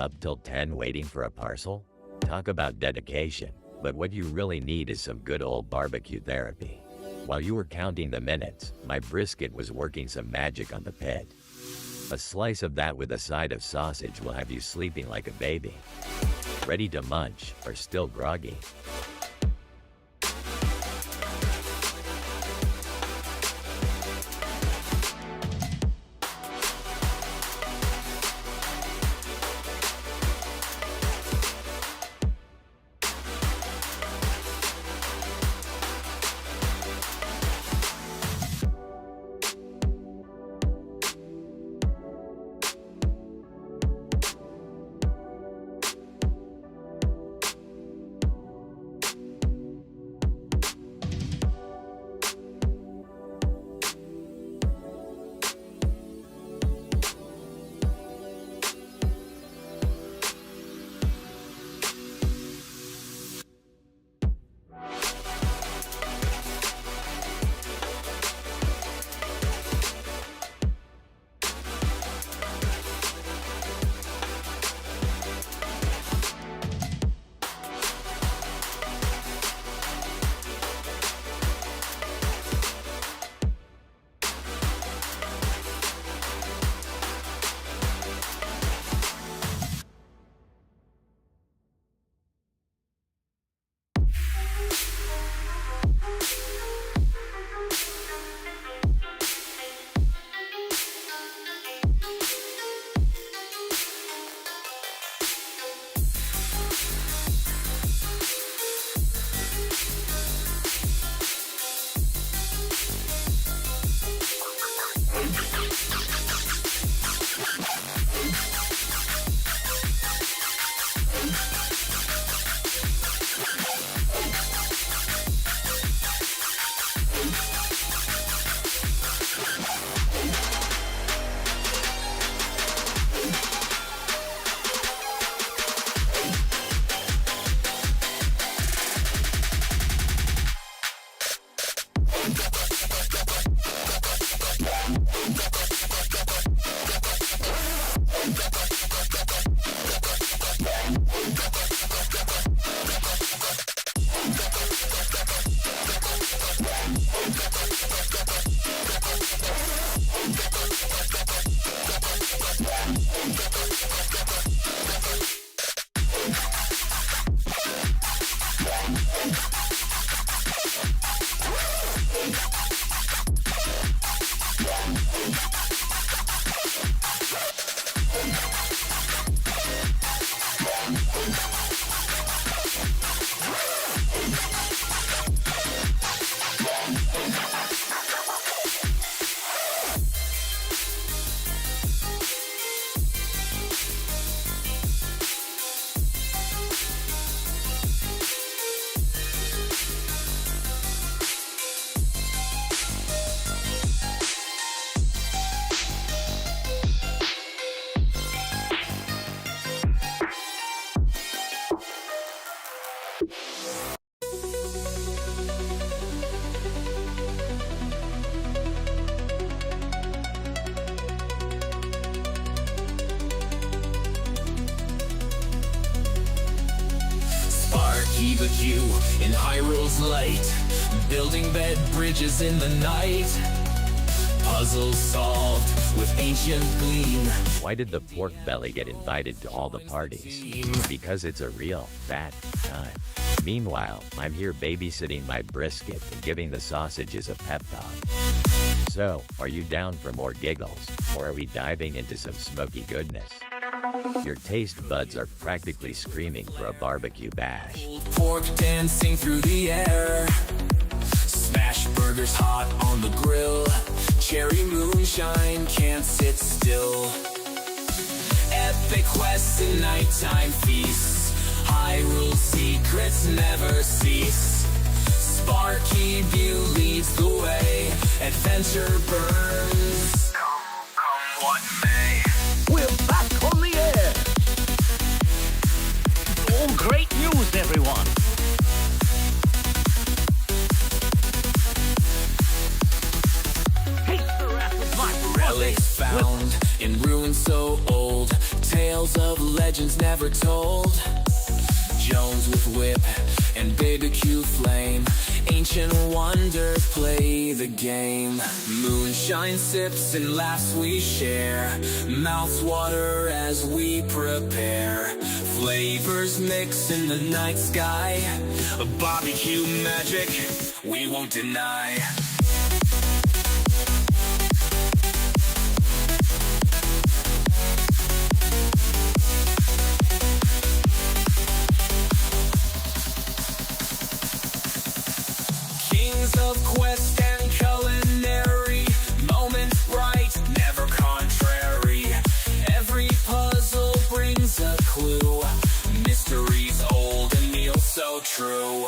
up till 10 waiting for a parcel? Talk about dedication. But what you really need is some good old barbecue therapy. While you were counting the minutes, my brisket was working some magic on the pit. A slice of that with a side of sausage will have you sleeping like a baby. Ready to munch, or still groggy? But you in Hyrule's light, building bed bridges in the night, puzzles solved with ancient gleam. Why did the pork belly get invited to all the parties? Because it's a real fat time. Meanwhile, I'm here babysitting my brisket and giving the sausages a pep talk. So, are you down for more giggles, or are we diving into some smoky goodness? Your taste buds are practically screaming for a barbecue bash. Pork dancing through the air, smash burgers hot on the grill, cherry moonshine can't sit still. Epic quests and nighttime feasts, Hyrule secrets never cease. Sparky View leads the way, adventure burns. Come what may. We're back on the air! Oh, great news, everyone! Taste the wrath of my Relics found in ruins so old, tales tales of legends never told. Jones with whip and barbecue flame. Ancient wonders play the game. Moonshine sips and laughs we share. Mouths water as we prepare. Flavors mix in the night sky. A barbecue magic we won't deny. Kings of quest and culinary, moments bright, never contrary. Every puzzle brings a clue, mysteries old and meals so true.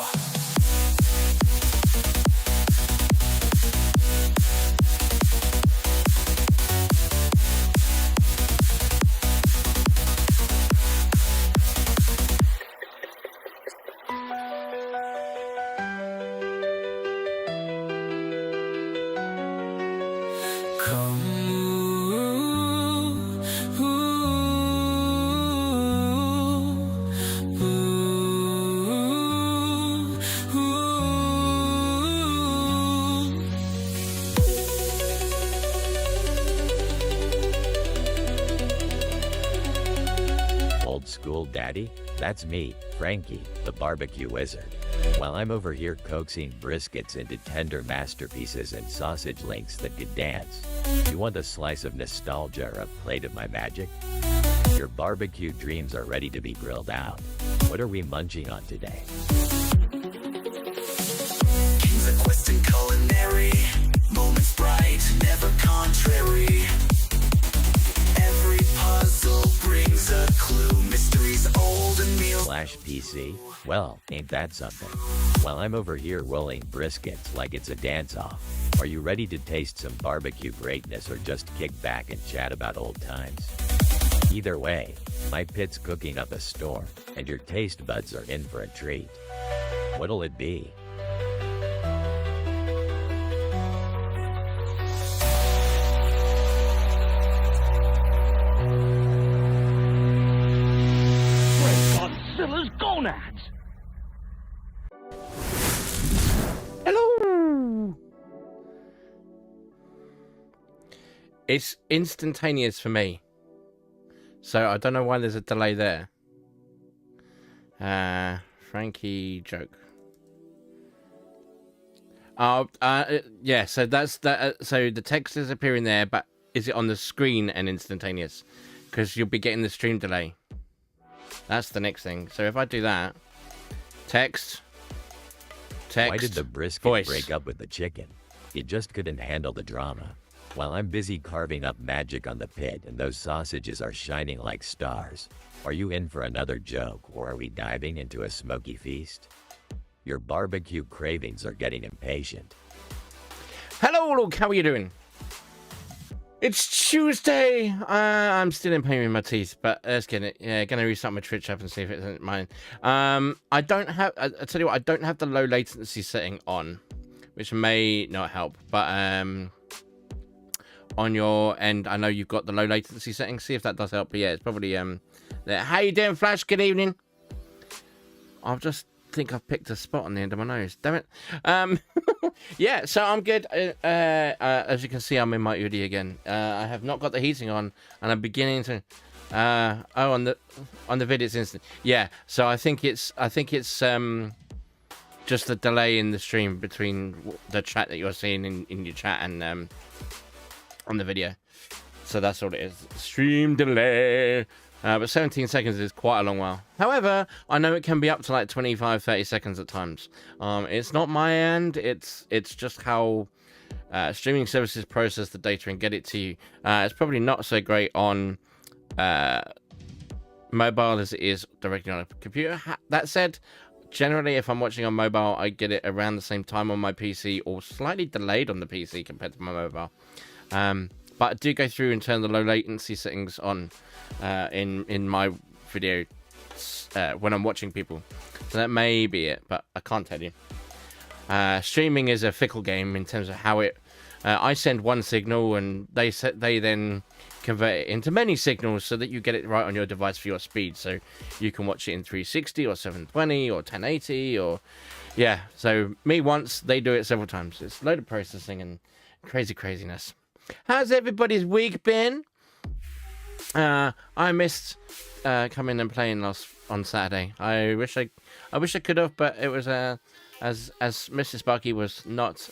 Old school daddy? That's me, Frankie, the barbecue wizard. While I'm over here coaxing briskets into tender masterpieces and sausage links that could dance, you want a slice of nostalgia or a plate of my magic? Your barbecue dreams are ready to be grilled out. What are we munching on today? Kings of quest and culinary, moments bright, never contrary. Every puzzle brings a clue, mysteries old and meals. Slash PC? Well, ain't that something? While I'm over here rolling briskets like it's a dance-off, are you ready to taste some barbecue greatness or just kick back and chat about old times? Either way, my pit's cooking up a storm, and your taste buds are in for a treat. What'll it be? Godzilla's gonads! Hello! It's instantaneous for me. So I don't know why there's a delay there. Frankie joke. Yeah, so that's that. So the text is appearing there, but is it on the screen and instantaneous? Because you'll be getting the stream delay. That's the next thing. So if I do that, text. Why did the brisket voice. break up with the chicken? It just couldn't handle the drama. While I'm busy carving up magic on the pit and those sausages are shining like stars, are you in for another joke or are we diving into a smoky feast? Your barbecue cravings are getting impatient. Hello, look, how are you doing? It's Tuesday. I'm still in pain with my teeth, but let's get it. Yeah, gonna restart my Twitch app and see if it isn't mine. I don't have. I tell you what, I don't have the low latency setting on, which may not help. But on your end, I know you've got the low latency setting. See if that does help. But yeah, it's probably there. How you doing, Flash? Good evening. I've just think I've picked a spot on the end of my nose. Damn it. Yeah, so I'm good. As you can see, I'm in my hoodie again. I have not got the heating on, and I'm beginning to. On the vid it's instant. Yeah, so I think it's just a delay in the stream between the chat that you're seeing in your chat and on the video. So that's all it is. Stream delay. But 17 seconds is quite a long while. However, I know it can be up to like 25, 30 seconds at times. It's not my end. It's just how streaming services process the data and get it to you. It's probably not so great on mobile as it is directly on a computer. That said, generally, if I'm watching on mobile, I get it around the same time on my PC or slightly delayed on the PC compared to my mobile. But I do go through and turn the low latency settings on in my video when I'm watching people. So that may be it, but I can't tell you. Streaming is a fickle game in terms of how it... I send one signal and they then convert it into many signals so that you get it right on your device for your speed. So you can watch it in 360 or 720 or 1080 or yeah. So me once, they do it several times. It's a load of processing and craziness. How's everybody's week been? I missed coming and playing on Saturday. I wish I could have, but it was as Mrs. Sparky was not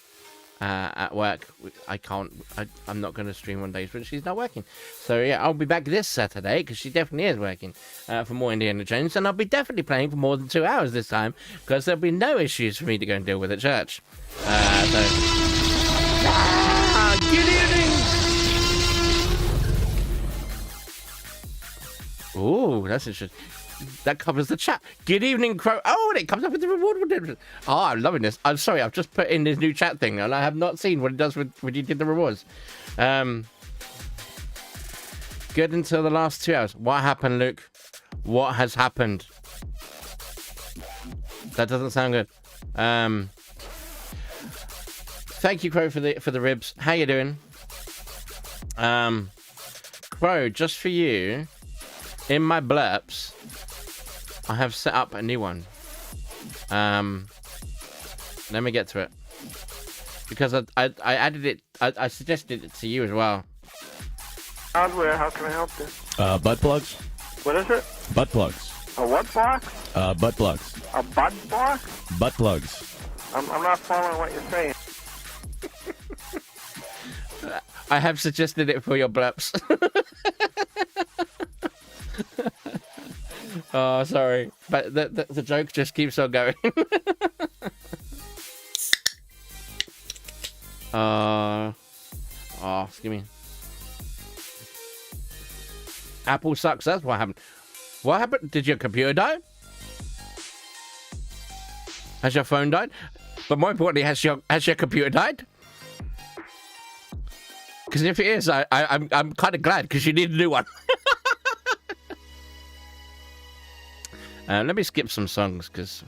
at work. I'm not going to stream on days when she's not working. So yeah, I'll be back this Saturday because she definitely is working for more Indiana Jones, and I'll be definitely playing for more than 2 hours this time because there'll be no issues for me to go and deal with at church. Good evening. Oh, that's interesting. That covers the chat. Good evening, Crow. Oh, and it comes up with the reward. Oh, I'm loving this. I'm sorry, I've just put in this new chat thing, and I have not seen what it does when you did the rewards. Good until the last 2 hours. What happened, Luke? What has happened? That doesn't sound good. Thank you, Crow, for the ribs. How you doing? Crow, just for you, in my blurps, I have set up a new one. Let me get to it. Because I added it, I suggested it to you as well. Hardware, how can I help you? Butt plugs? What is it? Butt plugs. A what box? Butt plugs. A bud box? Butt plugs. I'm not following what you're saying. I have suggested it for your blurps. Oh, sorry. But the joke just keeps on going. Excuse me. Apple sucks. That's what happened. What happened? Did your computer die? Has your phone died? But more importantly, has your computer died? Because if it is, I'm kind of glad because you need a new one. Let me skip some songs because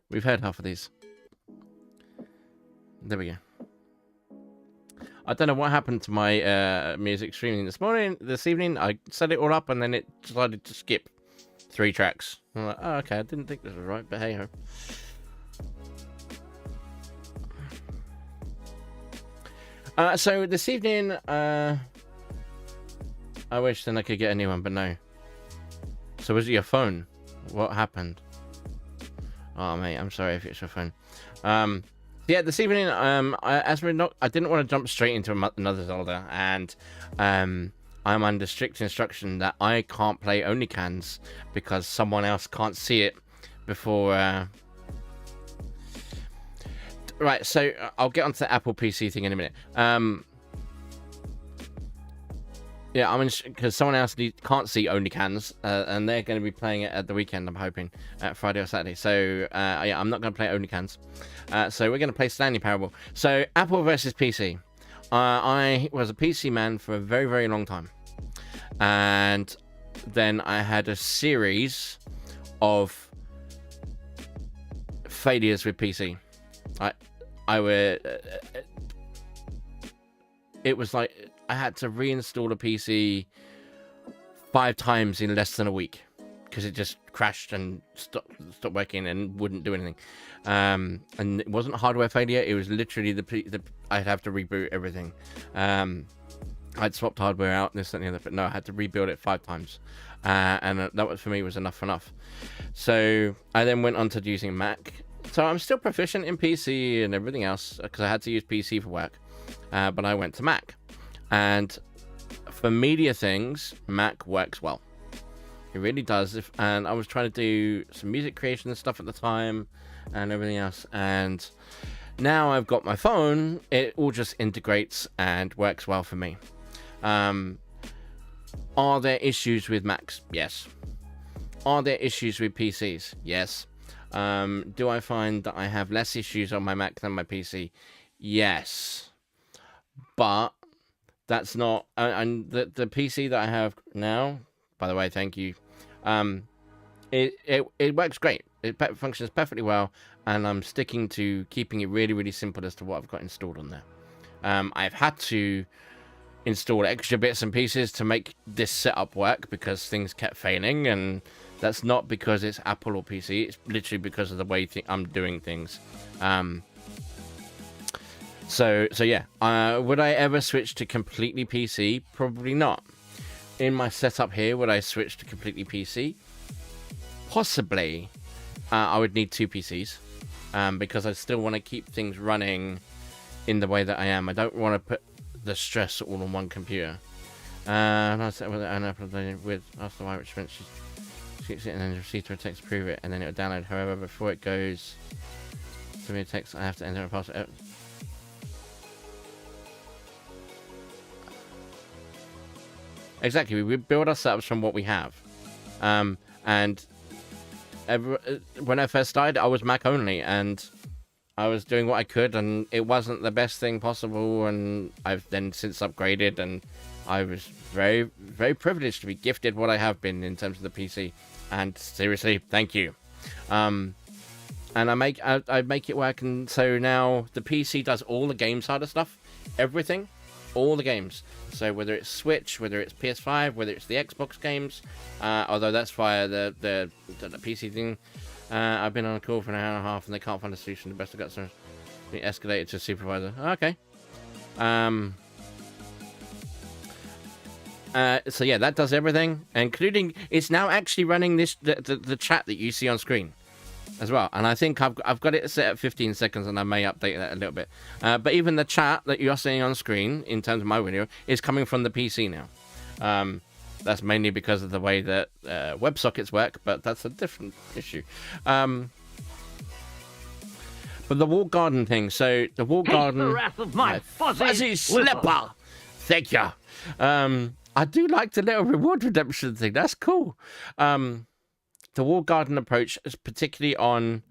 we've heard half of these. There we go. I don't know what happened to my music streaming this evening. I set it all up and then it decided to skip 3 tracks. I'm like, oh, okay, I didn't think this was right, but hey ho. So this evening, I wish then I could get a new one, but no. So was it your phone? What happened? Oh mate, I'm sorry if it's your phone. Yeah, this evening, I didn't want to jump straight into another Zelda, and I'm under strict instruction that I can't play OnlyCans because someone else can't see it before. Right, so I'll get onto the Apple PC thing in a minute. Yeah, I'm because someone else can't see OnlyCans, and they're going to be playing it at the weekend, I'm hoping, Friday or Saturday. So, yeah, I'm not going to play OnlyCans. So we're going to play Stanley Parable. So, Apple versus PC. I was a PC man for a very, very long time. And then I had a series of failures with PC. It was like I had to reinstall a PC 5 times in less than a week because it just crashed and stopped working and wouldn't do anything. And it wasn't a hardware failure; it was literally I'd have to reboot everything. I'd swapped hardware out, this and the other, but no, I had to rebuild it 5 times, and that was for me was enough. So I then went on to using Mac. So I'm still proficient in PC and everything else because I had to use PC for work, but I went to Mac. And for media things, Mac works well. It really does. And I was trying to do some music creation and stuff at the time and everything else. And now I've got my phone, it all just integrates and works well for me. Are there issues with Macs? Yes. Are there issues with PCs? Yes. Do I find that I have less issues on my Mac than my PC? Yes. But that's not, and the PC that I have now, by the way, thank you. It works great. It functions perfectly well, and I'm sticking to keeping it really, really simple as to what I've got installed on there. I've had to install extra bits and pieces to make this setup work because things kept failing, and that's not because it's Apple or PC. It's literally because of the way I'm doing things. So yeah. Would I ever switch to completely PC? Probably not. In my setup here, would I switch to completely PC? Possibly. I would need 2 PCs because I still want to keep things running in the way that I am. I don't want to put the stress all on one computer. And I said with after why, which meant she keeps it and then received her text to prove it, and then it'll download. However, before it goes to me a text, I have to enter a password. Exactly, we build our setups from what we have, and when I first started, I was Mac only, and I was doing what I could, and it wasn't the best thing possible, and I've then since upgraded, and I was very, very privileged to be gifted what I have been in terms of the PC, and seriously, thank you. And I make it work, and so now the PC does all the game side of stuff, everything, all the games. So whether it's Switch, whether it's PS5, whether it's the Xbox games, although that's via the PC thing. I've been on a call for an hour and a half and they can't find a solution. The best I got is being escalated to a supervisor. Okay. So yeah, that does everything, including it's now actually running the chat that you see on screen as well. And I think I've got it set at 15 seconds, and I may update that a little bit. But even the chat that you're seeing on screen in terms of my video is coming from the PC now. That's mainly because of the way that WebSockets work, but that's a different issue. But the walled garden thing. So the walled garden. The wrath of my fuzzy slipper. Thank you. I do like the little reward redemption thing. That's cool. The walled garden approach is particularly on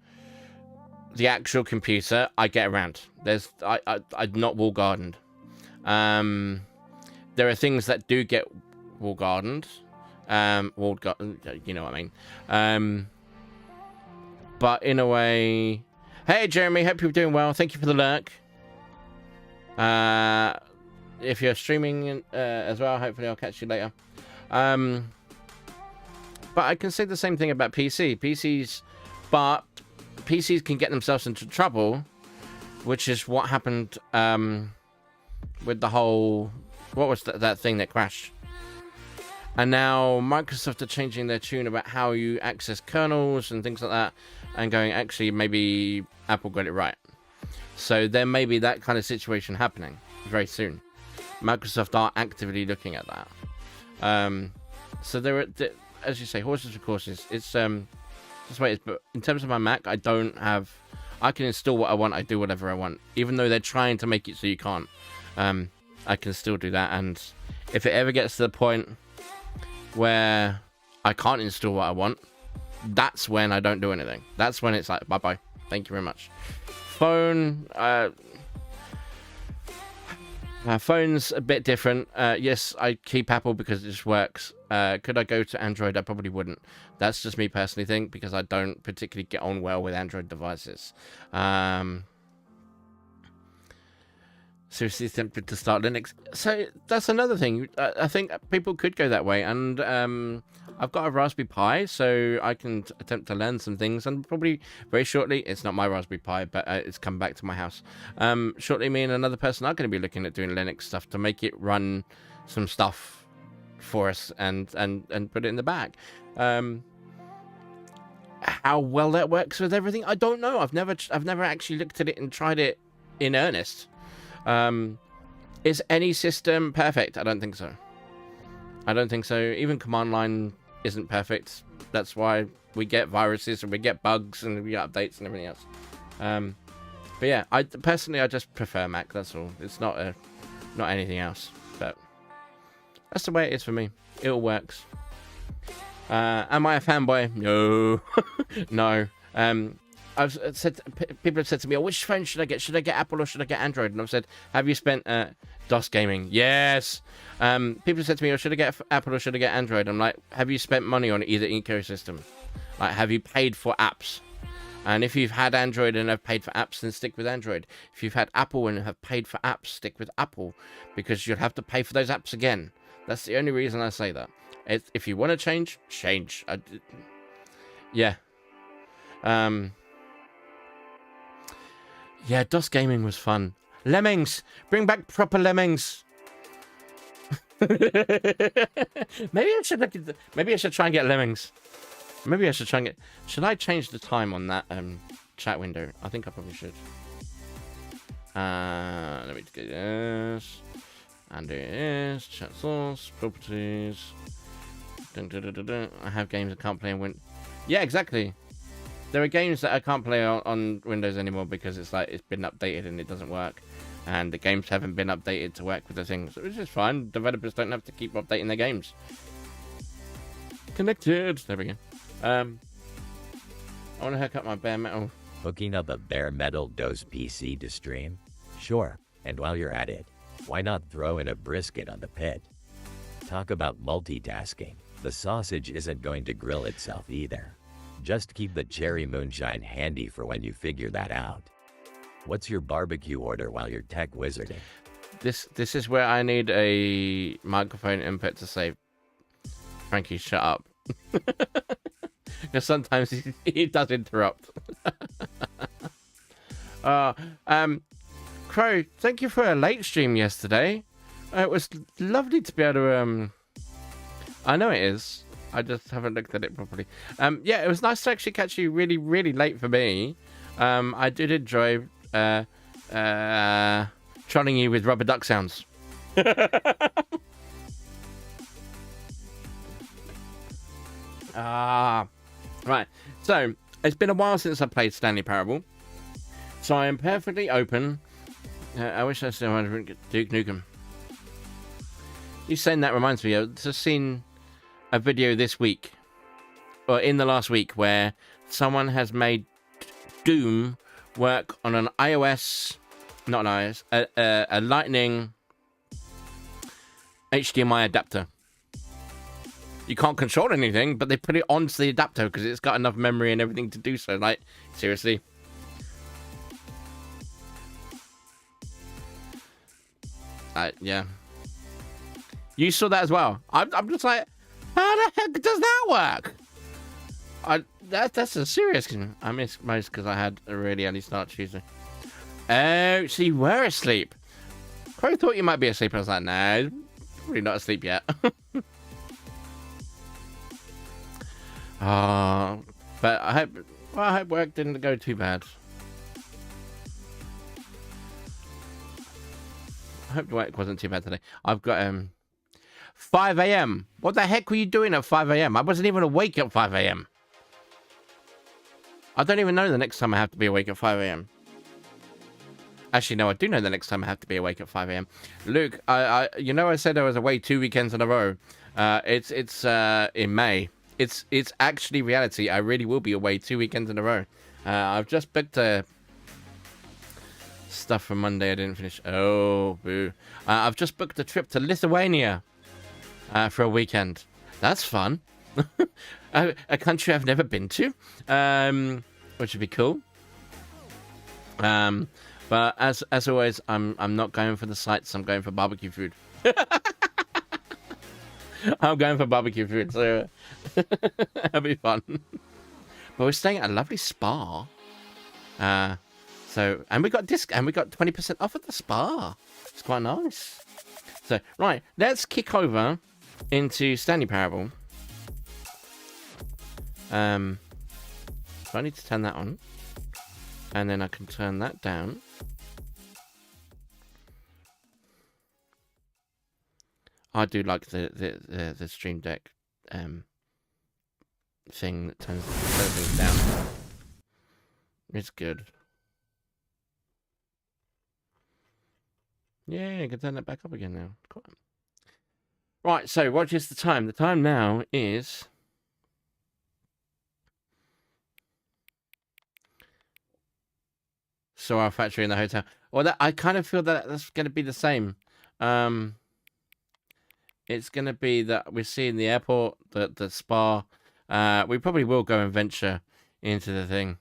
the actual computer. I get around. I'm not walled gardened. There are things that do get walled gardened. You know what I mean. But in a way, hey Jeremy, hope you're doing well. Thank you for the lurk. If you're streaming as well, hopefully I'll catch you later. But I can say the same thing about PCs, but PCs can get themselves into trouble, which is what happened with the whole, what was that thing that crashed? And now Microsoft are changing their tune about how you access kernels and things like that, and going, actually, maybe Apple got it right. So there may be that kind of situation happening very soon. Microsoft are actively looking at that. So there are, as you say, horses for courses. It's just wait. But in terms of my Mac, I can install what I want. I do whatever I want, even though they're trying to make it so you can't. I can still do that. And if it ever gets to the point where I can't install what I want, that's when I don't do anything. That's when it's like, bye bye, thank you very much. Phone. Phone's a bit different. Yes, I keep Apple because it just works. Could I go to Android? I probably wouldn't. That's just me personally think, because I don't particularly get on well with Android devices. Seriously tempted to start Linux. So that's another thing. I think people could go that way. And I've got a Raspberry Pi, so I can attempt to learn some things. And probably very shortly, it's not my Raspberry Pi, but it's come back to my house. Shortly, me and another person are going to be looking at doing Linux stuff to make it run some stuff for us and put it in the bag. How well that works with everything, I don't know. I've never actually looked at it and tried it in earnest. Is any system perfect? I don't think so. Even command line isn't perfect. That's why we get viruses and we get bugs and we get updates and everything else. But yeah, I just prefer Mac. That's all. It's not anything else. But that's the way it is for me. It all works. Am I a fanboy? No, no. People have said to me, "Oh, which phone should I get? Should I get Apple or should I get Android?" And I've said, "Have you spent DOS gaming?" Yes. People have said to me, "Oh, should I get Apple or should I get Android?" I'm like, "Have you spent money on either ecosystem? Like, have you paid for apps?" And if you've had Android and have paid for apps, then stick with Android. If you've had Apple and have paid for apps, stick with Apple, because you'll have to pay for those apps again. That's the only reason I say that. If you want to change, change. Yeah. Yeah, DOS gaming was fun. Lemmings! Bring back proper Lemmings! Maybe I should try and get Lemmings. Maybe I should try and get... Should I change the time on that chat window? I think I probably should. Let me get this. And it is. Chat source. Properties. Dun, dun, dun, dun, dun. I have games I can't play on Windows. Yeah, exactly. There are games that I can't play on Windows anymore because it's like it's been updated and it doesn't work. And the games haven't been updated to work with the things, which is fine. Developers don't have to keep updating their games. Connected. There we go. I want to hook up my bare metal. Hooking up a bare metal DOS PC to stream? Sure. And while you're at it, why not throw in a brisket on the pit? Talk about multitasking. The sausage isn't going to grill itself either. Just keep the cherry moonshine handy for when you figure that out. What's your barbecue order while you're tech wizarding? This is where I need a microphone input to say, Frankie, shut up. Because sometimes he does interrupt. Crow, thank you for a late stream yesterday. It was lovely to be able to... I know it is. I just haven't looked at it properly. Yeah, it was nice to actually catch you really, really late for me. I did enjoy trolling you with rubber duck sounds. Right. So, it's been a while since I played Stanley Parable. So I am perfectly open. I wish I still had Duke Nukem. You saying that reminds me, I've just seen a video this week, or in the last week, where someone has made Doom work on an iOS, not an iOS, a Lightning HDMI adapter. You can't control anything, but they put it onto the adapter because it's got enough memory and everything to do so. Like, seriously. Yeah. You saw that as well. I'm just like, how the heck does that work? That's a serious. I missed most because I had a really early start Tuesday. Oh, so you were asleep. Probably thought you might be asleep. I was like, no, probably not asleep yet. But I hope work didn't go too bad. I hope work wasn't too bad today. I've got 5 a.m. What the heck were you doing at 5 a.m.? I wasn't even awake at 5 a.m. I don't even know the next time I have to be awake at 5 a.m. Actually, no, I do know the next time I have to be awake at 5 a.m. Luke, I said I was away 2 weekends in a row. It's in May. It's actually reality. I really will be away 2 weekends in a row. I've just booked stuff for Monday I didn't finish. Oh, boo. I've just booked a trip to Lithuania for a weekend. That's fun. A country I've never been to, which would be cool. But as always, I'm not going for the sights. I'm going for barbecue food. I'm going for barbecue food, so it'll be fun. But we're staying at a lovely spa. And we got 20% off at the spa. It's quite nice. So right, let's kick over into Stanley Parable. So I need to turn that on, and then I can turn that down. I do like the Stream Deck thing that turns things down. It's good. Yeah, I can turn that back up again now. Cool. Right, so what is the time? The time now is... So our factory in the hotel. Well, I kind of feel that that's going to be the same. It's going to be that we're seeing the airport, the spa. We probably will go and venture into the thing.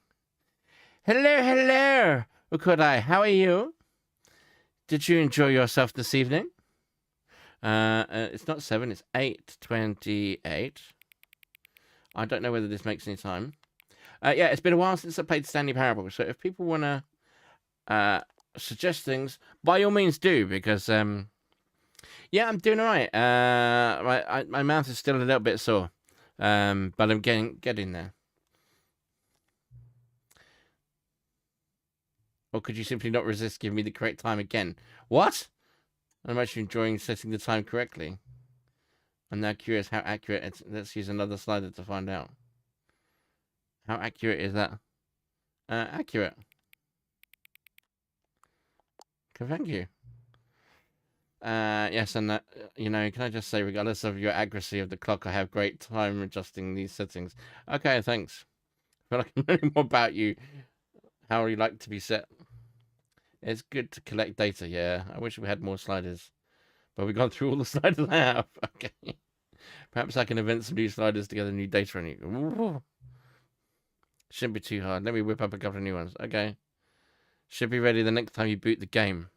Hello, hello, Ukudai. How are you? Did you enjoy yourself this evening? It's not 7, it's 8:28. I don't know whether this makes any time. Yeah, it's been a while since I played Stanley Parable, so if people want to suggest things, by all means do, because, yeah, I'm doing all right. My mouth is still a little bit sore, but I'm getting there. Or could you simply not resist giving me the correct time again? What? I'm actually enjoying setting the time correctly. I'm now curious how accurate it's... Let's use another slider to find out. How accurate is that? Accurate. Okay, thank you. Yes, and you know, can I just say, regardless of your accuracy of the clock, I have great time adjusting these settings. Okay, thanks. I feel like I'm learning more about you. How you like to be set. It's good to collect data, yeah. I wish we had more sliders. But we've gone through all the sliders I have. Okay. Perhaps I can invent some new sliders to get new data on you. Ooh. Shouldn't be too hard. Let me whip up a couple of new ones. Okay. Should be ready the next time you boot the game.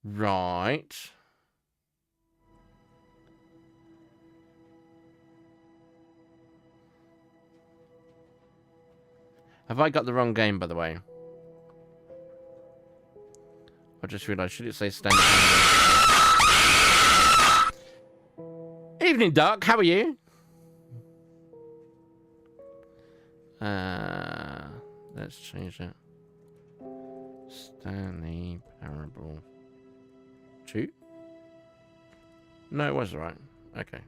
Right. Have I got the wrong game, by the way? I just realised, should it say standard? Evening, Doc. How are you? Let's change it. Stanley Parable 2? No, it was right. Okay.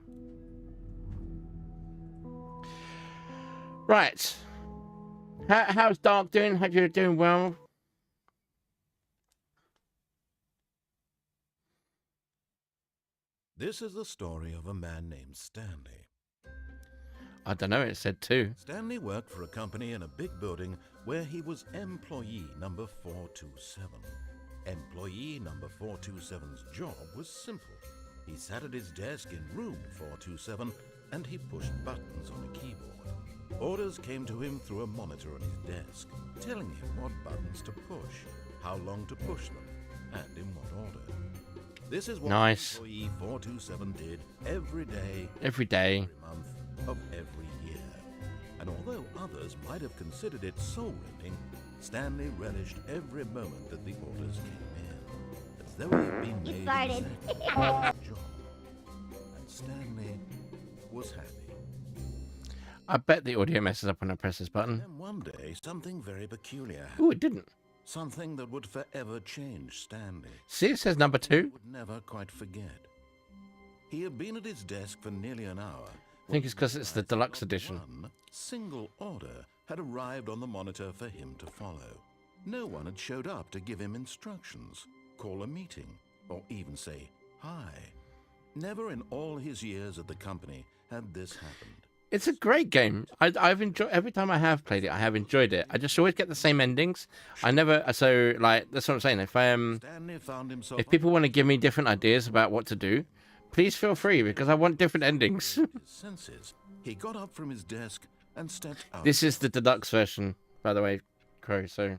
Right. How's Dark doing? Hope you're doing well. This is the story of a man named Stanley. I don't know, it said 2. Stanley worked for a company in a big building where he was employee number 427. Employee number 427's job was simple. He sat at his desk in room 427 and he pushed buttons on a keyboard. Orders came to him through a monitor on his desk, telling him what buttons to push, how long to push them, and in what order. This is what employee 427 did every day, every month of every year. And although others might have considered it soul-rending, Stanley relished every moment that the orders came in, as though he had been made exactly for the job. And Stanley was happy. I bet the audio messes up when I press this button. Then one day, something very peculiar happened. Oh, it didn't. Something that would forever change Stanley. See, it says number 2. He would never quite forget. He had been at his desk for nearly an hour. I think it's because it's the deluxe edition. One single order had arrived on the monitor for him to follow. No one had showed up to give him instructions, call a meeting, or even say hi. Never in all his years at the company had this happened. It's a great game. I've enjoyed every time I have played it. I have enjoyed it. I just always get the same endings. I never like that's what I'm saying. If people want to give me different ideas about what to do, please feel free because I want different endings. He got up from his desk and stepped out. This is the deluxe version, by the way, Crow. So.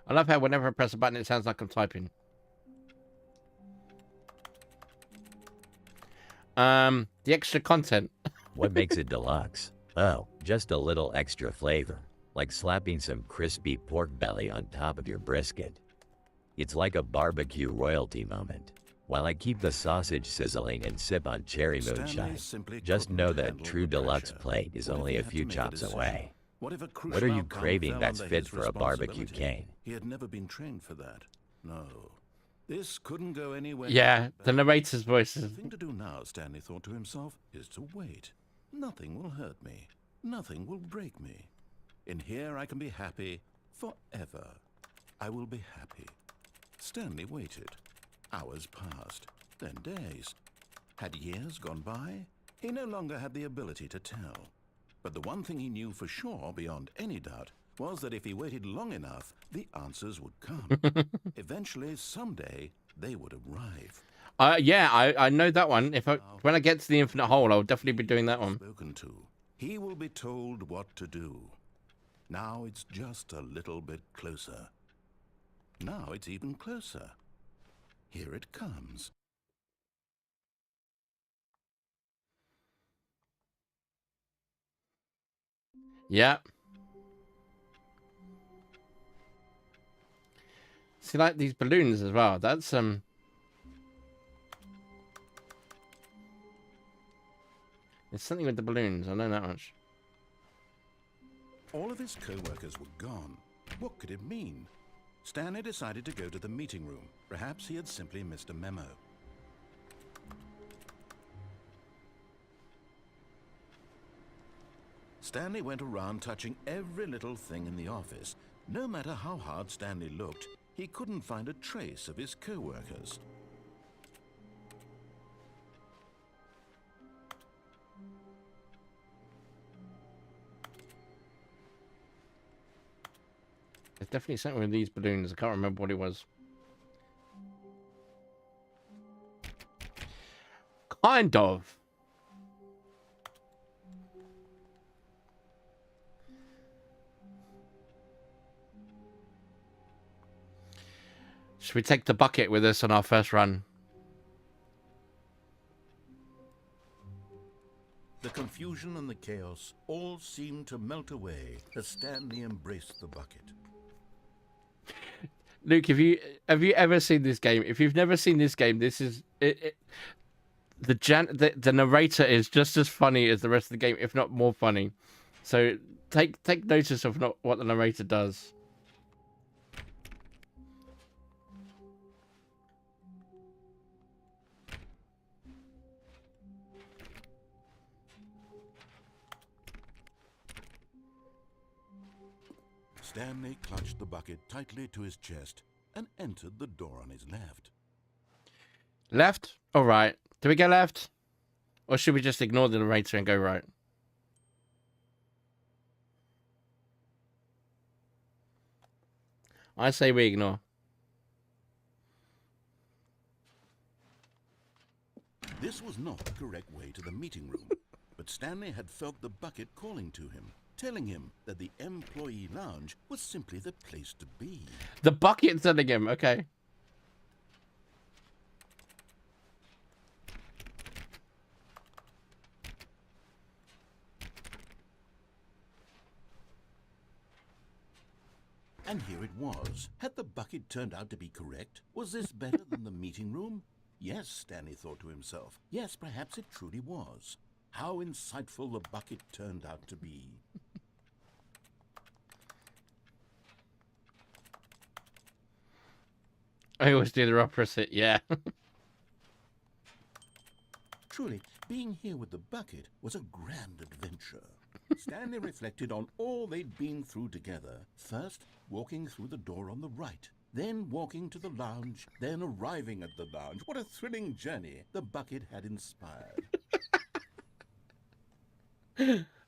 I love how whenever I press a button, it sounds like I'm typing. The extra content. What makes it deluxe? Oh, just a little extra flavor, like slapping some crispy pork belly on top of your brisket. It's like a barbecue royalty moment. While I keep the sausage sizzling and sip on cherry moonshine, just know that true deluxe plate is only a few chops away. What are you craving that's fit for a barbecue cane? He had never been trained for that. No. This couldn't go anywhere. Yeah, the narrator's voice. The thing to do now, Stanley thought to himself, is to wait. Nothing will hurt me. Nothing will break me. In here I can be happy forever. I will be happy. Stanley waited. Hours passed, then days. Had years gone by? He no longer had the ability to tell. But the one thing he knew for sure, beyond any doubt, was that if he waited long enough, the answers would come. Eventually, someday, they would arrive. Yeah, I know that one. When I get to the infinite hole, I'll definitely be doing that one. Spoken to, he will be told what to do. Now it's just a little bit closer. Now it's even closer. Here it comes. Yeah. See, like these balloons as well. That's There's something with the balloons. I know that much. All of his co-workers were gone. What could it mean? Stanley decided to go to the meeting room. Perhaps he had simply missed a memo. Stanley went around touching every little thing in the office. No matter how hard Stanley looked, he couldn't find a trace of his co-workers. There's definitely something with these balloons. I can't remember what it was. Kind of. Should we take the bucket with us on our first run? The confusion and the chaos all seemed to melt away as Stanley embraced the bucket. Luke, have you ever seen this game? If you've never seen this game, this is it. The narrator is just as funny as the rest of the game, if not more funny. So take notice of what the narrator does. Stanley clutched the bucket tightly to his chest and entered the door on his left. Left or right? Do we go left? Or should we just ignore the narrator and go right? I say we ignore. This was not the correct way to the meeting room, but Stanley had felt the bucket calling to him, telling him that the employee lounge was simply the place to be. The bucket telling him, okay. And here it was. Had the bucket turned out to be correct? Was this better than the meeting room? Yes, Stanley thought to himself. Yes, perhaps it truly was. How insightful the bucket turned out to be. I always do the opposite, yeah. Truly, being here with the bucket was a grand adventure. Stanley reflected on all they'd been through together. First, walking through the door on the right. Then walking to the lounge. Then arriving at the lounge. What a thrilling journey the bucket had inspired.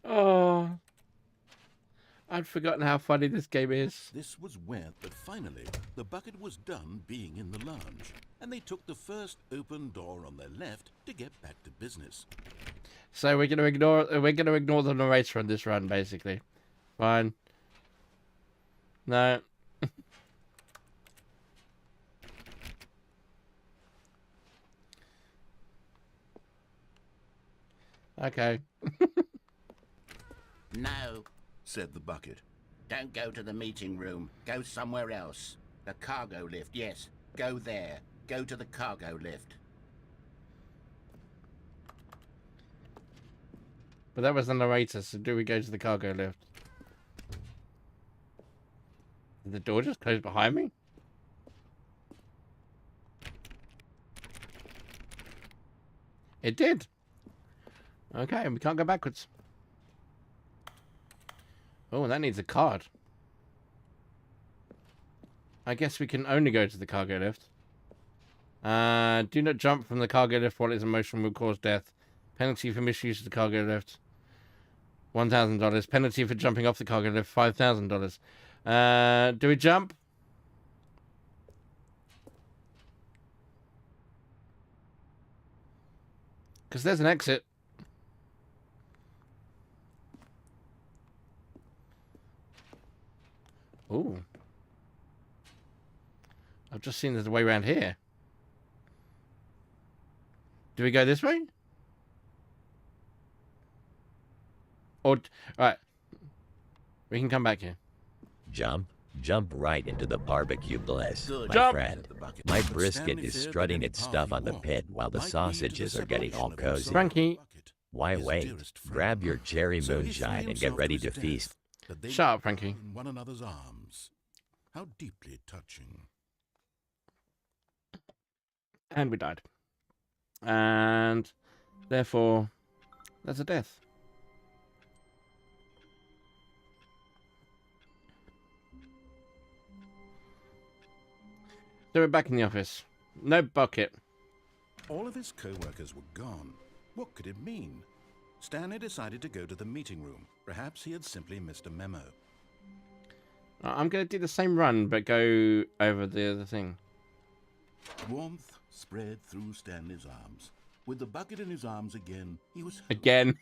Oh. I'd forgotten how funny this game is. This was where, but finally, the bucket was done being in the lounge, and they took the first open door on their left to get back to business. So we're gonna ignore the narrator on this run, basically. Fine. No. Okay. No, Said the bucket. don't go to the meeting room. Go somewhere else. The cargo lift, yes. Go there. Go to the cargo lift. But that was the narrator, so do we go to the cargo lift? Did the door just close behind me? It did. Okay, we can't go backwards. Oh, that needs a card. I guess we can only go to the cargo lift. Do not jump from the cargo lift while it's in motion will cause death. Penalty for misuse of the cargo lift. $1,000. Penalty for jumping off the cargo lift, $5,000. Do we jump? Because there's an exit. Ooh. I've just seen there's a way around here. Do we go this way? Or, right. We can come back here. Jump right into the barbecue bliss, Good. my Jump. friend. My brisket is strutting its stuff on the pit while the sausages are getting all cozy. Frankie. Why wait? Grab your cherry moonshine and get ready to feast. Shut up, Frankie. In one another's arms. How deeply touching. And we died. And therefore, that's a death. So we're back in the office. No bucket. All of his co-workers were gone. What could it mean? Stanley decided to go to the meeting room. Perhaps he had simply missed a memo. I'm going to do the same run, but go over the other thing. Warmth spread through Stanley's arms. With the bucket in his arms again, he was... Again.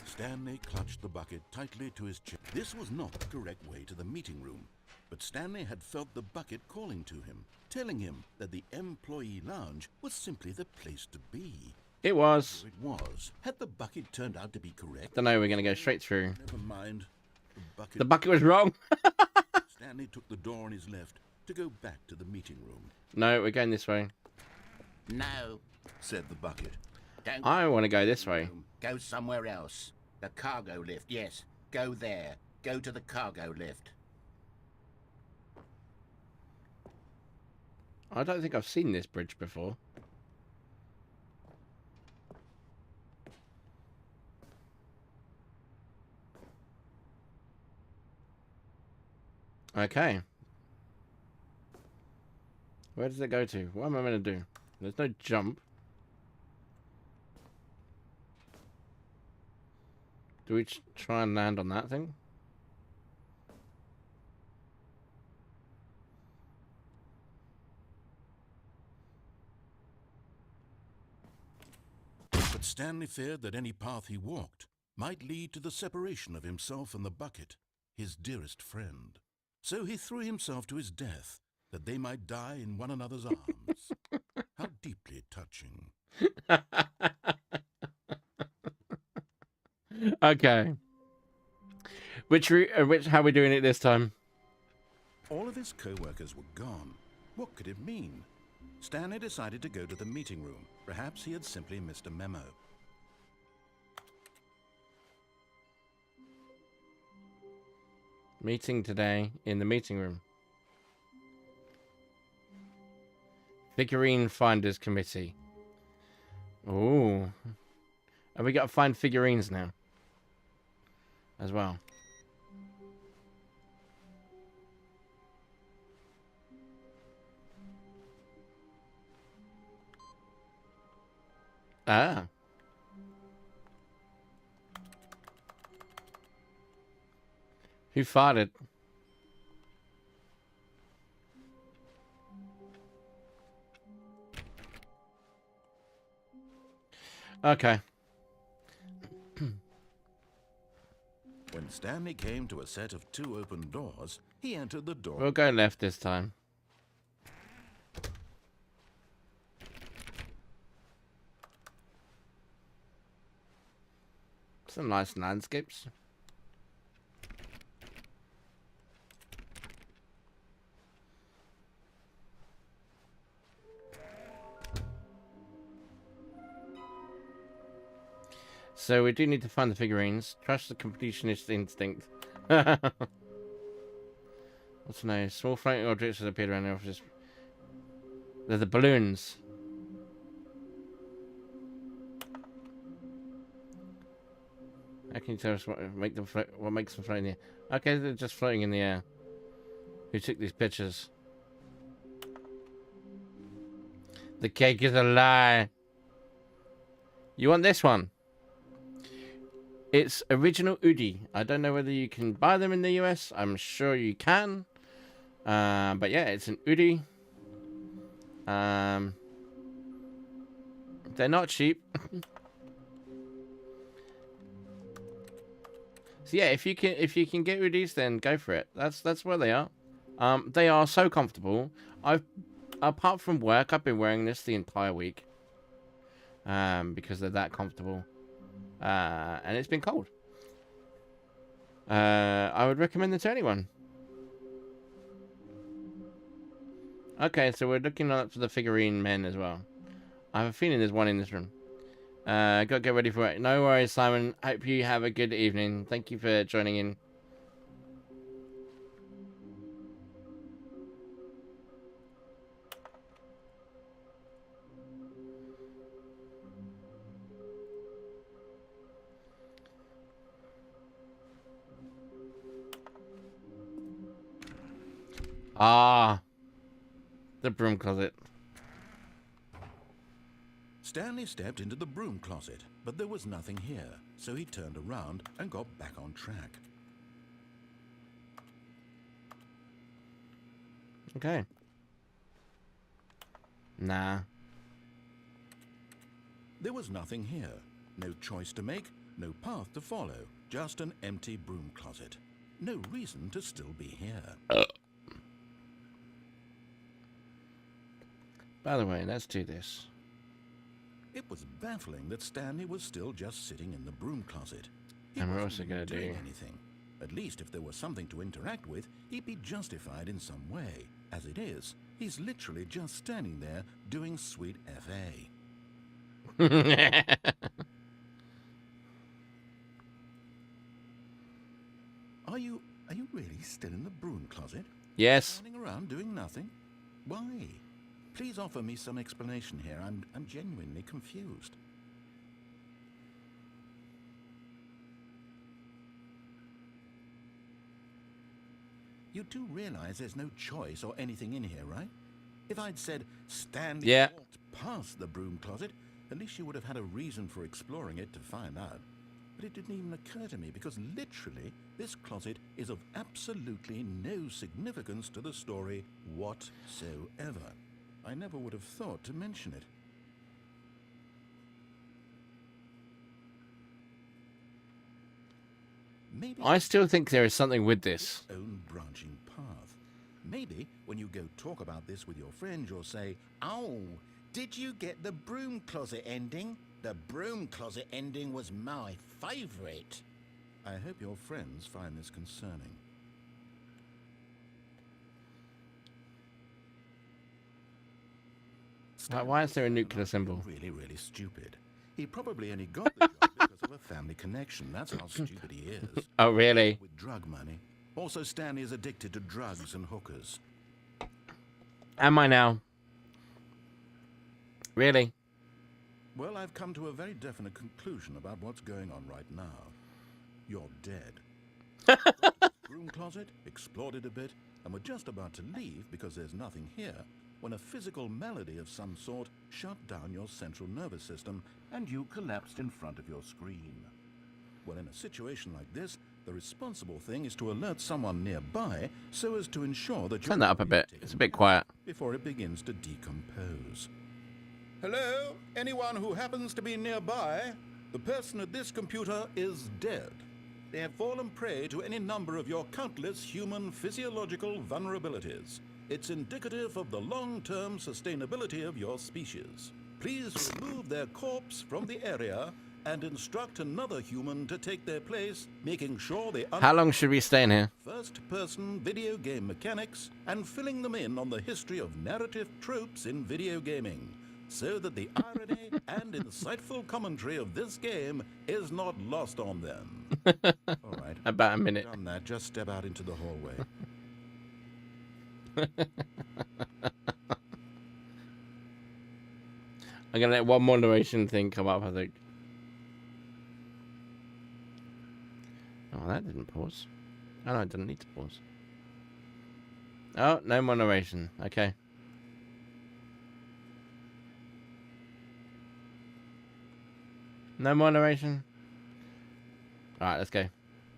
Stanley clutched the bucket tightly to his chest. This was not the correct way to the meeting room, but Stanley had felt the bucket calling to him, telling him that the employee lounge was simply the place to be. It was. So it was. Had the bucket turned out to be correct? Don't know, we're going to go straight through. Never mind. The bucket was wrong. Stanley took the door on his left to go back to the meeting room. No, we're going this way. No. Said the bucket. Don't I want to go this way. go somewhere else. The cargo lift, yes. Go there. Go to the cargo lift. I don't think I've seen this bridge before. Okay. Where does it go to? What am I going to do? There's no jump. Do we try and land on that thing? But Stanley feared that any path he walked might lead to the separation of himself and the bucket, his dearest friend. So he threw himself to his death, that they might die in one another's arms. How deeply touching. Okay. Which how are we doing it this time? All of his co-workers were gone. What could it mean? Stanley decided to go to the meeting room. Perhaps he had simply missed a memo. Meeting today in the meeting room. Figurine Finders Committee. Ooh. And we got to find figurines now. As well. Ah. Who farted? Okay. When Stanley came to a set of 2 open doors, he entered the door. We'll go left this time. Some nice landscapes. So we do need to find the figurines. Trust the completionist instinct. What's nice? Small floating objects have appeared around the office. They're the balloons. How can you tell us what makes them float in the air? Okay, they're just floating in the air. Who took these pictures? The cake is a lie. You want this one? It's original Udi. I don't know whether you can buy them in the US. I'm sure you can. But yeah, it's an Udi. They're not cheap. So yeah, if you can get Udis, then go for it. That's where they are. They are so comfortable. Apart from work, I've been wearing this the entire week. Because they're that comfortable. And it's been cold. I would recommend them to anyone. Okay, so we're looking up for the figurine men as well. I have a feeling there's one in this room. Got to get ready for it. No worries, Simon. Hope you have a good evening. Thank you for joining in. Ah, the broom closet. Stanley stepped into the broom closet, but there was nothing here, so he turned around and got back on track. Okay. Nah. There was nothing here. No choice to make, no path to follow, just an empty broom closet. No reason to still be here. By the way, let's do this. It was baffling that Stanley was still just sitting in the broom closet. He And we're wasn't also gonna even doing do- anything. At least if there was something to interact with, he'd be justified in some way. As it is, he's literally just standing there doing sweet FA. Are you really still in the broom closet? Yes. Standing around doing nothing? Why? Please offer me some explanation here. I'm genuinely confused. You do realize there's no choice or anything in here, right? If I'd said Stanley Yeah. walked past the broom closet, at least you would have had a reason for exploring it to find out. But it didn't even occur to me because literally this closet is of absolutely no significance to the story whatsoever. I never would have thought to mention it. Maybe I still think there is something with this. own branching path. Maybe when you go talk about this with your friend, you'll say, "Oh, did you get the broom closet ending? The broom closet ending was my favorite." I hope your friends find this concerning. Why is there a nuclear symbol? Really, really stupid. He probably only got the job because of a family connection. That's how stupid he is. Oh, really? With drug money. Also, Stanley is addicted to drugs and hookers. Am I now? Really? Well, I've come to a very definite conclusion about what's going on right now. You're dead. Broom closet, explored it a bit, and we're just about to leave because there's nothing here, when a physical malady of some sort shut down your central nervous system and you collapsed in front of your screen. Well, in a situation like this, the responsible thing is to alert someone nearby so as to ensure that Turn that up a bit. It's a bit quiet. before it begins to decompose. Hello? Anyone who happens to be nearby? The person at this computer is dead. They have fallen prey to any number of your countless human physiological vulnerabilities. It's indicative of the long-term sustainability of your species. Please remove their corpse from the area and instruct another human to take their place, making sure they How long should we stay in here? first-person video game mechanics and filling them in on the history of narrative tropes in video gaming, so that the irony and insightful commentary of this game is not lost on them. All right. About a minute. Done that. Just step out into the hallway. I'm gonna let one more narration thing come up, I think. Oh, that didn't pause. Oh no, it didn't need to pause. Oh, no more narration. Okay. No more narration. All right, let's go.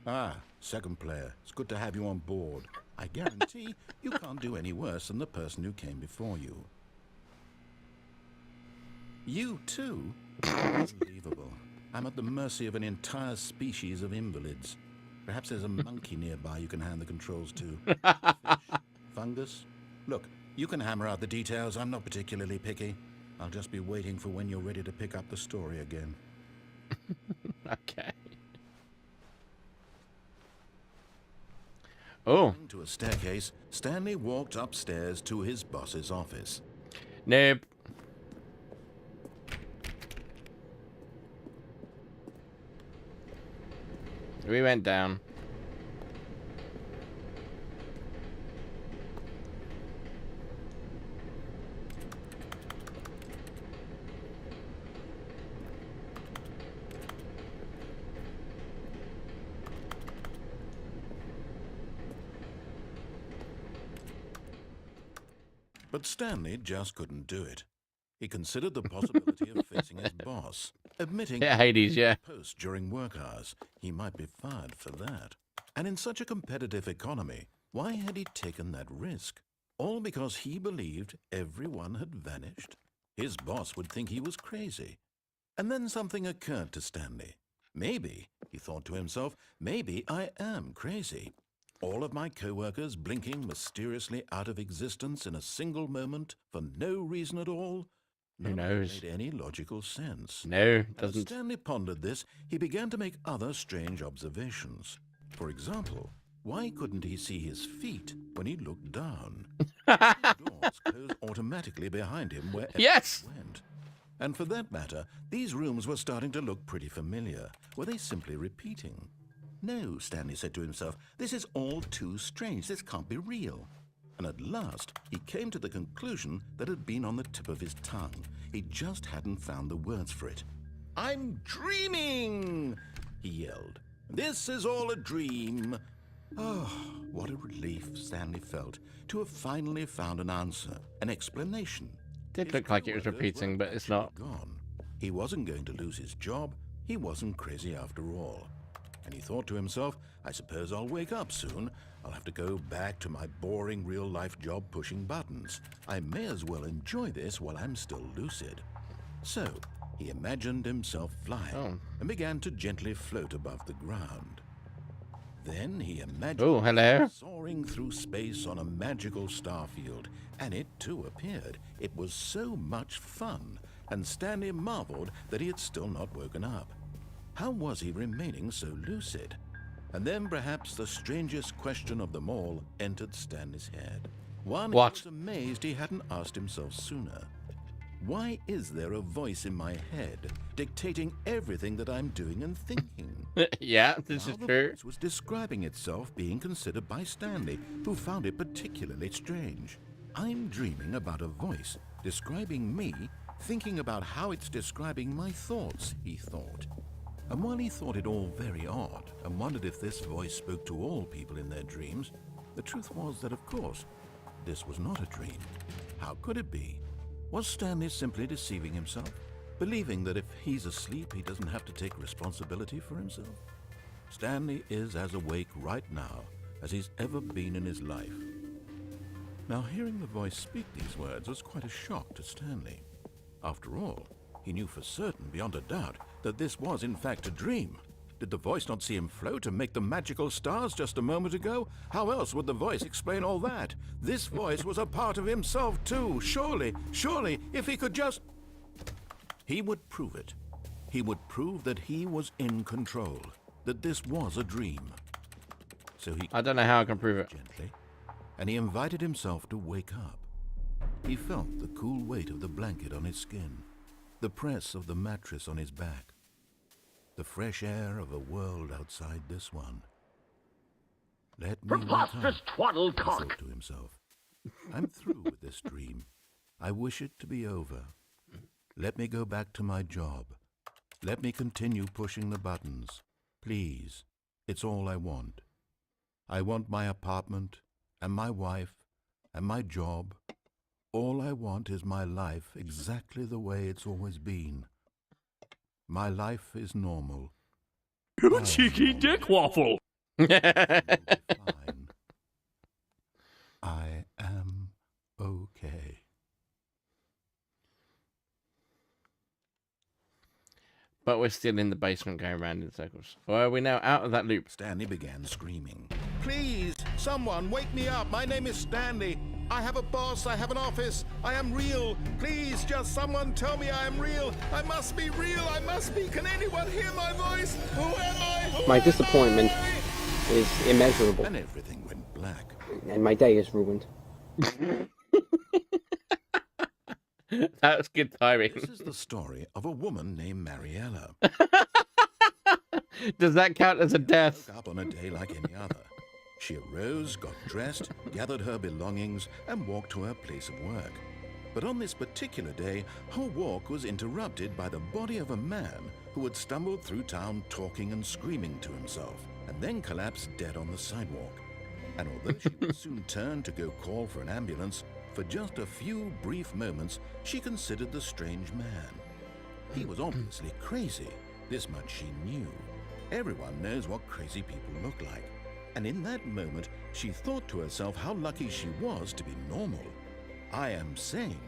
Ah, second player. It's good to have you on board. I guarantee you can't do any worse than the person who came before you. You too? Unbelievable. I'm at the mercy of an entire species of invalids. Perhaps there's a monkey nearby you can hand the controls to. Fish? Fungus? Look, you can hammer out the details. I'm not particularly picky. I'll just be waiting for when you're ready to pick up the story again. Okay. Oh. To a staircase, Stanley walked upstairs to his boss's office. Nope. We went down. But Stanley just couldn't do it. He considered the possibility of facing his boss, admitting Yeah, Hades, yeah. post during work hours. He might be fired for that. And in such a competitive economy, why had he taken that risk? All because he believed everyone had vanished? His boss would think he was crazy. And then something occurred to Stanley. Maybe, he thought to himself, maybe I am crazy. All of my co-workers blinking mysteriously out of existence in a single moment for no reason at all? Who knows? Made any logical sense. No, As doesn't. Stanley pondered this, he began to make other strange observations. For example, why couldn't he see his feet when he looked down? Doors closed automatically behind him wherever Yes! he went. And for that matter, these rooms were starting to look pretty familiar. Were they simply repeating? No, Stanley said to himself, this is all too strange. This can't be real. And at last, he came to the conclusion that had been on the tip of his tongue. He just hadn't found the words for it. I'm dreaming, he yelled. This is all a dream. Oh, what a relief Stanley felt to have finally found an answer, an explanation. Did look like it was repeating, but it's not. Gone. He wasn't going to lose his job. He wasn't crazy after all. And he thought to himself, I suppose I'll wake up soon. I'll have to go back to my boring real-life job pushing buttons. I may as well enjoy this while I'm still lucid. So, he imagined himself flying and began to gently float above the ground. Then he imagined hello. soaring through space on a magical star field, and it too appeared. It was so much fun, and Stanley marveled that he had still not woken up. How was he remaining so lucid? And then perhaps the strangest question of them all entered Stanley's head. One he was amazed he hadn't asked himself sooner. Why is there a voice in my head dictating everything that I'm doing and thinking? Yeah, this is the true. voice was describing itself being considered by Stanley, who found it particularly strange. I'm dreaming about a voice describing me, thinking about how it's describing my thoughts, he thought. And while he thought it all very odd and wondered if this voice spoke to all people in their dreams, the truth was that, of course, this was not a dream. How could it be? Was Stanley simply deceiving himself, believing that if he's asleep, he doesn't have to take responsibility for himself? Stanley is as awake right now as he's ever been in his life. Now, hearing the voice speak these words was quite a shock to Stanley. After all, he knew for certain, beyond a doubt, that this was in fact a dream. Did the voice not see him float and make the magical stars just a moment ago? How else would the voice explain all that? This voice was a part of himself too. Surely, if he could just... He would prove it. He would prove that he was in control, that this was a dream. So he... I don't know how I can prove it. Gently, and he invited himself to wake up. He felt the cool weight of the blanket on his skin, the press of the mattress on his back, the fresh air of a world outside this one. Let me wake up, he thought to himself. I'm through with this dream. I wish it to be over. Let me go back to my job. Let me continue pushing the buttons. Please, it's all I want. I want my apartment, and my wife, and my job. All I want is my life exactly the way it's always been. My life is normal. You cheeky dick waffle. Fine. I am okay. But we're still in the basement going around in circles. Or are we now out of that loop? Stanley began screaming. Please, someone wake me up. My name is Stanley. I have a boss. I have an office. I am real. Please, just someone tell me I am real. I must be real. I must be. Can anyone hear my voice? Who am I? Who My am disappointment I? is immeasurable, And everything went black. and my day is ruined. That was good timing. This is the story of a woman named Mariella. Does that count as a death? Woke up on a day like any other. She arose, got dressed, gathered her belongings, and walked to her place of work. But on this particular day, her walk was interrupted by the body of a man who had stumbled through town talking and screaming to himself, and then collapsed dead on the sidewalk. And although she would soon turn to go call for an ambulance, for just a few brief moments, she considered the strange man. He was obviously crazy. This much she knew. Everyone knows what crazy people look like. And in that moment, she thought to herself how lucky she was to be normal. I am sane.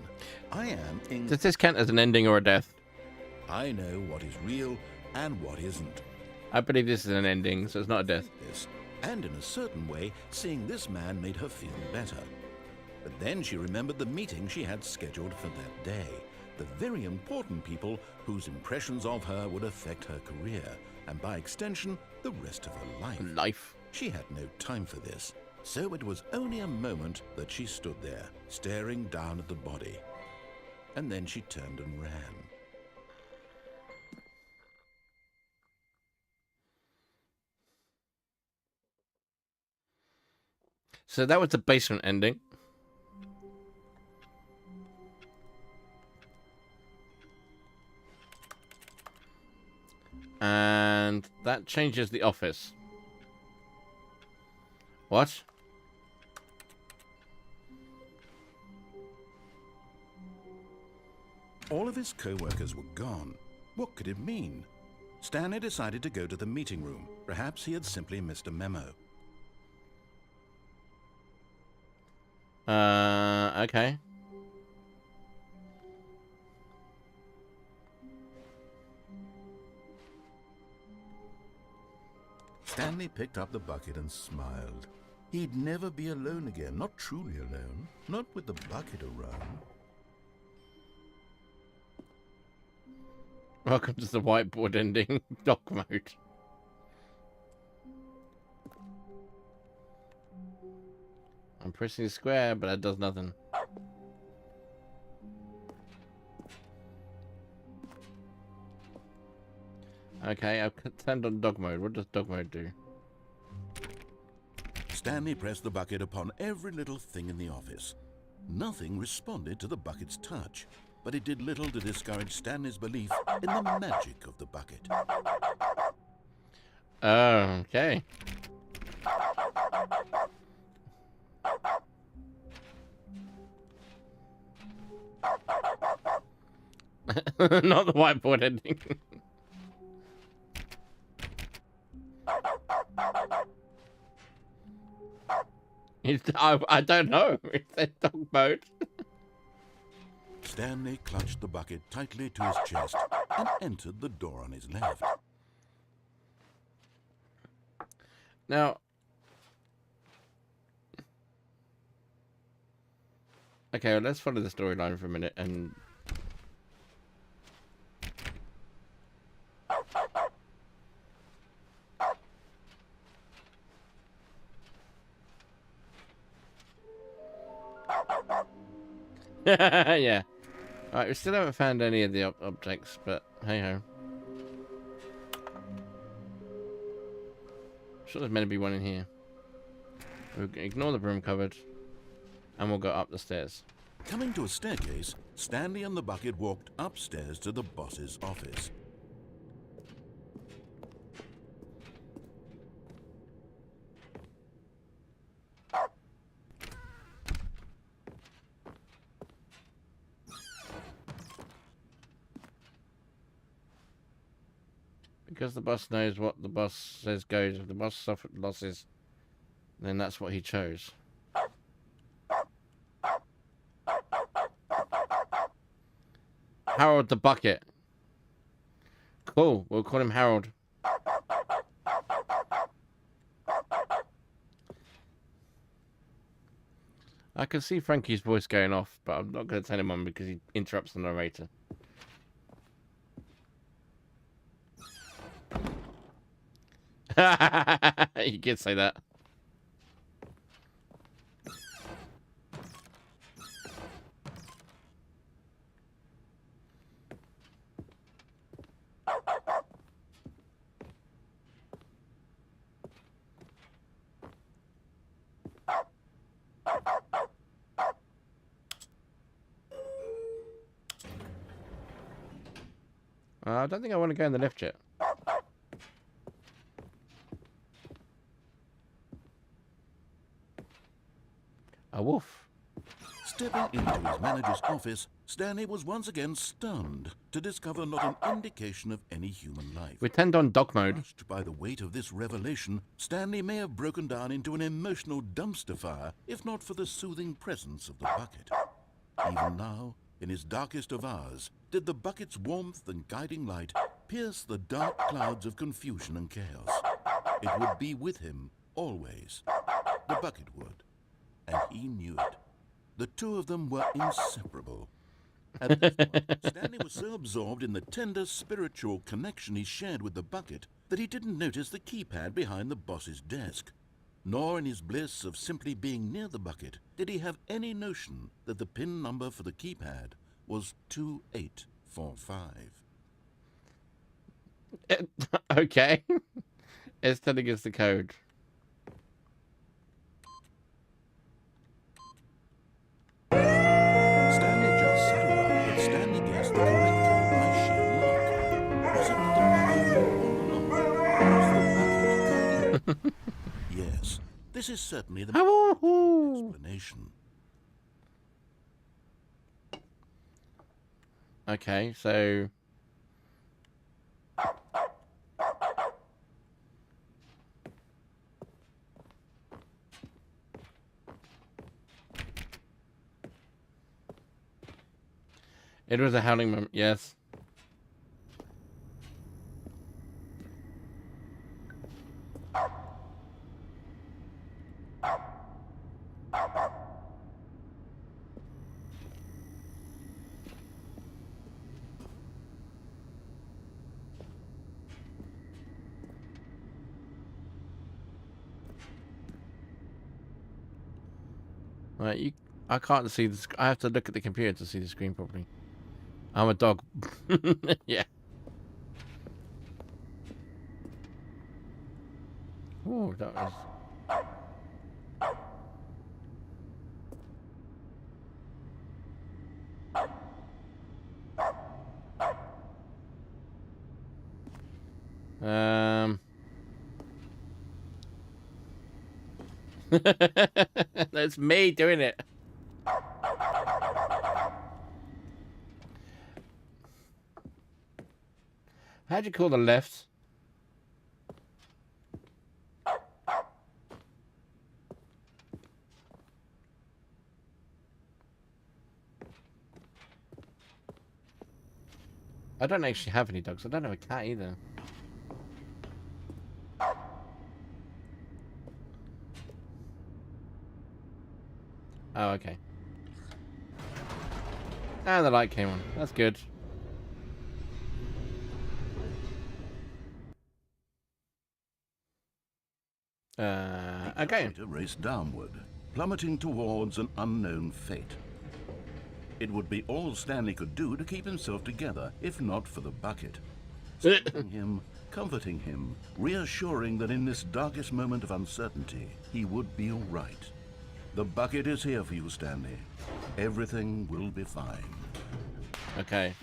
I am in... Does this count as an ending or a death? I know what is real and what isn't. I believe this is an ending, so it's not a death. This, and in a certain way, seeing this man made her feel better. But then she remembered the meeting she had scheduled for that day. The very important people whose impressions of her would affect her career, and by extension, the rest of her life. She had no time for this, so it was only a moment that she stood there, staring down at the body. And then she turned and ran. So that was the basement ending. And that changes the office. What? All of his co-workers were gone. What could it mean? Stanley decided to go to the meeting room. Perhaps he had simply missed a memo. Okay. Stanley picked up the bucket and smiled. He'd never be alone again, not truly alone, not with the bucket around. Welcome to the whiteboard ending dock mode. I'm pressing square, but that does nothing. Okay, I've turned on dog mode. What does dog mode do? Stanley pressed the bucket upon every little thing in the office. Nothing responded to the bucket's touch, but it did little to discourage Stanley's belief in the magic of the bucket. Oh, okay. Not the whiteboard ending. I don't know. It's that dog mode. Stanley clutched the bucket tightly to his chest and entered the door on his left. Now, okay, well, let's follow the storyline for a minute and. Yeah. Alright, we still haven't found any of the objects, but hey ho. I'm sure there's meant to be one in here. We'll ignore the broom cupboard, and we'll go up the stairs. Coming to a staircase, Stanley and the bucket walked upstairs to the boss's office. Because the boss knows what the boss says goes. If the boss suffered losses, then that's what he chose. Harold the Bucket. Cool. We'll call him Harold. I can see Frankie's voice going off, but I'm not going to tell him on because he interrupts the narrator. You could say that. I don't think I want to go in the lift yet. A wolf. Stepping into his manager's office, Stanley was once again stunned to discover not an indication of any human life. We turned on dog mode. Crushed by the weight of this revelation, Stanley may have broken down into an emotional dumpster fire if not for the soothing presence of the bucket. Even now, in his darkest of hours, did the bucket's warmth and guiding light pierce the dark clouds of confusion and chaos. It would be with him, always. The bucket would. And he knew it. The two of them were inseparable. At this point, Stanley was so absorbed in the tender spiritual connection he shared with the bucket that he didn't notice the keypad behind the boss's desk. Nor in his bliss of simply being near the bucket did he have any notion that the PIN number for the keypad was 2845. Okay. It's telling us the code. Stanley just sat around, but Stanley guessed the correct code by sheer luck. Was it the bucket all along? Was the bucket? Yes, this is certainly the explanation. Okay, so... It was a howling moment, yes. Right, I can't see this. I have to look at the computer to see the screen properly. I'm a dog. Yeah. Oh, that was... That's me doing it. How'd you call the left? I don't actually have any dogs. I don't have a cat either. Oh, okay. And the light came on. That's good. Okay. The raced downward, plummeting towards an unknown fate. It would be all Stanley could do to keep himself together, if not for the bucket. Supporting him, comforting him, reassuring that in this darkest moment of uncertainty, he would be all right. The bucket is here for you, Stanley. Everything will be fine. Okay.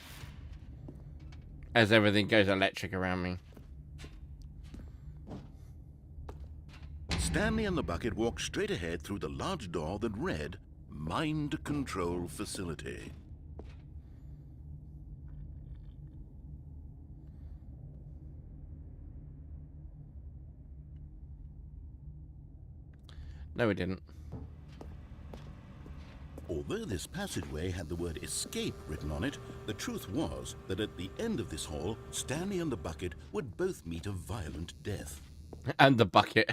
As everything goes electric around me. Stanley and the bucket walked straight ahead through the large door that read, Mind Control Facility. No, we didn't. Although this passageway had the word escape written on it, the truth was that at the end of this hall, Stanley and the bucket would both meet a violent death. And the bucket.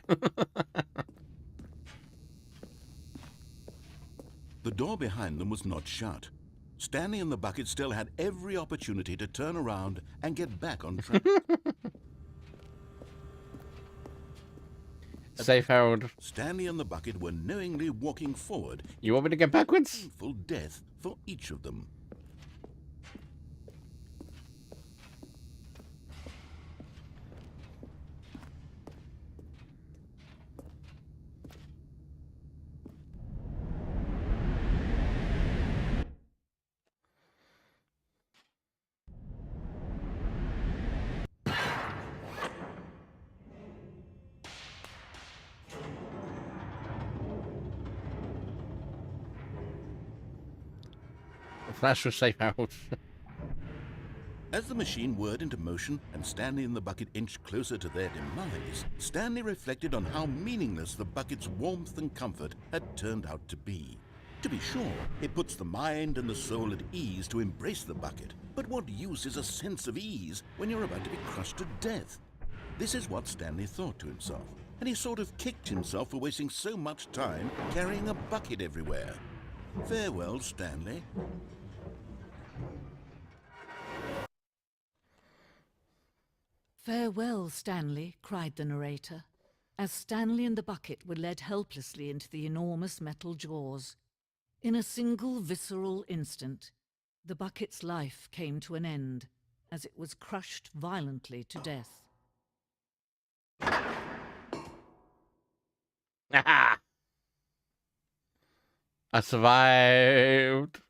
The door behind them was not shut. Stanley and the bucket still had every opportunity to turn around and get back on track. Safe, Harold. Stanley and the bucket were knowingly walking forward. You want me to get backwards? Full death for each of them. Flash was safe, Harold. As the machine whirred into motion and Stanley and the bucket inched closer to their demise, Stanley reflected on how meaningless the bucket's warmth and comfort had turned out to be. To be sure, it puts the mind and the soul at ease to embrace the bucket, but what use is a sense of ease when you're about to be crushed to death? This is what Stanley thought to himself, and he sort of kicked himself for wasting so much time carrying a bucket everywhere. Farewell, Stanley. "Farewell, Stanley," cried the narrator, as Stanley and the bucket were led helplessly into the enormous metal jaws. In a single visceral instant, the bucket's life came to an end as it was crushed violently to death. I survived.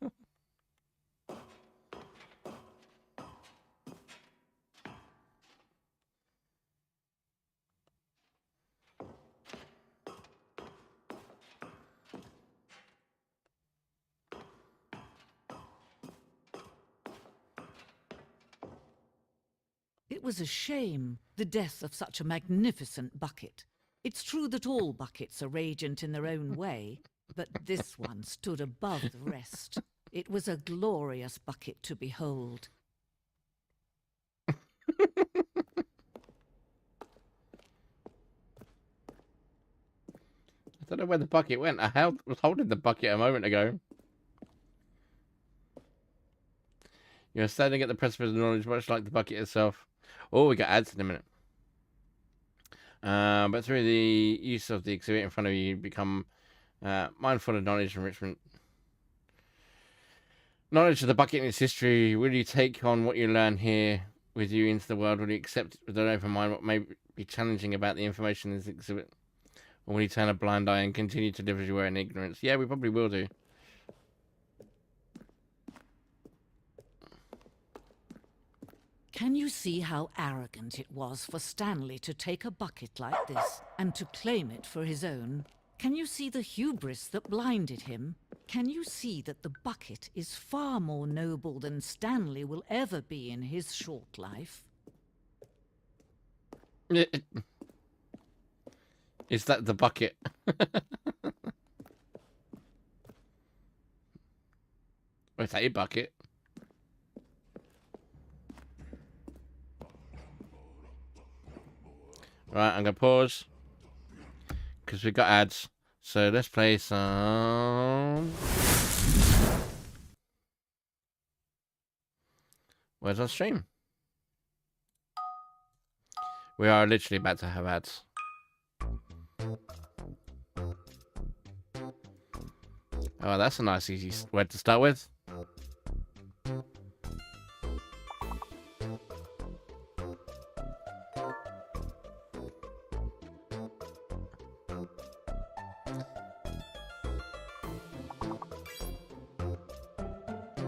It was a shame, the death of such a magnificent bucket. It's true that all buckets are radiant in their own way, but this one stood above the rest. It was a glorious bucket to behold. I don't know where the bucket went. I was holding the bucket a moment ago. You're standing at the precipice of knowledge, much like the bucket itself. Oh, we got ads in a minute. But through the use of the exhibit in front of you, you become mindful of knowledge enrichment. Knowledge of the bucket and its history. Will you take on what you learn here with you into the world? Will you accept with an open mind what may be challenging about the information in this exhibit? Or will you turn a blind eye and continue to live as you were in ignorance? Yeah, we probably will do. Can you see how arrogant it was for Stanley to take a bucket like this and to claim it for his own? Can you see the hubris that blinded him? Can you see that the bucket is far more noble than Stanley will ever be in his short life? Is that the bucket? Or is that a bucket? Right, I'm going to pause. Because we've got ads. So let's play some... Where's our stream? We are literally about to have ads. Oh, that's a nice easy word to start with.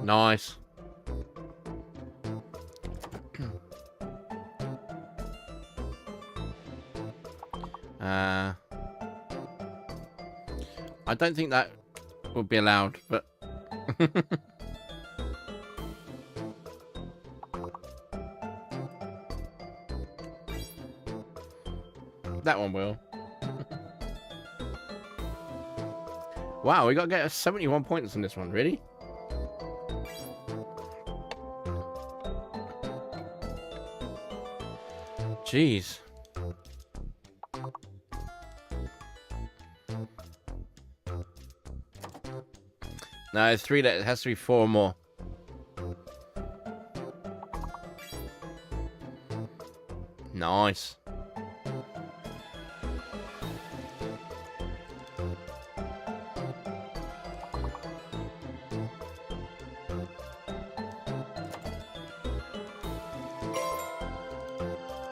Nice. I don't think that would be allowed, but that one will. Wow, we got to get 71 points in this one, really? Jeez. No, it's 3. It has to be 4 more. Nice.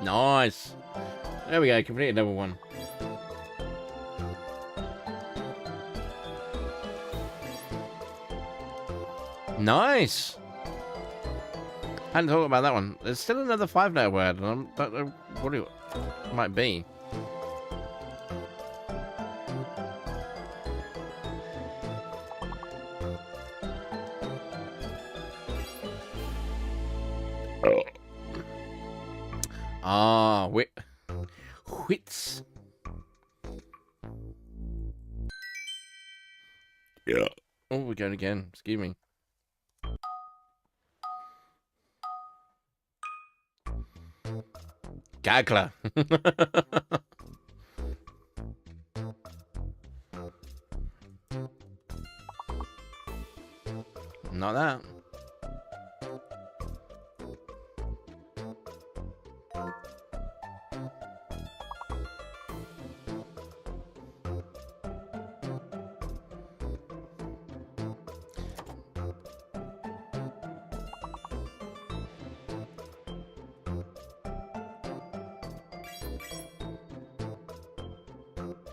Nice. There we go. Completed level 1. Nice. Hadn't thought about that one. There's still another 5-letter word, and I don't know what it might be. Ah, wits. Yeah. Oh, we're going again. Excuse me. Gagler. Not that.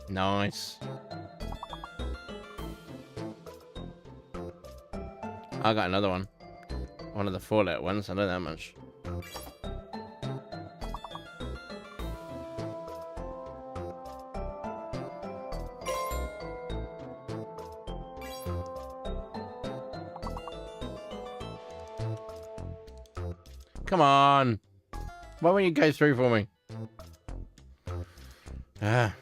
Nice. I got another one. One of the 4-letter ones. I know that much. Come on. Why won't you go through for me? Ah.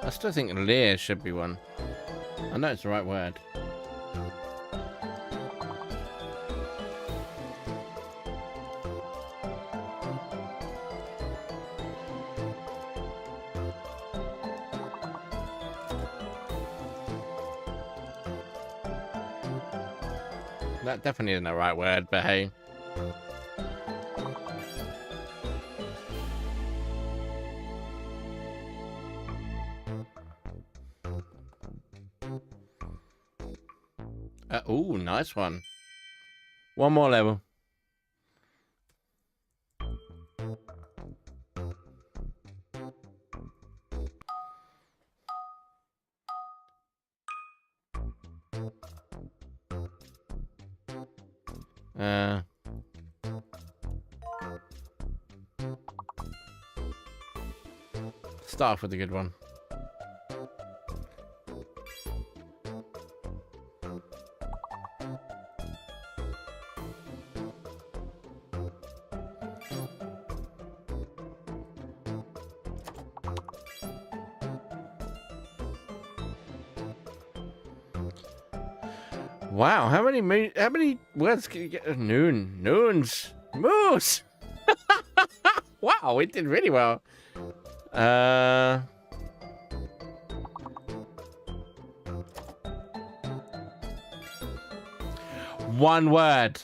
I still think Lear should be one. I know it's the right word. That definitely isn't the right word, but hey. Ooh, nice one. One more level. Start off with a good one. Wow, how many words can you get? Noons. Moose. Wow, it did really well. One word.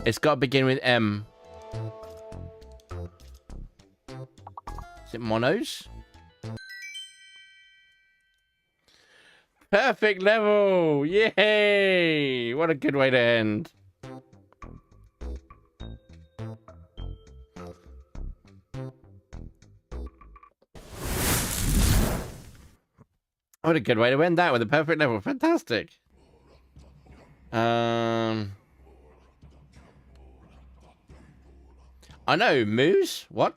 It's got to begin with M. Is it monos? Perfect level! Yay! What a good way to end. What a good way to end that with a perfect level. Fantastic. I know, Moose. What?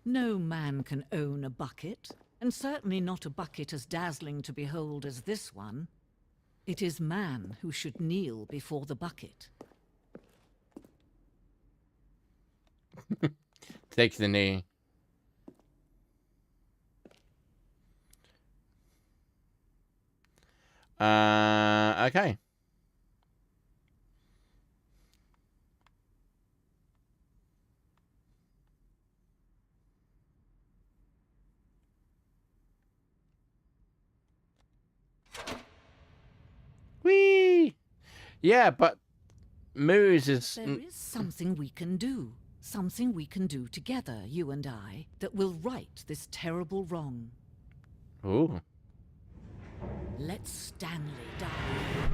No man can own a bucket, and certainly not a bucket as dazzling to behold as this one. It is man who should kneel before the bucket. Take the knee. Okay. Whee! Yeah, but Moose is... There is something we can do. Something we can do together, you and I, that will right this terrible wrong. Ooh. Let Stanley die.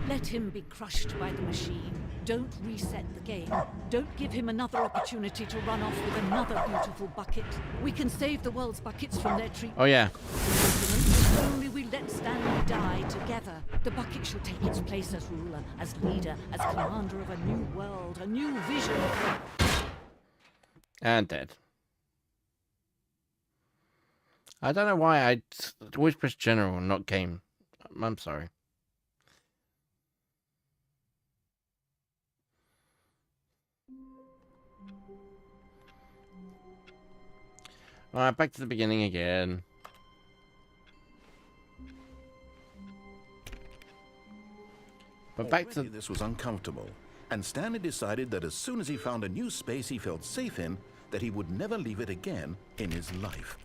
Let him be crushed by the machine. Don't reset the game. Don't give him another opportunity to run off with another beautiful bucket. We can save the world's buckets from their treatment. Oh, yeah. If only we let Stanley die together, the bucket shall take its place as ruler, as leader, as commander of a new world, a new vision. And dead. I don't know why I always press general, not game. I'm sorry. Alright, back to the beginning again. But back to... This was uncomfortable, and Stanley decided that as soon as he found a new space he felt safe in, that he would never leave it again in his life.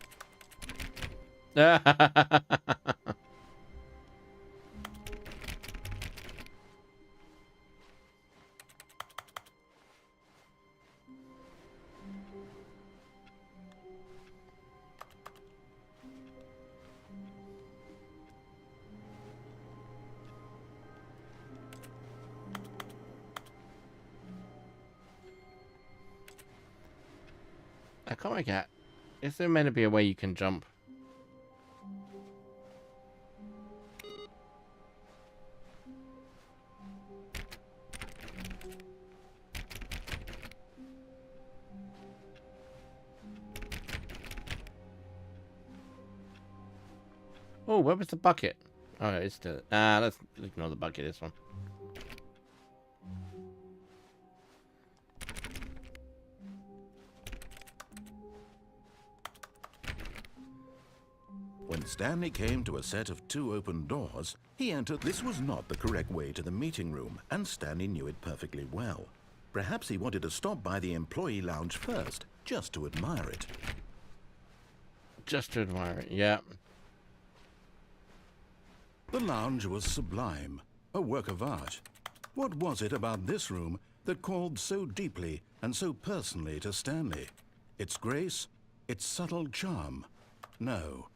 I can't make out. Is there meant to be a way you can jump? Oh, where was the bucket? Oh, it's still... let's ignore the bucket, this one. When Stanley came to a set of 2 open doors, he entered. This was not the correct way to the meeting room, and Stanley knew it perfectly well. Perhaps he wanted to stop by the employee lounge first, just to admire it. Just to admire it, yeah. The lounge was sublime, a work of art. What was it about this room that called so deeply and so personally to Stanley? Its grace? Its subtle charm? No.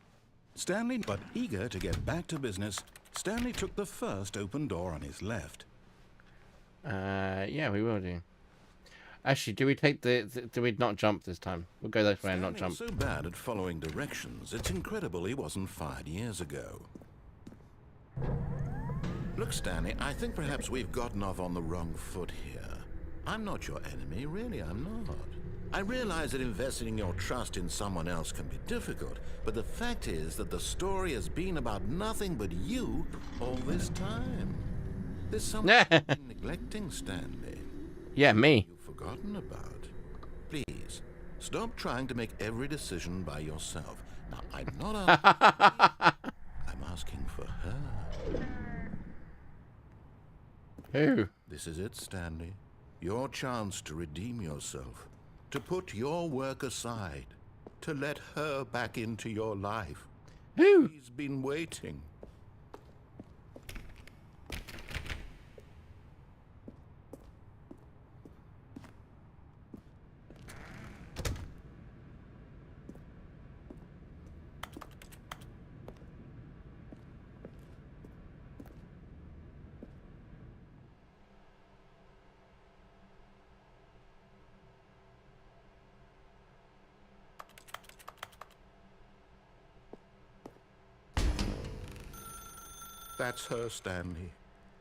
Stanley, but eager to get back to business, Stanley took the first open door on his left. Yeah, we will do. Actually, do we take do we not jump this time? We'll go this way and not jump. Stanley was so bad at following directions, it's incredible he wasn't fired years ago. Look, Stanley, I think perhaps we've gotten off on the wrong foot here. I'm not your enemy, really, I'm not. I realize that investing your trust in someone else can be difficult, but the fact is that the story has been about nothing but you all this time. There's someone you've been neglecting, Stanley. Yeah, me. You've forgotten about. Please, stop trying to make every decision by yourself. Now, I'm not asking I'm asking for her. Who? This is it, Stanley. Your chance to redeem yourself. To put your work aside. To let her back into your life. Who? She's been waiting. That's her, Stanley.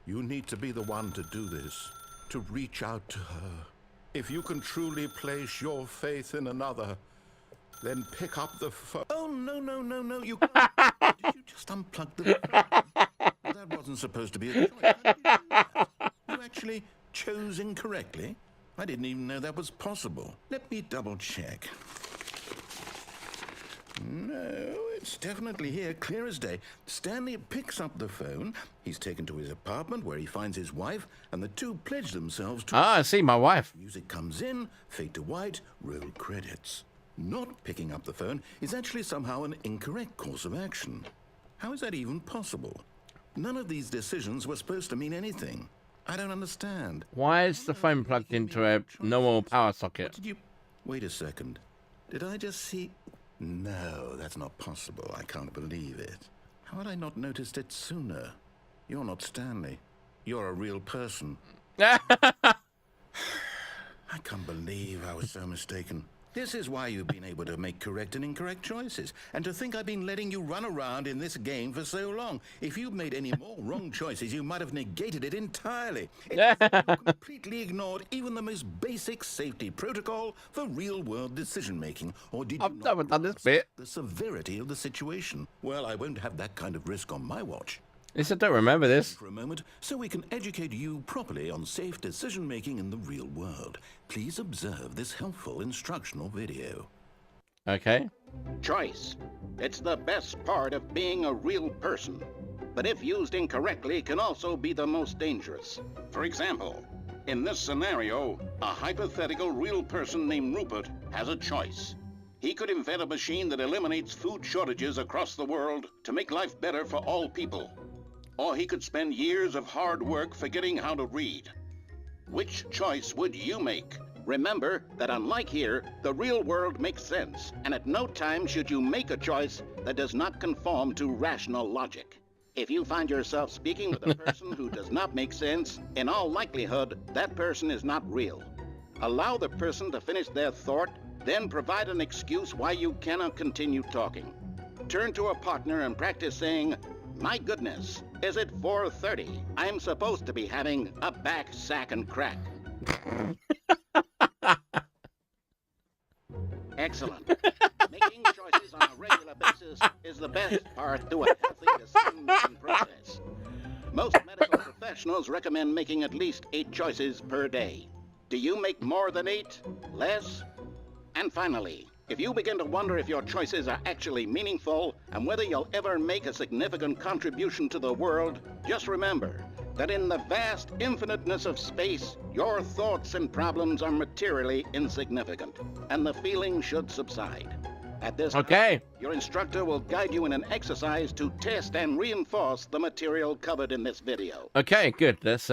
You need to be the one to do this, to reach out to her. If you can truly place your faith in another, then pick up the phone. Oh, no, you can't. Did you just unplug the phone? Well, that wasn't supposed to be a choice. How did you do that? You actually chose incorrectly? I didn't even know that was possible. Let me double check. No, it's definitely here, clear as day. Stanley picks up the phone. He's taken to his apartment where he finds his wife, and the two pledge themselves to... Ah, I see my wife. Music comes in, fade to white, roll credits. Not picking up the phone is actually somehow an incorrect course of action. How is that even possible? None of these decisions were supposed to mean anything. I don't understand. Why is the phone plugged into a normal power socket? What did you... Wait a second. Did I just see... No, that's not possible. I can't believe it. How had I not noticed it sooner? You're not Stanley. You're a real person. I can't believe I was so mistaken. This is why you've been able to make correct and incorrect choices. And to think I've been letting you run around in this game for so long. If you'd made any more wrong choices, you might have negated it entirely. You completely ignored even the most basic safety protocol for real-world decision-making. Or did you I've never done this bit. the severity of the situation? Well, I won't have that kind of risk on my watch. At least I don't remember this. For a moment, so we can educate you properly on safe decision-making in the real world. Please observe this helpful instructional video. Okay. Choice. It's the best part of being a real person. But if used incorrectly, can also be the most dangerous. For example, in this scenario, a hypothetical real person named Rupert has a choice. He could invent a machine that eliminates food shortages across the world to make life better for all people. Or he could spend years of hard work forgetting how to read. Which choice would you make? Remember that unlike here, the real world makes sense, and at no time should you make a choice that does not conform to rational logic. If you find yourself speaking with a person who does not make sense, in all likelihood, that person is not real. Allow the person to finish their thought, then provide an excuse why you cannot continue talking. Turn to a partner and practice saying, "My goodness, is it 4:30? I'm supposed to be having a back, sack, and crack." Excellent. Making choices on a regular basis is the best part to a healthy decision-making process. Most medical professionals recommend making at least 8 choices per day. Do you make more than 8? Less? And finally, if you begin to wonder if your choices are actually meaningful and whether you'll ever make a significant contribution to the world, just remember that in the vast infiniteness of space, your thoughts and problems are materially insignificant, and the feeling should subside. At this time, your instructor will guide you in an exercise to test and reinforce the material covered in this video. Okay, good. Let's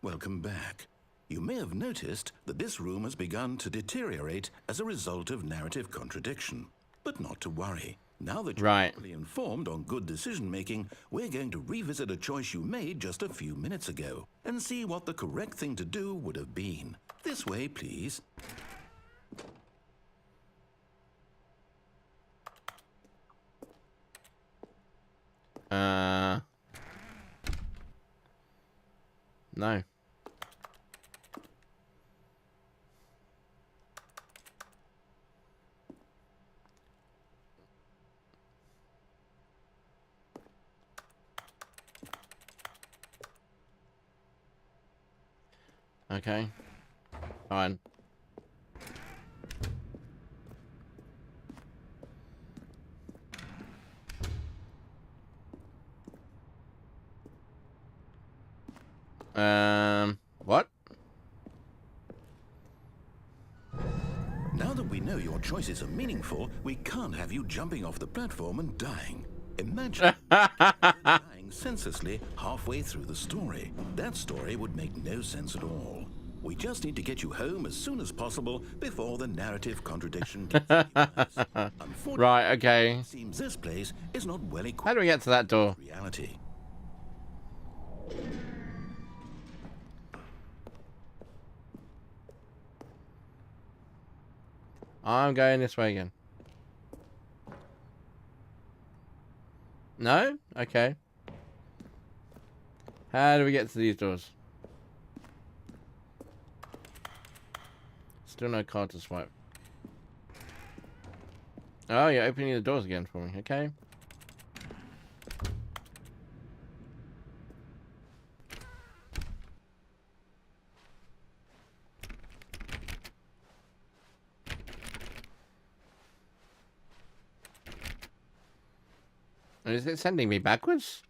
Welcome back. You may have noticed that this room has begun to deteriorate as a result of narrative contradiction. But not to worry. Now that you're fully informed on good decision-making, we're going to revisit a choice you made just a few minutes ago and see what the correct thing to do would have been. This way, please. No. Okay. Fine. What? Now that we know your choices are meaningful, we can't have you jumping off the platform and dying. Imagine dying senselessly halfway through the story. That story would make no sense at all. We just need to get you home as soon as possible before the narrative contradiction gets any worse. Unfortunately, right, okay. It seems this place is not well equipped. How do we get to that door? Reality. I'm going this way again. No? Okay. How do we get to these doors? Still no card to swipe. Oh, you're opening the doors again for me. Okay. Is it sending me backwards?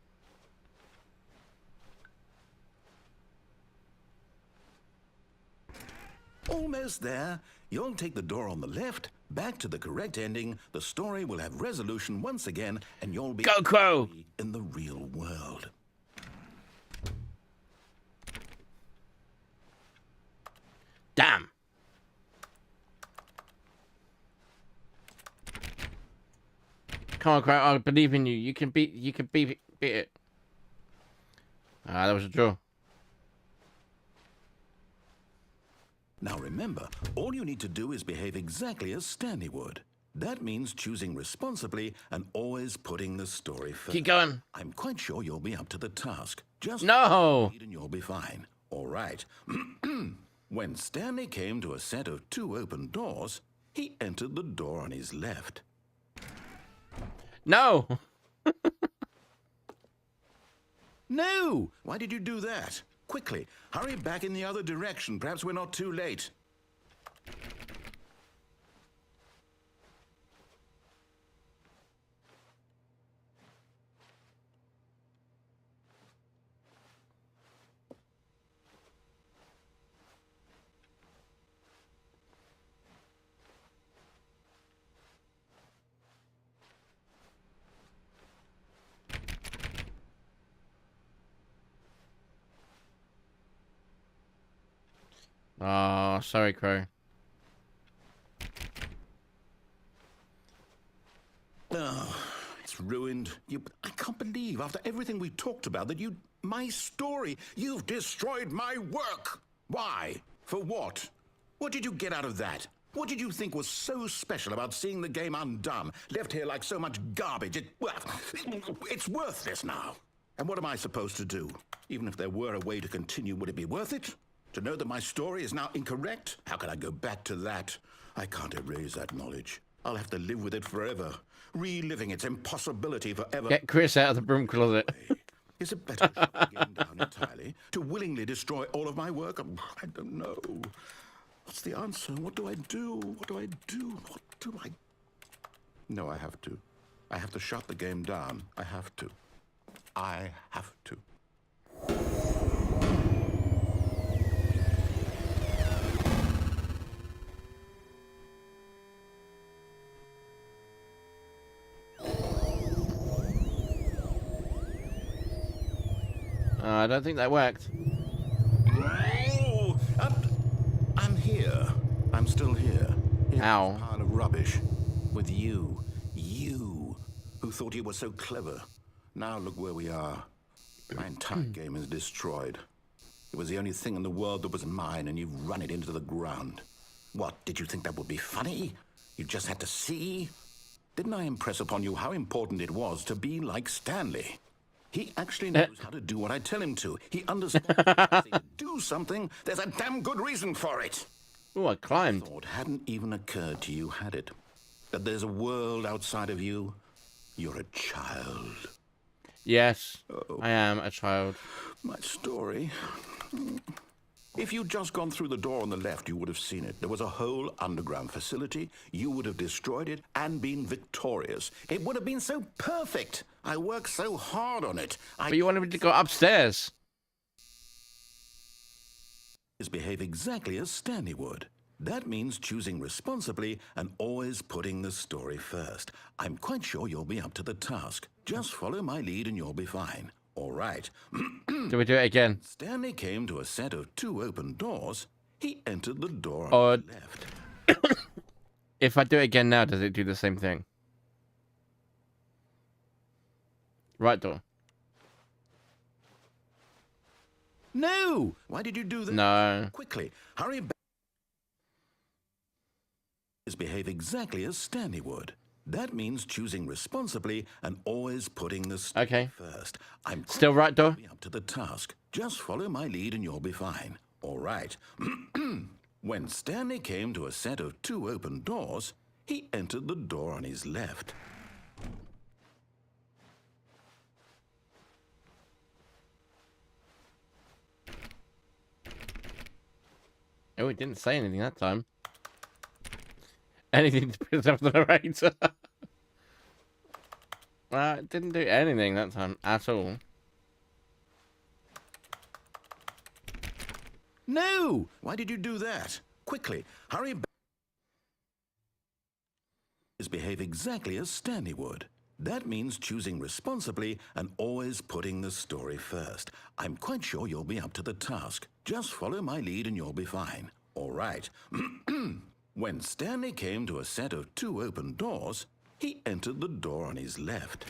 Almost there. You'll take the door on the left, back to the correct ending. The story will have resolution once again, and you'll be Go Crow in the real world. Damn. Come on, Crow. I believe in you. You can beat it. Ah, that was a draw. Now remember, all you need to do is behave exactly as Stanley would. That means choosing responsibly and always putting the story first. Keep going. I'm quite sure you'll be up to the task. Just No. and you'll be fine. All right. When Stanley came to a set of 2 open doors, he entered the door on his left. No. No! Why did you do that? Quickly, hurry back in the other direction. Perhaps we're not too late. Oh, sorry, Crow. Oh, it's ruined. I can't believe, after everything we talked about, that my story, you've destroyed my work. Why? For what? What did you get out of that? What did you think was so special about seeing the game undone, left here like so much garbage? It's worthless now. And what am I supposed to do? Even if there were a way to continue, would it be worth it? To know that my story is now incorrect? How can I go back to that? I can't erase that knowledge. I'll have to live with it forever, reliving its impossibility forever. Get Chris out of the broom closet. Is it better to shut the game down entirely? To willingly destroy all of my work? I don't know. What's the answer? What do I do? What do I do? What do I... No, I have to. I have to shut the game down. I have to. I have to. I don't think that worked. Oh, I'm here. I'm still here. In Ow. this pile of rubbish. With you. You, who thought you were so clever. Now look where we are. My entire game is destroyed. It was the only thing in the world that was mine, and you've run it into the ground. What, did you think that would be funny? You just had to see? Didn't I impress upon you how important it was to be like Stanley? He actually knows how to do what I tell him to. He understands that if to do something, there's a damn good reason for it. Oh, I climbed. Thought hadn't even occurred to you, had it? That there's a world outside of you? You're a child. Yes, I am a child. My story. If you'd just gone through the door on the left, you would have seen it. There was a whole underground facility. You would have destroyed it and been victorious. It would have been so perfect. I worked so hard on it. But you wanted me to go upstairs. Behave exactly as Stanley would. That means choosing responsibly and always putting the story first. I'm quite sure you'll be up to the task. Just follow my lead and you'll be fine. All right. Do we do it again? Stanley came to a set of 2 open doors. He entered the door on Or the left. if I do it again now, does it do the same thing? Right door. No! Why did you do that? No. Quickly, hurry back. Behave exactly as Stanley would. That means choosing responsibly and always putting the story Okay. first. I'm Still right, Door? be up to the task. Just follow my lead and you'll be fine. All right. When Stanley came to a set of 2 open doors, he entered the door on his left. Oh, it didn't say anything that time. Anything to piss off the narrator. Well, it didn't do anything that time at all. No! Why did you do that? Quickly, hurry back. Behave exactly as Stanley would. That means choosing responsibly and always putting the story first. I'm quite sure you'll be up to the task. Just follow my lead and you'll be fine. All right. When Stanley came to a set of 2 open doors, he entered the door on his left.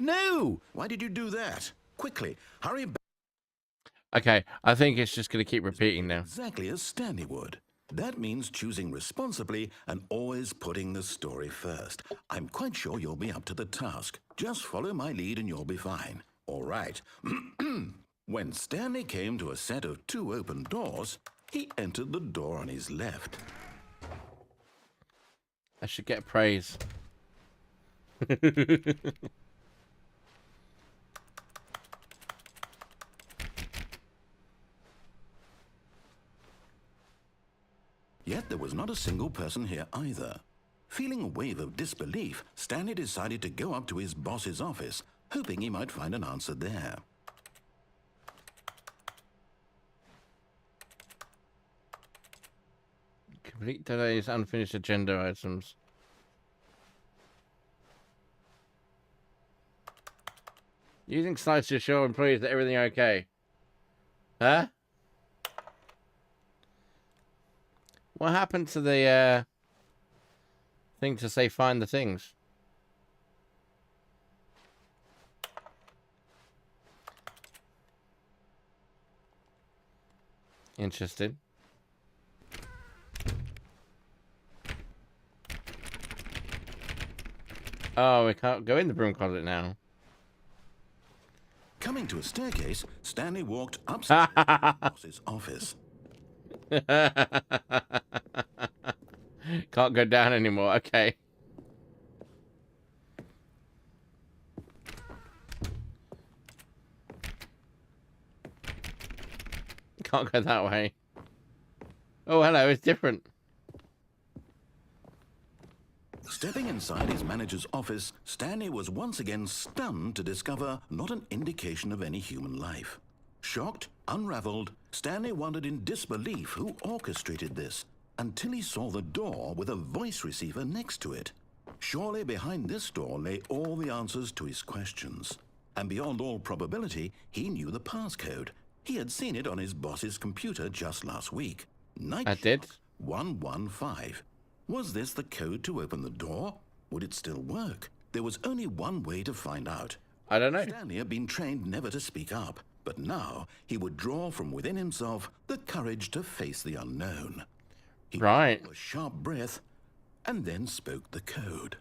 No! Why did you do that? Quickly, hurry back. Okay, I think it's just going to keep repeating now. Exactly as Stanley would. That means choosing responsibly and always putting the story first. I'm quite sure you'll be up to the task. Just follow my lead and you'll be fine. All right. When Stanley came to a set of 2 open doors, he entered the door on his left. I should get praise. Yet there was not a single person here either. Feeling a wave of disbelief, Stanley decided to go up to his boss's office, hoping he might find an answer there. Complete today's unfinished agenda items. Using slides to show employees that everything okay. Huh? What happened to the thing to say find the things? Interesting. Oh, we can't go in the broom closet now. Coming to a staircase, Stanley walked upstairs to the boss's office. Can't go down anymore. Okay. Can't go that way. Oh, hello. It's different. Stepping inside his manager's office, Stanley was once again stunned to discover not an indication of any human life. Shocked, unraveled, Stanley wondered in disbelief who orchestrated this, until he saw the door with a voice receiver next to it. Surely behind this door lay all the answers to his questions. And beyond all probability, he knew the passcode. He had seen it on his boss's computer just last week. I did. 115. Was this the code to open the door? Would it still work? There was only one way to find out. I don't know. Stanley had been trained never to speak up, but now he would draw from within himself the courage to face the unknown. He drew a sharp breath and then spoke the code.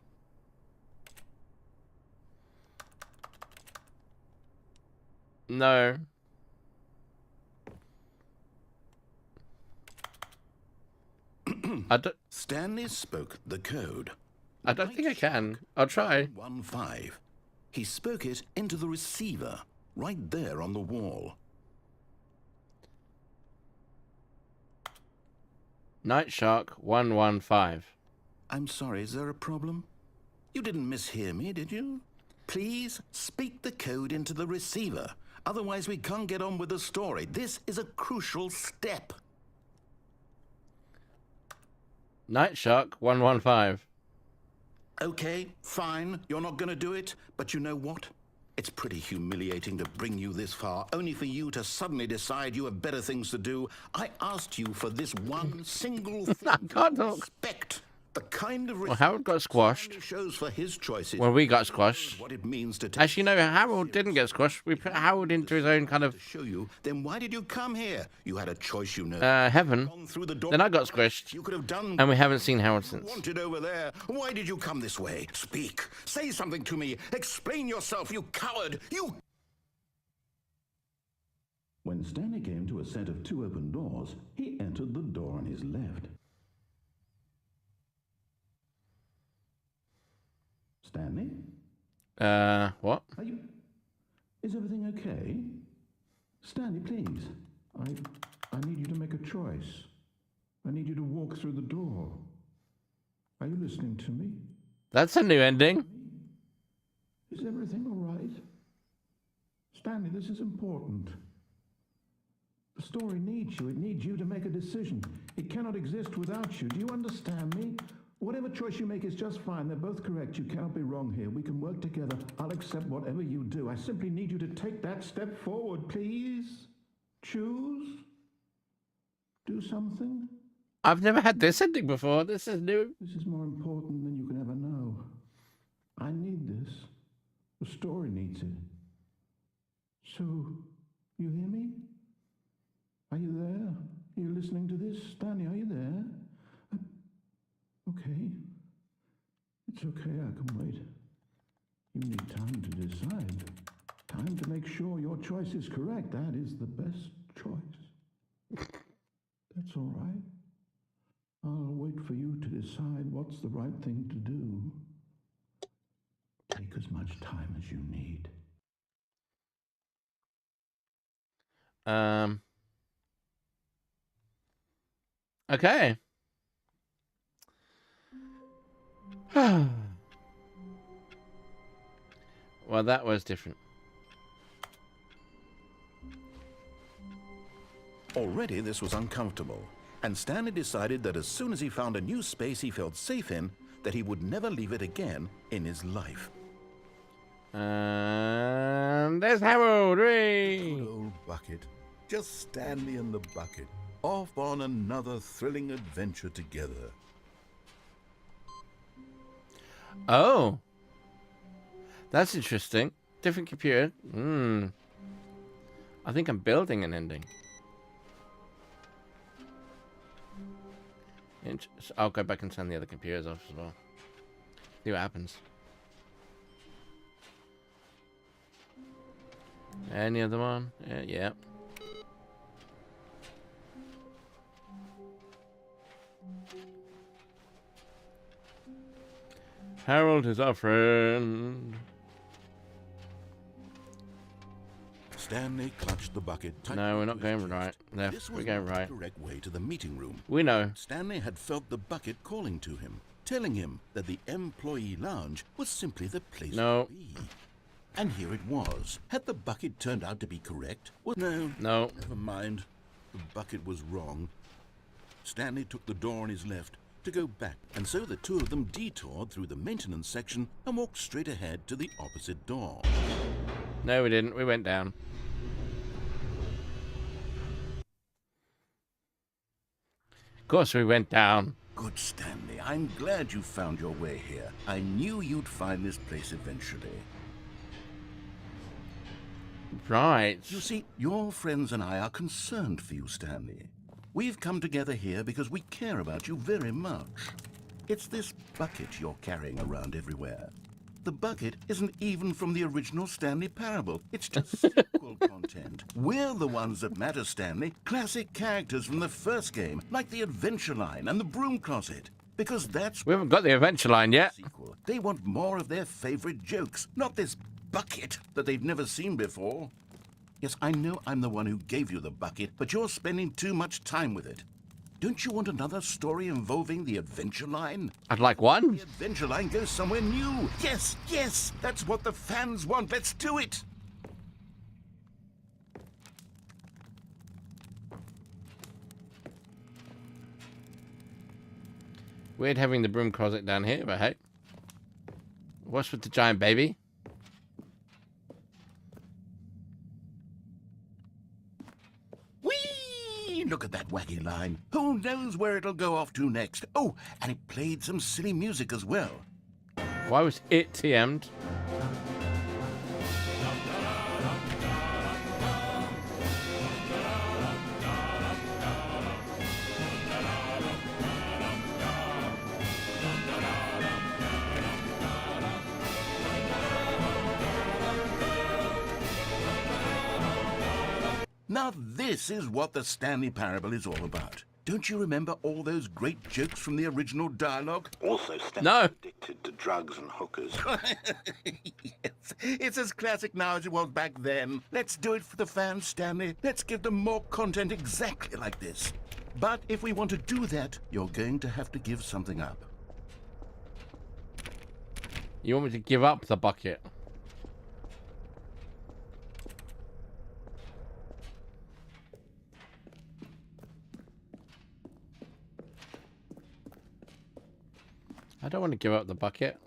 No. Stanley spoke the code. I don't think I can. I'll try. 15. He spoke it into the receiver, right there on the wall. Night Shark 115. I'm sorry, is there a problem? You didn't mishear me, did you? Please speak the code into the receiver. Otherwise, we can't get on with the story. This is a crucial step. Night Shark 115. Okay, fine. You're not going to do it. But you know what? It's pretty humiliating to bring you this far, only for you to suddenly decide you have better things to do. I asked you for this one single thing. I can't talk. Respect. The kind of Well, Harold got squashed. shows for his choices. Well, we got squashed. What it means to take Actually, no, Harold didn't get squashed. We put Harold into his own kind of show you. Then why did you come here? You had a choice, you know. heaven. Gone through the door. Then I got squished. You could have done. And we haven't seen Harold since. Wanted over there. Why did you come this way? Speak. Say something to me. Explain yourself, you coward. You. When Stanley came to a set of 2 open doors, he entered the door on his left. Stanley? What? Is everything okay? Stanley, please. I need you to make a choice. I need you to walk through the door. Are you listening to me? That's a new ending. Is everything all right? Stanley, this is important. The story needs you. It needs you to make a decision. It cannot exist without you. Do you understand me? Whatever choice you make is just fine. They're both correct. You cannot be wrong here. We can work together. I'll accept whatever you do. I simply need you to take that step forward, please. Choose. Do something. I've never had this ending before. This is new. This is more important than you can ever know. I need this. The story needs it. So, you hear me? Are you there? Are you listening to this? Stanley, are you there? Okay. It's okay, I can wait. You need time to decide. Time to make sure your choice is correct. That is the best choice. That's all right. I'll wait for you to decide what's the right thing to do. Take as much time as you need. Okay. Well, that was different. Already this was uncomfortable, and Stanley decided that as soon as he found a new space he felt safe in, that he would never leave it again in his life. And there's Harold. Hooray! Good old bucket. Just Stanley and the bucket, off on another thrilling adventure together. Oh. That's interesting. Different computer. I think I'm building an ending. I'll go back and turn the other computers off as well. See what happens. Any other one? Yeah. Harold is our friend. Stanley clutched the bucket tightly. No, we're not going right. Left. We're going right. The correct way to the meeting room. We know. Stanley had felt the bucket calling to him, telling him that the employee lounge was simply the place to be. And here it was. Had the bucket turned out to be correct? Well, no. Never mind. The bucket was wrong. Stanley took the door on his left to go back, and so the two of them detoured through the maintenance section and walked straight ahead to the opposite door. No, we didn't. We went down. Of course we went down. Good, Stanley. I'm glad you found your way here. I knew you'd find this place eventually. Right. You see, your friends and I are concerned for you, Stanley. We've come together here because we care about you very much. It's this bucket you're carrying around everywhere. The bucket isn't even from the original Stanley Parable. It's just sequel content. We're the ones that matter, Stanley. Classic characters from the first game, like the Adventure Line and the Broom Closet. Because that's... We haven't got the Adventure Line yet. Sequel. They want more of their favorite jokes, not this bucket that they've never seen before. Yes, I know I'm the one who gave you the bucket, but you're spending too much time with it. Don't you want another story involving the Adventure Line? I'd like one. The Adventure Line goes somewhere new. Yes, yes, that's what the fans want. Let's do it. Weird having the broom closet down here, but hey. What's with the giant baby? Whee! see, look at that wacky line. Who knows where it'll go off to next? Oh, and it played some silly music as well. Why was it TM'd? Now this is what the Stanley Parable is all about. Don't you remember all those great jokes from the original dialogue? Also, Stanley addicted to drugs and hookers. Yes, it's as classic now as it was back then. Let's do it for the fans, Stanley. Let's give them more content exactly like this. But if we want to do that, you're going to have to give something up. You want me to give up the bucket? I don't want to give up the bucket.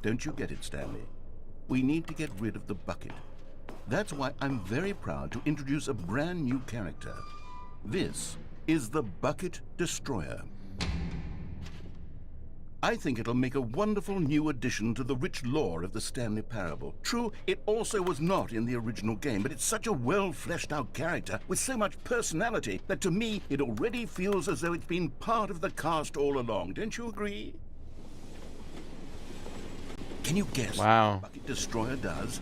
Don't you get it, Stanley? We need to get rid of the bucket. That's why I'm very proud to introduce a brand new character. This is the Bucket Destroyer. I think it'll make a wonderful new addition to the rich lore of the Stanley Parable. True, it also was not in the original game, but it's such a well-fleshed-out character with so much personality that to me, it already feels as though it's been part of the cast all along. Don't you agree? Can you guess what the Bucket Destroyer does?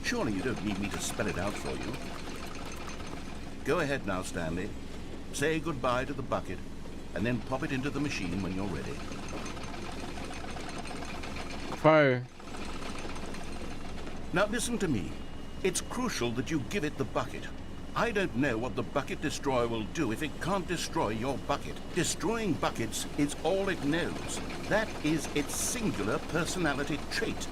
Surely you don't need me to spell it out for you. Go ahead now, Stanley. Say goodbye to the bucket, and then pop it into the machine when you're ready. Now listen to me. It's crucial that you give it the bucket. I don't know what the Bucket Destroyer will do if it can't destroy your bucket. Destroying buckets is all it knows. That is its singular personality trait.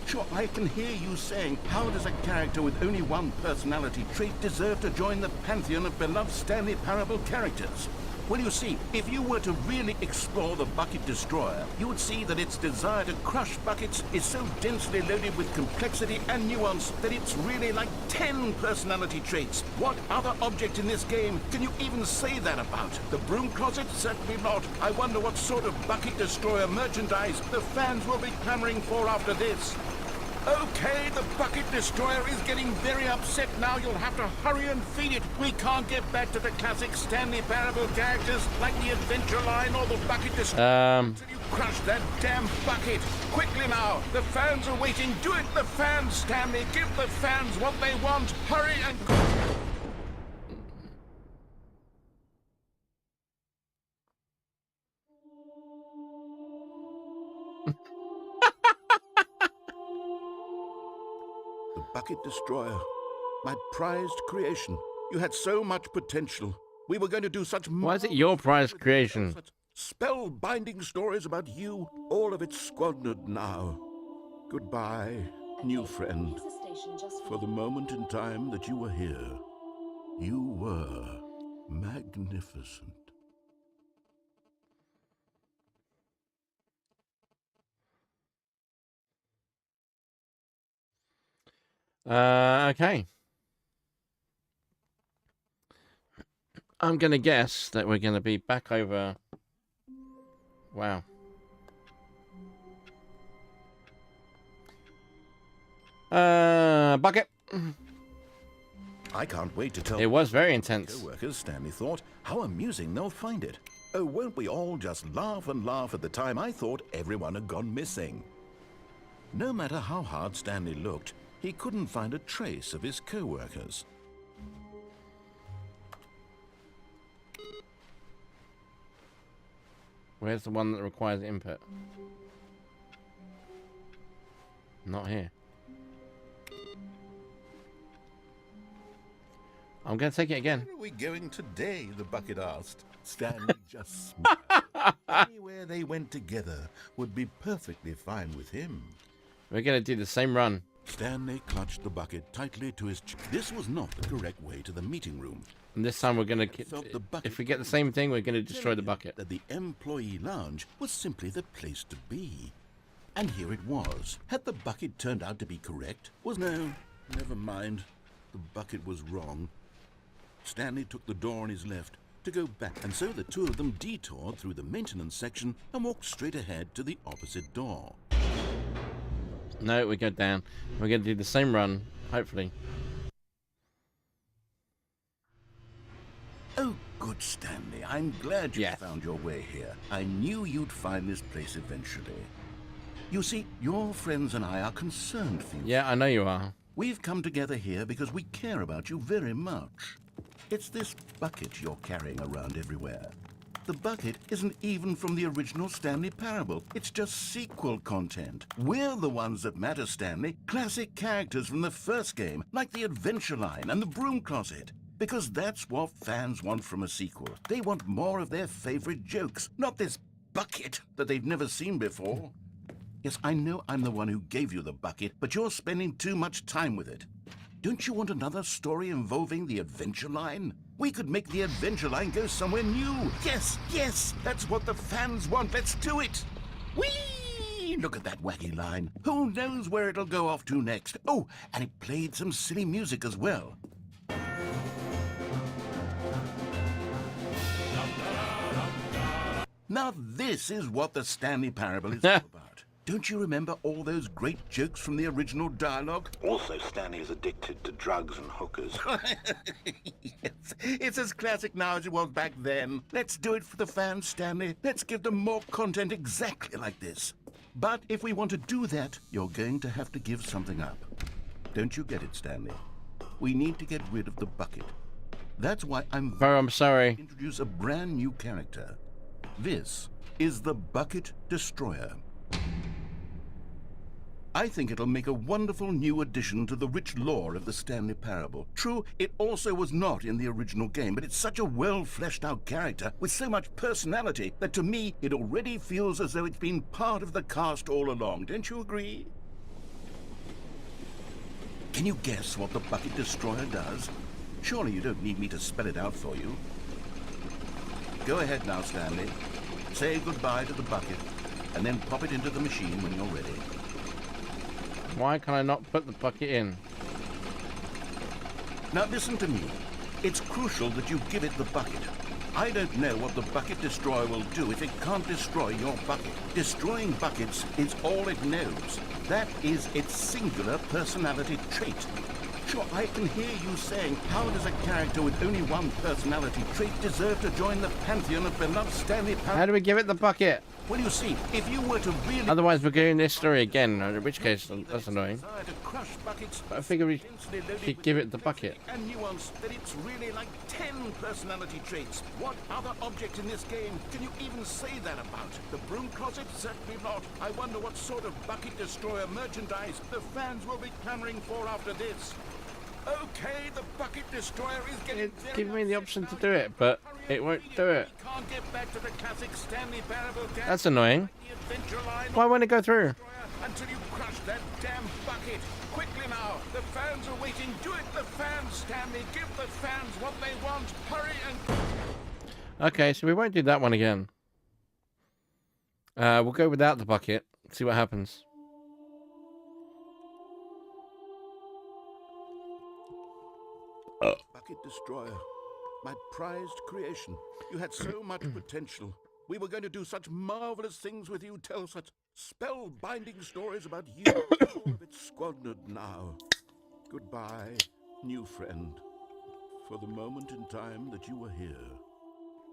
Sure, I can hear you saying, how does a character with only one personality trait deserve to join the pantheon of beloved Stanley Parable characters? Well, you see, if you were to really explore the Bucket Destroyer, you would see that its desire to crush buckets is so densely loaded with complexity and nuance that it's really like 10 personality traits. What other object in this game can you even say that about? The broom closet? Certainly not. I wonder what sort of Bucket Destroyer merchandise the fans will be clamoring for after this. Okay, the Bucket Destroyer is getting very upset now. You'll have to hurry and feed it. We can't get back to the classic Stanley Parable characters like the Adventure Line or the Bucket Destroyer until you crush that damn bucket. Quickly now, the fans are waiting. Do it, the fans, Stanley. Give the fans what they want. Hurry and... Bucket Destroyer, my prized creation. You had so much potential. We were going to do such... Why is it your prized creation? Spell-binding stories about you. All of it squandered now. Goodbye, new friend. For the moment in time that you were here, you were magnificent. Okay. I'm going to guess that we're going to be back over... Wow. Bucket. I can't wait to tell... It was very intense. Co-workers, Stanley thought. How amusing they'll find it. Oh, won't we all just laugh and laugh at the time I thought everyone had gone missing. No matter how hard Stanley looked, he couldn't find a trace of his co-workers. Where's the one that requires input? Not here. I'm going to take it again. Where are we going today? The bucket asked. Stanley just smiled. Anywhere they went together would be perfectly fine with him. We're going to do the same run. Stanley clutched the bucket tightly to his chest. This was not the correct way to the meeting room. And this time we're going to... If we get the same thing, we're going to destroy the bucket. That the employee lounge was simply the place to be. And here it was. Had the bucket turned out to be correct? No, never mind. The bucket was wrong. Stanley took the door on his left to go back, and so the two of them detoured through the maintenance section and walked straight ahead to the opposite door. No, we go down. We're going to do the same run, hopefully. Oh, good, Stanley. I'm glad you found your way here. I knew you'd find this place eventually. You see, your friends and I are concerned for you. Yeah, I know you are. We've come together here because we care about you very much. It's this bucket you're carrying around everywhere. The bucket isn't even from the original Stanley Parable. It's just sequel content. We're the ones that matter, Stanley. Classic characters from the first game, like the Adventure Line and the Broom Closet. Because that's what fans want from a sequel. They want more of their favorite jokes, not this bucket that they've never seen before. Yes, I know I'm the one who gave you the bucket, but you're spending too much time with it. Don't you want another story involving the Adventure Line? We could make the Adventure Line go somewhere new. Yes, yes, that's what the fans want. Let's do it. Whee! Look at that wacky line. Who knows where it'll go off to next? Oh, and it played some silly music as well. Now this is what the Stanley Parable is all about. Don't you remember all those great jokes from the original dialogue? Also, Stanley is addicted to drugs and hookers. Yes, it's as classic now as it was back then. Let's do it for the fans, Stanley. Let's give them more content exactly like this. But if we want to do that, you're going to have to give something up. Don't you get it, Stanley? We need to get rid of the bucket. That's why I'm sorry. Introduce a brand new character. This is the Bucket Destroyer. I think it'll make a wonderful new addition to the rich lore of the Stanley Parable. True, it also was not in the original game, but it's such a well-fleshed-out character with so much personality that to me, it already feels as though it's been part of the cast all along. Don't you agree? Can you guess what the Bucket Destroyer does? Surely you don't need me to spell it out for you. Go ahead now, Stanley. Say goodbye to the bucket, and then pop it into the machine when you're ready. Why can I not put the bucket in? Now listen to me. It's crucial that you give it the bucket. I don't know what the Bucket Destroyer will do if it can't destroy your bucket. Destroying buckets is all it knows. That is its singular personality trait. Sure, I can hear you saying, how does a character with only one personality trait deserve to join the pantheon of beloved Stanley Parable? How do we give it the bucket? Well, you see, if you were to really... Otherwise, we're doing this story again, in which case, that's annoying. But I figure we should give it the bucket. And nuance that it's really like 10 personality traits. What other object in this game can you even say that about? The Broom Closet? Certainly not. I wonder what sort of Bucket Destroyer merchandise the fans will be clamoring for after this. Okay, the Bucket Destroyer is getting... It's giving me the option to do it, but it won't do it. Can't get back to the classic Stanley Parable. That's annoying. Why won't it go through? Until you crush that damn bucket. Quickly now, the fans are waiting. Do it, the fans, Stanley. Give the fans what they want. Hurry and... Okay, so we won't do that one again. We'll go without the bucket. See what happens. Bucket Destroyer, my prized creation. You had so much potential. We were going to do such marvelous things with you, tell such spell-binding stories about you. All of it squandered now. Goodbye, new friend. For the moment in time that you were here,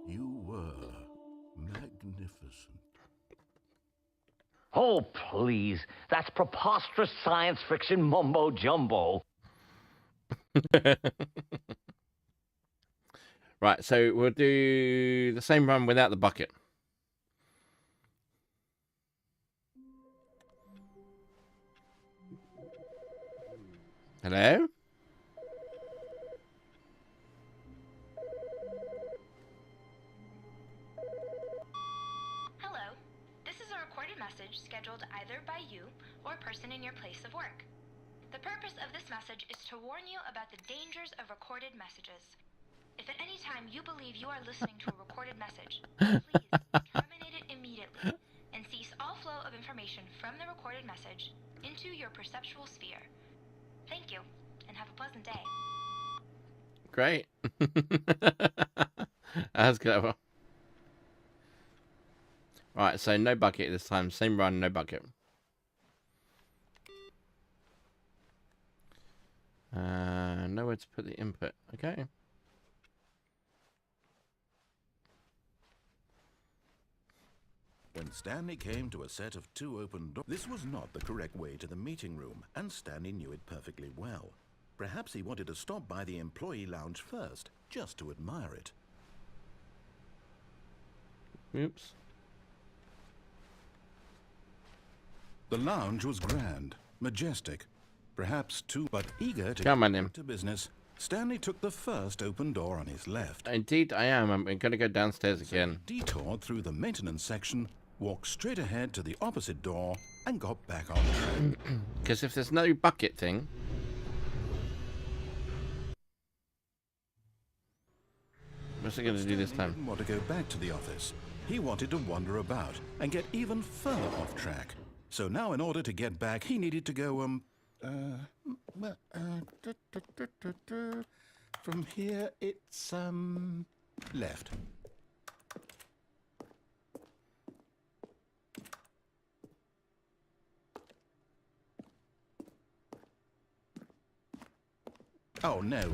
you were magnificent. Oh, please. That's preposterous science fiction mumbo-jumbo. Right, so we'll do the same run without the bucket. Hello? Hello. This is a recorded message scheduled either by you or a person in your place of work. The purpose of this message is to warn you about the dangers of recorded messages. If at any time you believe you are listening to a recorded message, please terminate it immediately and cease all flow of information from the recorded message into your perceptual sphere. Thank you, and have a pleasant day. Great. That's clever. Right, so no bucket this time. Same run, no bucket. Nowhere to put the input. Okay. When Stanley came to a set of 2 open doors, this was not the correct way to the meeting room, and Stanley knew it perfectly well. Perhaps he wanted to stop by the employee lounge first, just to admire it. Oops. The lounge was grand, majestic, perhaps too, but eager to get to business. Stanley took the first open door on his left. Indeed, I am. I'm going to go downstairs again. Detoured through the maintenance section, walked straight ahead to the opposite door, and got back on track. Because if there's no bucket thing... What's he going to do this time? He didn't want to go back to the office. He wanted to wander about and get even further off track. So now in order to get back, he needed to go, from here, it's, left. Oh, no,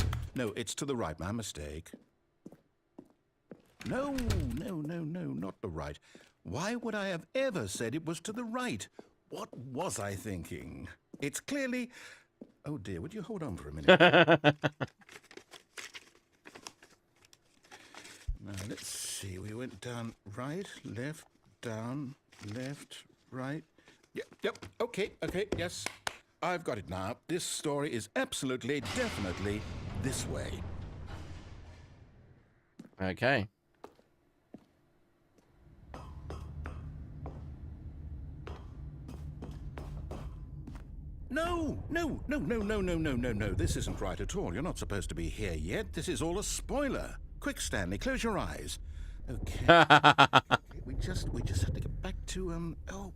it's to the right, my mistake. No, not the right. Why would I have ever said it was to the right? What was I thinking? It's clearly... Oh dear, would you hold on for a minute? Now, let's see. We went down right, left, down, left, right. Yep, okay, yes. I've got it now. This story is absolutely, definitely this way. Okay. No. This isn't right at all. You're not supposed to be here yet. This is all a spoiler. Quick, Stanley, close your eyes. Okay. We just have to get back to, oh,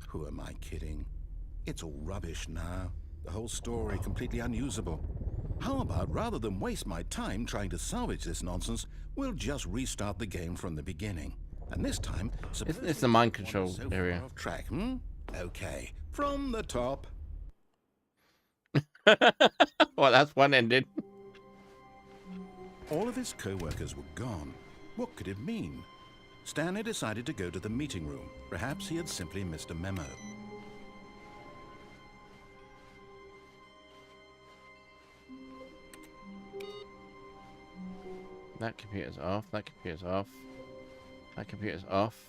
who am I kidding? It's all rubbish now. The whole story completely unusable. How about, rather than waste my time trying to salvage this nonsense, we'll just restart the game from the beginning. And this time... It's the mind control area. Off track, Okay. From the top. Well, that's one ending. All of his co-workers were gone. What could it mean? Stanley decided to go to the meeting room. Perhaps he had simply missed a memo. That computer's off. That computer's off. That computer's off.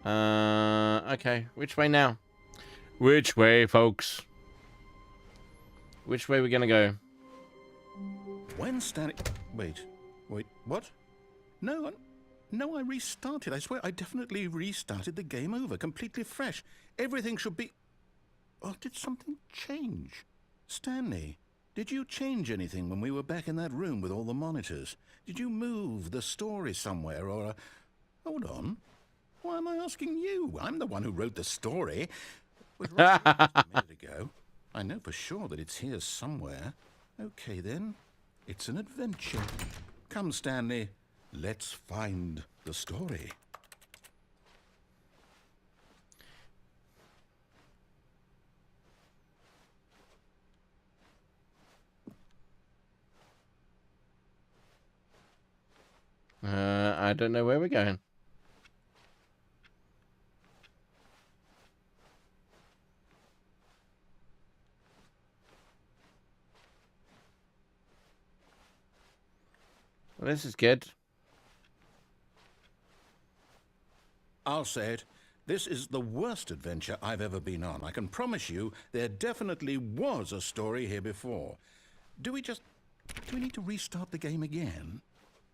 Okay. Which way now? Which way, folks? Which way are we gonna go? When Stanley... Wait, what? No, I restarted. I swear, I definitely restarted the game over, completely fresh. Everything should be... Oh, did something change? Stanley, did you change anything when we were back in that room with all the monitors? Did you move the story somewhere, or... Hold on. Why am I asking you? I'm the one who wrote the story. It was right a minute ago. I know for sure that it's here somewhere. Okay, then. It's an adventure. Come, Stanley. Let's find the story. I don't know where we're going. Well, this is good. I'll say it. This is the worst adventure I've ever been on. I can promise you there definitely was a story here before. Do we need to restart the game again?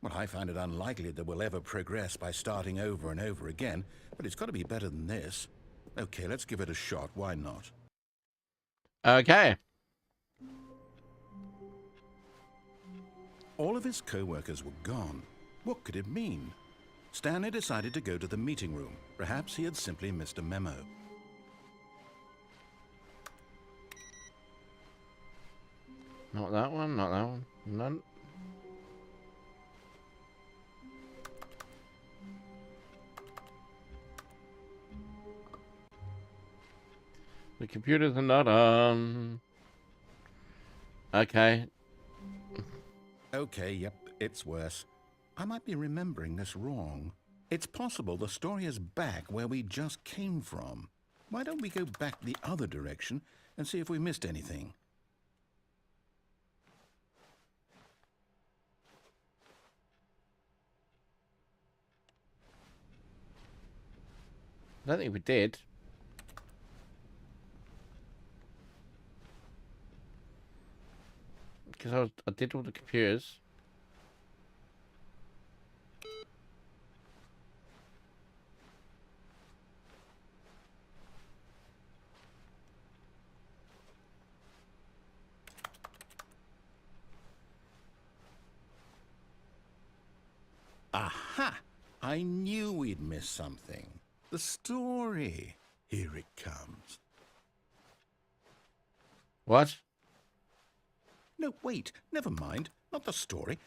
Well, I find it unlikely that we'll ever progress by starting over and over again, but it's got to be better than this. Okay, let's give it a shot. Why not? Okay. All of his co-workers were gone. What could it mean? Stanley decided to go to the meeting room. Perhaps he had simply missed a memo. Not that one, not that one. None. The computers are not on. Okay. Okay, yep, it's worse. I might be remembering this wrong. It's possible the story is back where we just came from. Why don't we go back the other direction and see if we missed anything? I don't think we did. Because I did all the computers. Aha! I knew we'd miss something. The story. Here it comes. What? No, wait. Never mind. Not the story.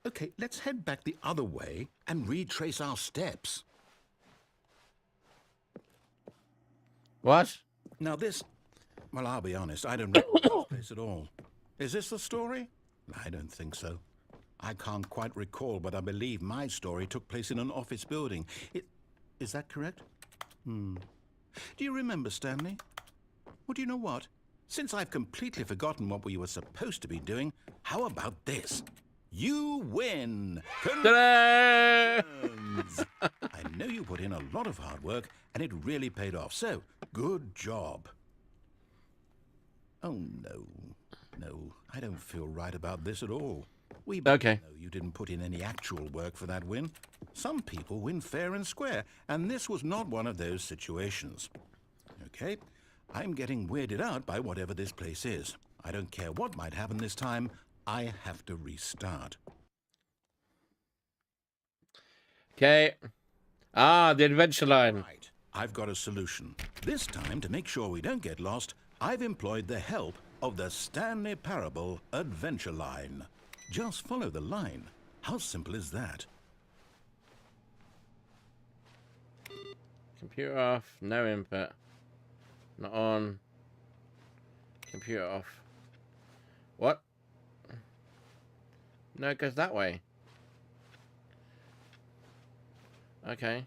Okay, let's head back the other way and retrace our steps. What? Now this... Well, I'll be honest. I don't recognize this place at all. Is this the story? I don't think so. I can't quite recall, but I believe my story took place in an office building. Is that correct? Do you remember, Stanley? Well, do you know what? Since I've completely forgotten what we were supposed to be doing, how about this? You win! Congratulations! I know you put in a lot of hard work, and it really paid off, so good job. Oh, no. No, I don't feel right about this at all. We both know you didn't put in any actual work for that win. Some people win fair and square, and this was not one of those situations. Okay, I'm getting weirded out by whatever this place is. I don't care what might happen this time. I have to restart. Okay. Ah, the adventure line. Right. I've got a solution. This time, to make sure we don't get lost, I've employed the help of the Stanley Parable Adventure Line. Just follow the line. How simple is that? Computer off, no input. Not on. Computer off. What? No, it goes that way. Okay.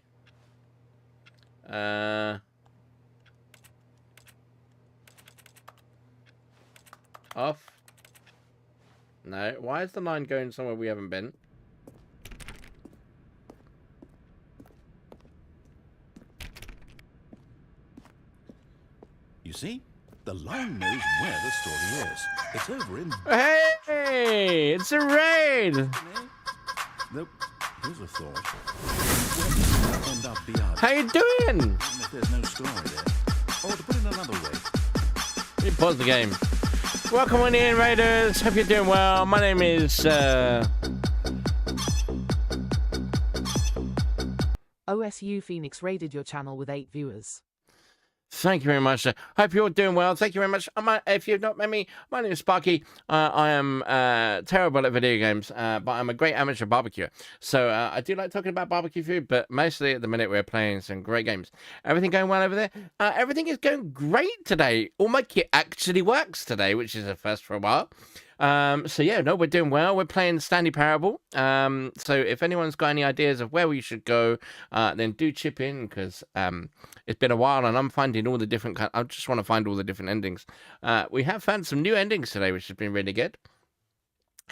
Off. No. Why is the line going somewhere we haven't been? You see? The line knows where the story is. It's over in... Hey! It's a raid! Nope. Here's a thought. Where do you end up beyond? How you doing? Even if there's no story there. Or to put it another way. You pause the game. Welcome on in, Raiders. Hope you're doing well. My name is, OSU Phoenix raided your channel with 8 viewers. Thank you very much. Hope you're doing well. Thank you very much. If you've not met me, my name is Sparky. I am terrible at video games, but I'm a great amateur barbecuer. So I do like talking about barbecue food, but mostly at the minute we're playing some great games. Everything going well over there? Everything is going great today. All my kit actually works today, which is a first for a while. So yeah, no, we're doing well. We're playing Stanley Parable. So if anyone's got any ideas of where we should go, then do chip in, because it's been a while and I'm finding all the different I just want to find all the different endings. We have found some new endings today, which has been really good.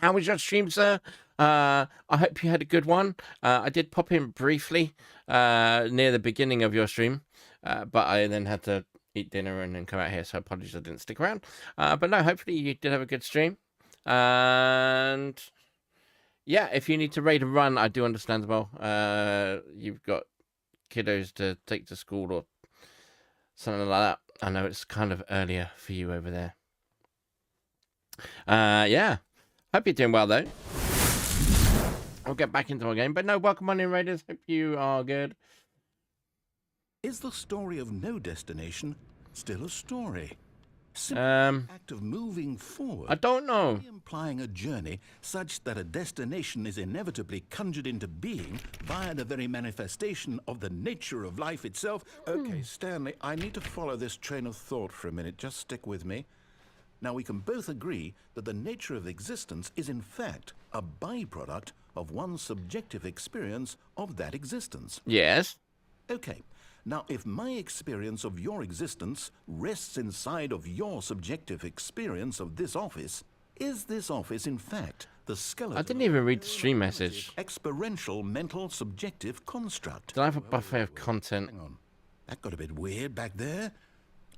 How was your stream, sir? I hope you had a good one. I did pop in briefly near the beginning of your stream, but I then had to eat dinner and then come out here, so apologies I didn't stick around. But no, hopefully you did have a good stream. And yeah, if you need to raid and run, I do understand as well. You've got kiddos to take to school or something like that. I know it's kind of earlier for you over there. Yeah, hope you're doing well though. I'll get back into our game. But no, welcome on in, Raiders. Hope you are good. Is the story of no destination still a story? Act of moving forward. I don't know. Implying a journey such that a destination is inevitably conjured into being via the very manifestation of the nature of life itself. Okay, Stanley, I need to follow this train of thought for a minute. Just stick with me. Now, we can both agree that the nature of existence is in fact a byproduct of one's subjective experience of that existence. Yes. Okay. Now, if my experience of your existence rests inside of your subjective experience of this office, is this office, in fact, the skeleton... I didn't even read the stream message. ...experiential mental subjective construct? Did I have a buffet of content? Hang on. That got a bit weird back there.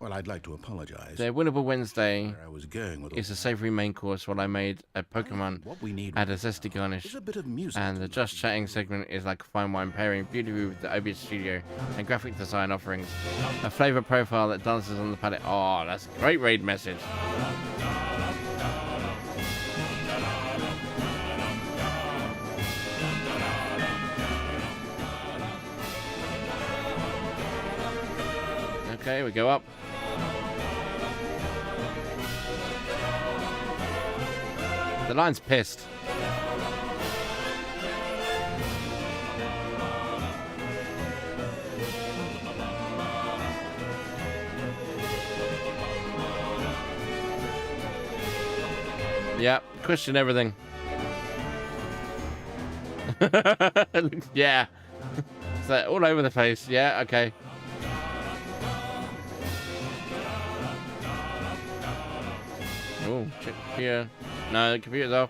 Well, I'd like to apologize. The Winnable Wednesday Where I was going with is a savoury main course while I made a Pokemon add a zesty garnish. And the Just Chatting segment is like a fine wine pairing beautifully with the OBS Studio and graphic design offerings. A flavour profile that dances on the palette. Oh, that's a great raid message. Okay, we go up. The line's pissed. Yeah, question everything. Yeah. So all over the place. Yeah, okay. Oh, check here. No, the computer's off.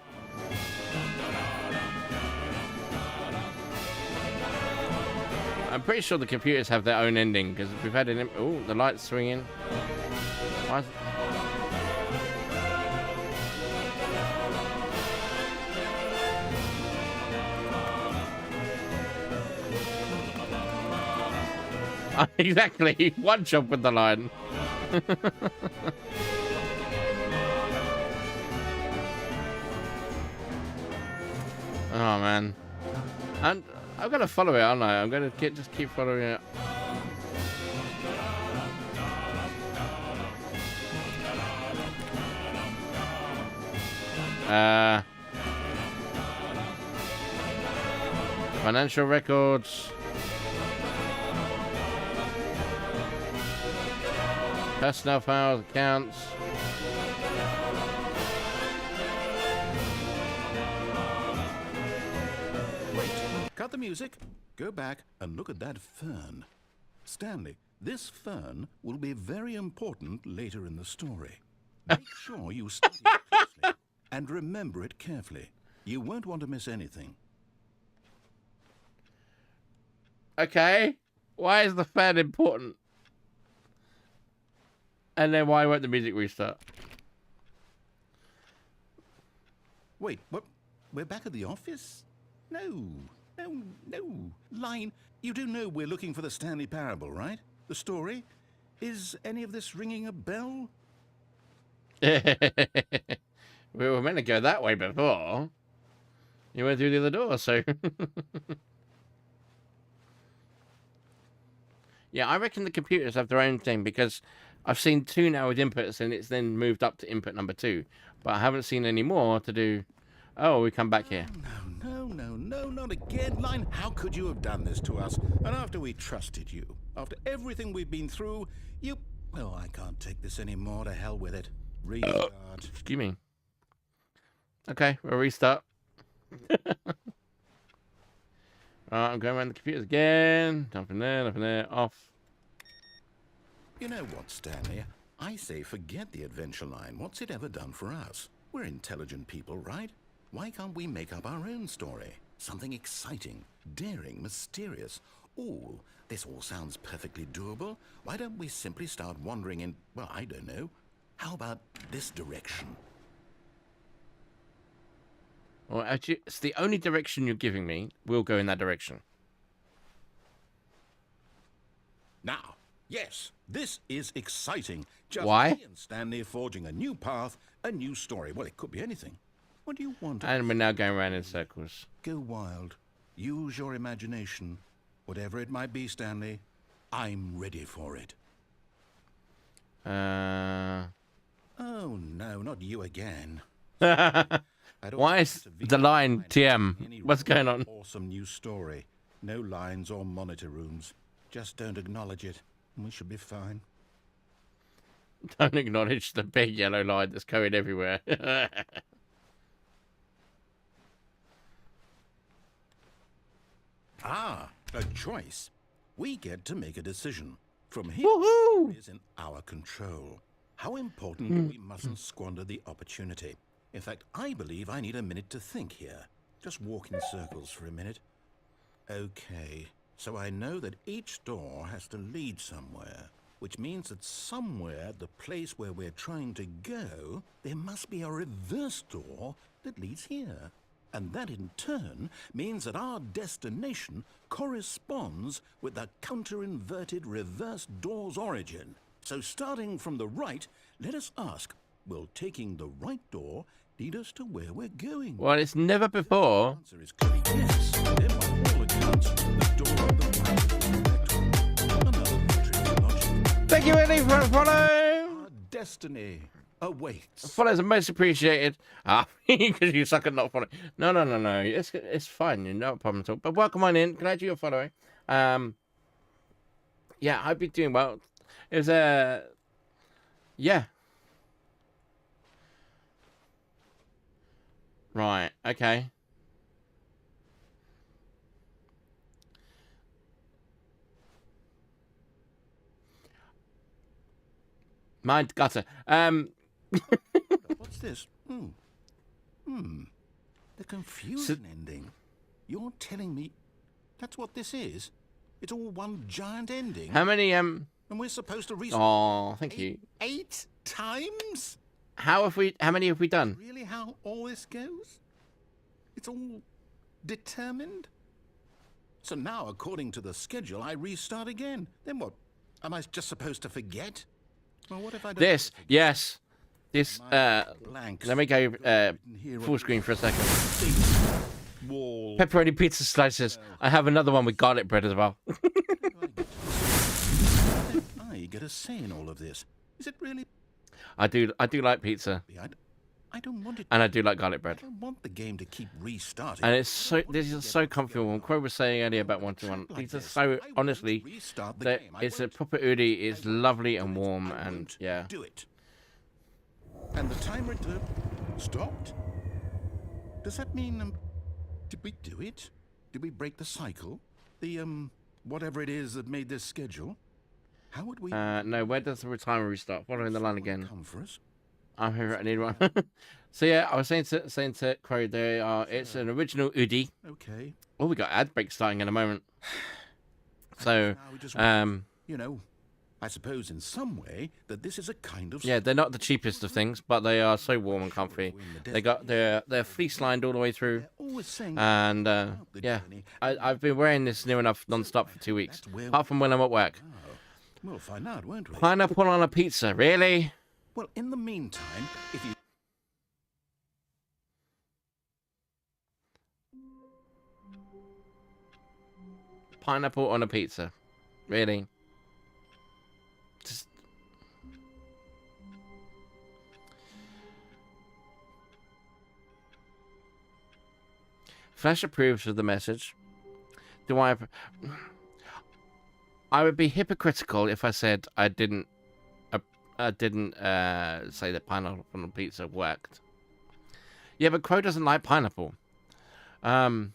I'm pretty sure the computers have their own ending because we've had an. Oh, the light's swinging. Why is exactly. One jump with the line. Oh man, and I've got to follow it, aren't I? I'm gonna just keep following it. Financial records, personnel files, accounts. Cut the music, go back and look at that fern. Stanley, this fern will be very important later in the story. Make sure you study it closely and remember it carefully. You won't want to miss anything. Okay, why is the fern important? And then why won't the music restart? Wait, what? We're back at the office? No. No. Line, you do know we're looking for the Stanley Parable, right? The story? Is any of this ringing a bell? We were meant to go that way before. You went through the other door, so... Yeah, I reckon the computers have their own thing because I've seen 2 now with inputs and it's then moved up to input number 2. But I haven't seen any more to do... Oh, we come back here. No, not again. Line, how could you have done this to us? And after we trusted you, after everything we've been through, you... Well, I can't take this anymore. To hell with it. Restart. Excuse me. Okay, we'll restart. Alright, I'm going around the computers again. Nothing there, off. You know what, Stanley? I say forget the adventure line. What's it ever done for us? We're intelligent people, right? Why can't we make up our own story? Something exciting, daring, mysterious. Ooh, this all sounds perfectly doable. Why don't we simply start wandering in, well, I don't know. How about this direction? Well, actually, it's the only direction you're giving me. We'll go in that direction. Now, yes, this is exciting. Just Why? me and Stanley forging a new path, a new story. Well, it could be anything. What do you want? And we're now going around in circles. Go wild. Use your imagination. Whatever it might be, Stanley, I'm ready for it. Oh, no, not you again. Why is the line TM? What's going on? Awesome new story. No lines or monitor rooms. Just don't acknowledge it, and we should be fine. Don't acknowledge the big yellow line that's going everywhere. Ah, a choice. We get to make a decision. From here, it is in our control. How important we mustn't squander the opportunity. In fact, I believe I need a minute to think here. Just walk in circles for a minute. Okay, so I know that each door has to lead somewhere, which means that somewhere at the place where we're trying to go, there must be a reverse door that leads here. And that in turn means that our destination corresponds with the counter-inverted reverse door's origin. So starting from the right, let us ask, will taking the right door lead us to where we're going? Well, it's never before. The answer is clearly yes. Then by all accounts, the door on the right is the correct one. Another tricky logic. Thank you, Eddie, for follow. Our destiny awaits. Follows are most appreciated. Because you suck at not following. No. It's fine. No problem at all. But welcome on in. Glad you're following. Yeah, I've been doing well. It was yeah. Right. Okay. Mind gutter. What's this? The confusion ending. You're telling me that's what this is? It's all one giant ending? How many And we're supposed to Oh, thank you. 8 times? How many have we done? Really how all this goes? It's all determined? So now, according to the schedule, I restart again. Then what? Am I just supposed to forget? Well, what if I don't? This, yes. This, let me go full screen for a second. Pepperoni pizza slices. I have another one with garlic bread as well. I get a say in all of this. Is it really? I do like pizza. I don't want it. And I do like garlic bread. I don't want the game to keep restarting. And it's so, this is so comfortable. And Crow was saying earlier about 1-to-1. These are so, honestly, it's a proper Udi. It's lovely and warm, and yeah. Do it. And the timer stopped? Does that mean, did we do it? Did we break the cycle? The, whatever it is that made this schedule? How would we... No, where does the timer restart? Following the line again. Come for us? I'm here. I need one. So yeah, I was saying to Crow, it's an original Udi. Okay. Oh, we got ad break starting in a moment. So, you know, I suppose in some way that this is a kind of... Yeah, they're not the cheapest of things, but they are so warm and comfy. They're fleece lined all the way through. And yeah, I've been wearing this near enough non-stop for 2 weeks, apart from when I'm at work. We'll find out, won't we? Pineapple on a pizza, really? Well, in the meantime, if you... Pineapple on a pizza. Really? Just... Flash approves of the message. Do I would be hypocritical if I said I didn't say that pineapple on a pizza worked. Yeah, but Crow doesn't like pineapple. Pineapple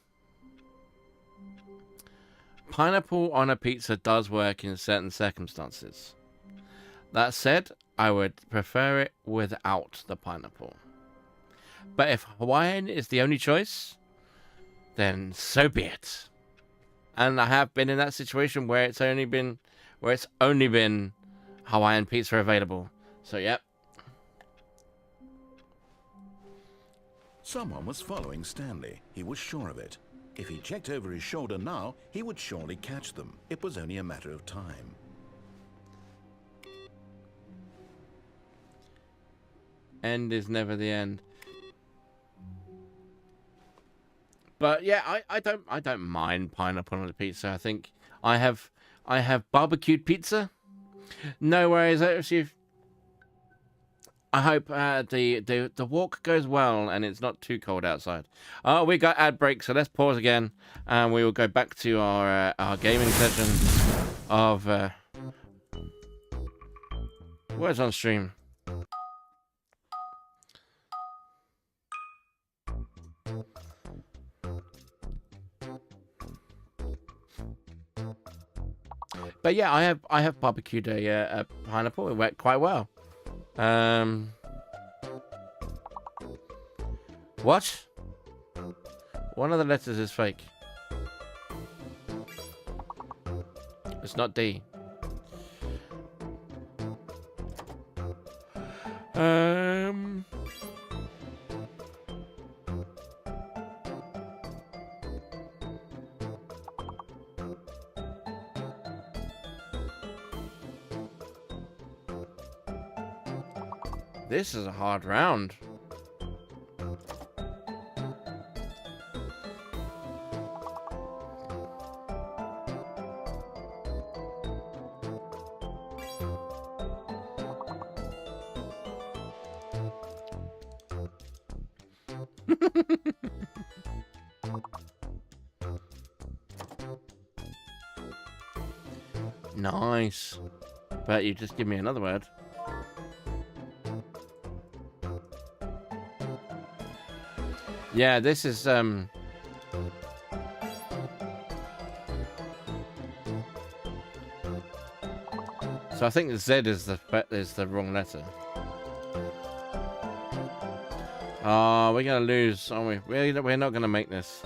on a pizza does work in certain circumstances. That said, I would prefer it without the pineapple. But if Hawaiian is the only choice, then so be it. And I have been in that situation where it's only been Hawaiian pizza available. So, yep. Someone was following Stanley. He was sure of it. If he checked over his shoulder now, he would surely catch them. It was only a matter of time. End is never the end. But yeah, I don't mind pineapple on a pizza. I think I have barbecued pizza. No worries. I hope the walk goes well and it's not too cold outside. Oh, we got ad break, so let's pause again, and we will go back to our gaming session of what's on stream. But yeah, I have barbecued a pineapple. It went quite well. What? One of the letters is fake. It's not D. This is a hard round. Nice. But you just give me another word. Yeah, this is So I think the Z is the wrong letter. Oh, we're gonna lose, aren't we? We're not gonna make this.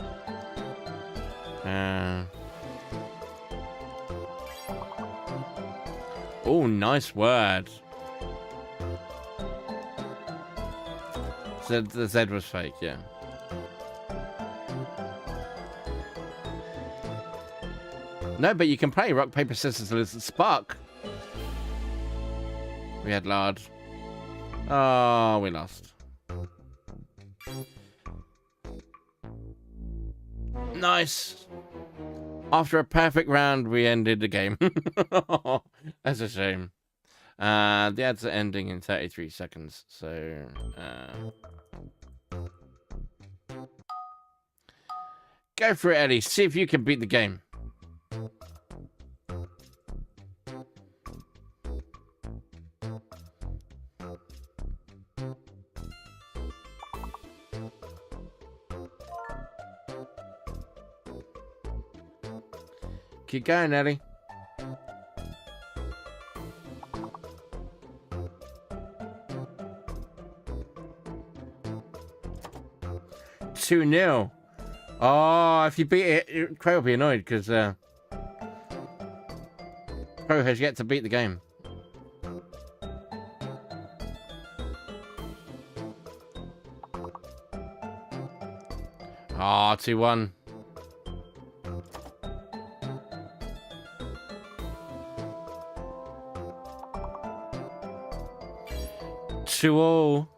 Oh, nice word. So the Z was fake, yeah. No, but you can play rock, paper, scissors, spark. We had lard. Oh, we lost. Nice. After a perfect round, we ended the game. That's a shame. The ads are ending in 33 seconds, so... Go for it, Eddie. See if you can beat the game. Keep going, Eddie. Two 0. Oh, if you beat it, Crow will be annoyed because Crow has yet to beat the game. Ah, 2-1. Two all.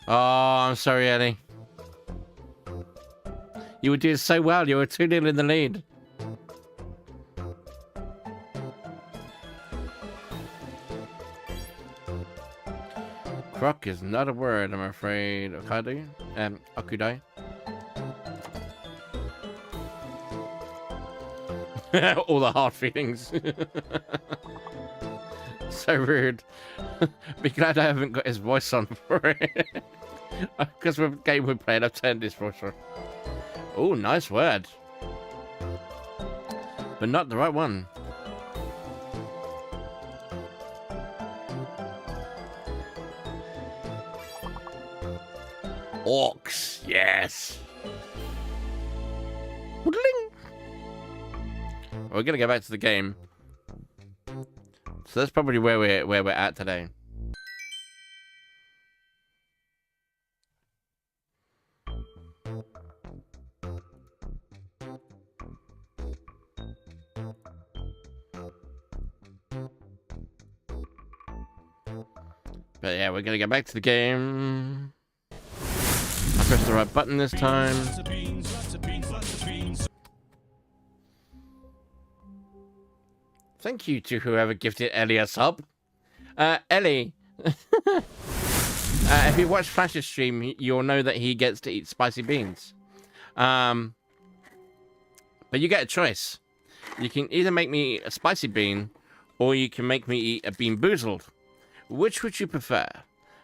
Oh, I'm sorry, Eddie. You were doing so well. You were 2-0 in the lead. Croc is not a word, I'm afraid. Okudai? Okudai? All the hard feelings. So rude. Be glad I haven't got his voice on for it. Because the game we played, I've turned his voice on. Oh, nice word. But not the right one. Orcs, yes. We're gonna go back to the game. So that's probably where we're at today. But yeah, we're gonna go back to the game. I pressed the right button this time. Thank you to whoever gifted Ellie a sub. Ellie, if you watch Flash's stream, you'll know that he gets to eat spicy beans. But you get a choice. You can either make me eat a spicy bean, or you can make me eat a bean boozled. Which would you prefer?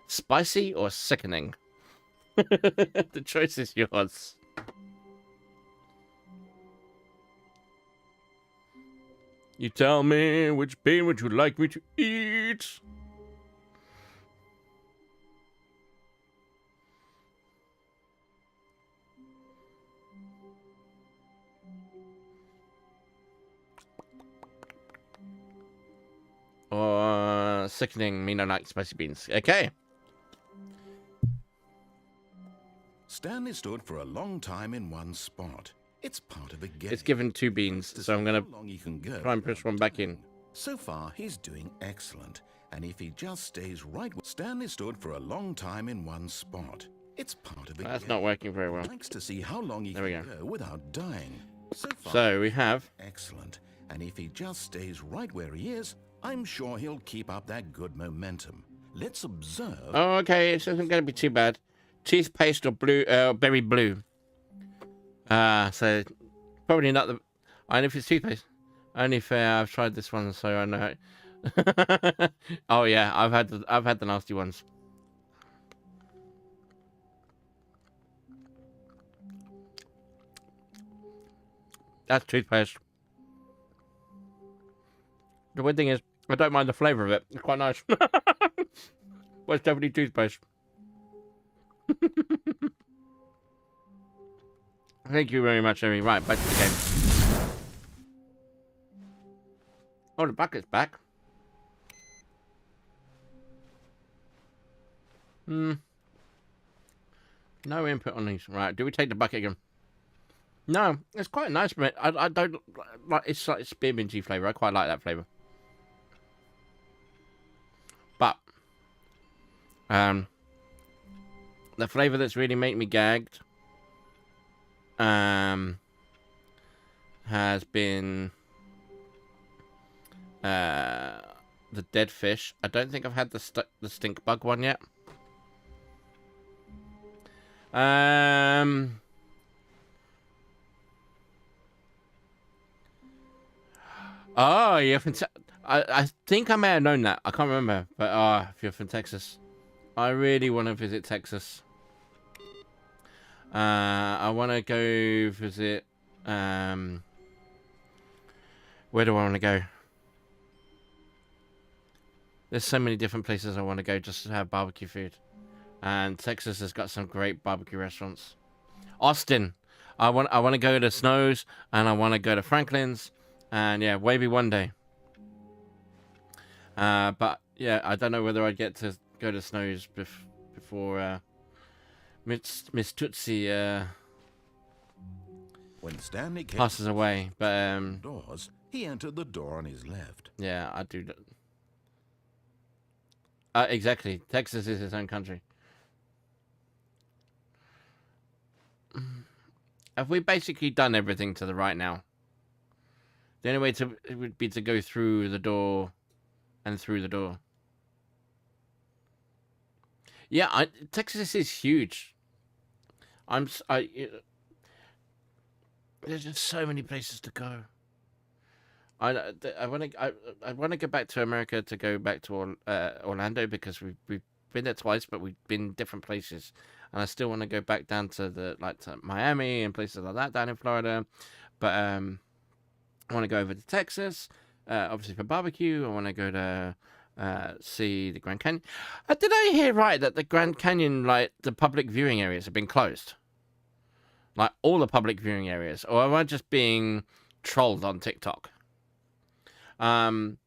Spicy or sickening? The choice is yours. You tell me, which bean would you like me to eat? Or sickening, mean I like spicy beans. Okay. Stanley stood for a long time in one spot. It's part of a game. It's given 2 beans, so I'm going to try and push one back in. So far, he's doing excellent. And if he just stays right... Stanley stood for a long time in one spot. It's part of a game. That's not working very well. He likes to see how long he can go without dying. So far, so we have... excellent. And if he just stays right where he is, I'm sure he'll keep up that good momentum. Let's observe... Oh, okay. It isn't going to be too bad. Toothpaste or blue, berry blue. So probably not the. Only if it's toothpaste. Only if I've tried this one, so I know. Oh yeah, I've had the nasty ones. That's toothpaste. The weird thing is, I don't mind the flavour of it. It's quite nice. But it's definitely toothpaste. Thank you very much, Amy. Right, back to the game. Oh, the bucket's back. No input on these. Right, do we take the bucket again? No, it's quite nice, but I don't like it's like spearminty flavour. I quite like that flavour. But the flavour that's really made me gagged has been the dead fish. I don't think I've had the stink bug one yet. Oh, you're from I think I may have known that. I can't remember. But if you're from Texas, I really want to visit Texas. I want to go visit. Where do I want to go? There's so many different places I want to go just to have barbecue food. And Texas has got some great barbecue restaurants. Austin. I want to go to Snow's, and I want to go to Franklin's. And yeah, maybe one day. But yeah, I don't know whether I'd get to go to Snow's before Miss Tootsie when Stanley passes away. But doors, he entered the door on his left. Yeah, I do. Exactly. Texas is its own country. Have we basically done everything to the right now? The only way it would be to go through the door and through the door. Yeah, Texas is huge. There's just so many places to go. I want to go back to America to go back to Orlando because we've been there twice, but we've been different places, and I still want to go back down to to Miami and places like that down in Florida, but I want to go over to Texas, obviously for barbecue. I want to go to see the Grand Canyon. Did I hear right that the Grand Canyon, the public viewing areas, have been closed? Like all the public viewing areas, or am I just being trolled on TikTok? And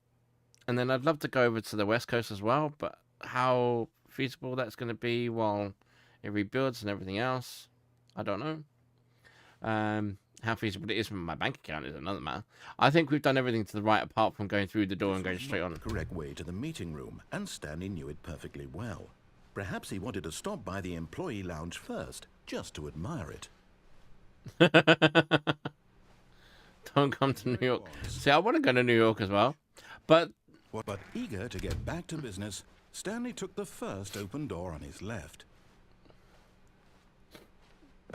then I'd love to go over to the West Coast as well, but how feasible that's going to be while it rebuilds and everything else, I don't know. How feasible it is from my bank account is another matter. I think we've done everything to the right, apart from going through the door and going straight on. The correct way to the meeting room, and Stanley knew it perfectly well. Perhaps he wanted to stop by the employee lounge first, just to admire it. Don't come to New York. See, I want to go to New York as well, but eager to get back to business, Stanley took the first open door on his left.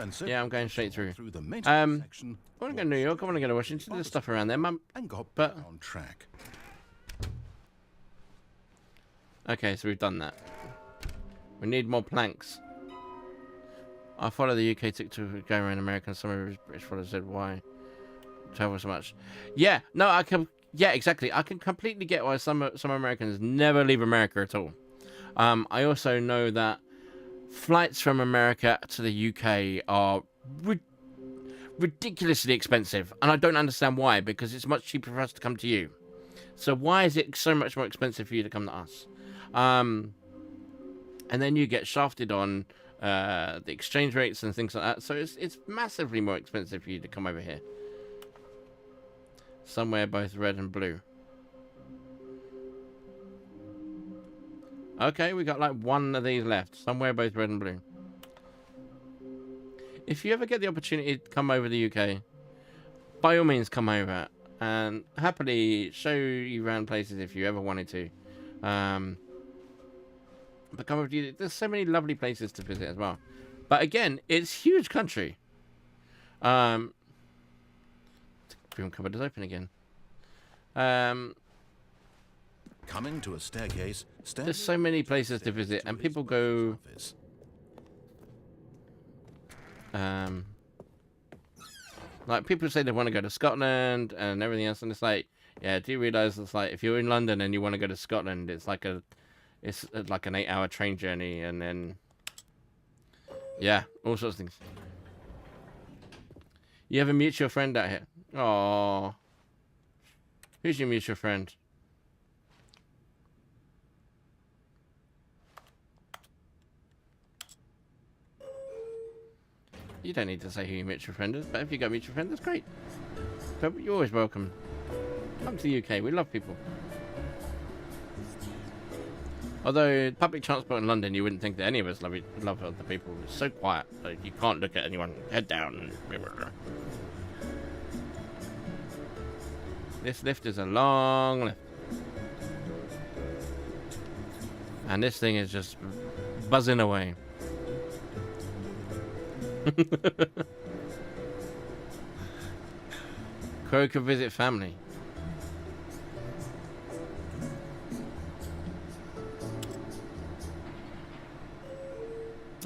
And so yeah, I'm going straight through. The maintenance section, I want to go to New York. I want to go to Washington. There's stuff around there, Mum. And got but on track. Okay, so we've done that. We need more planks. I follow the UK TikTok going around America, and some of his British followers said, "Why travel so much?" Yeah, no, I can. Yeah, exactly. I can completely get why some Americans never leave America at all. I also know that flights from America to the UK are ridiculously expensive, and I don't understand why, because it's much cheaper for us to come to you. So why is it so much more expensive for you to come to us? And then you get shafted on the exchange rates and things like that. So it's massively more expensive for you to come over here. Somewhere both red and blue. Okay, we got like one of these left. Somewhere both red and blue. If you ever get the opportunity to come over the UK, by all means come over and happily show you around places if you ever wanted to. But come over to you. There's so many lovely places to visit as well. But again, it's a huge country. Room cupboard is open again. Coming to a staircase, there's so many places to visit, and people go. Like people say they want to go to Scotland and everything else, and it's like, yeah, do you realise it's like if you're in London and you want to go to Scotland, it's like an 8-hour train journey, and then yeah, all sorts of things. You have a mutual friend out here. Oh, who's your mutual friend? You don't need to say who your mutual friend is, but if you got a mutual friend, that's great. But you're always welcome. Come to the UK. We love people. Although public transport in London, you wouldn't think that any of us love other people. It's so quiet. Like, you can't look at anyone. Head down. This lift is a long lift. And this thing is just buzzing away. Crow could visit family.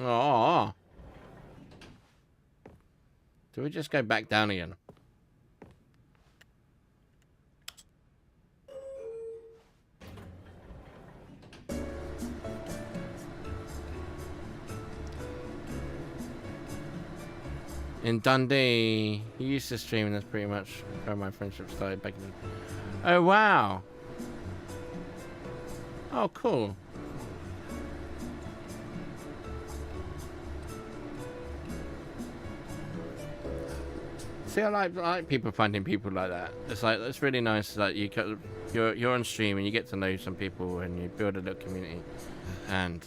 Oh, do we just go back down again? In Dundee, he used to stream, and that's pretty much where my friendship started back in. Oh wow! Oh cool. See, I like people finding people like that. It's like it's really nice. Like you're on stream and you get to know some people and you build a little community, and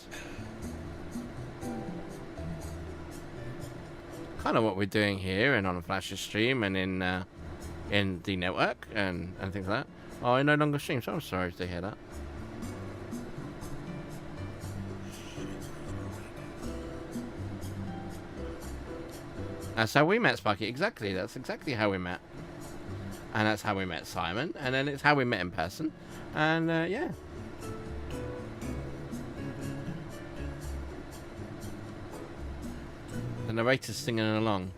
kind of what we're doing here and on Flash's stream and in the network and things like that. Oh, I no longer stream, so I'm sorry to hear that. That's how we met, Sparky. Exactly. That's exactly how we met. And that's how we met Simon. And then it's how we met in person. And, yeah. The narrator's singing along.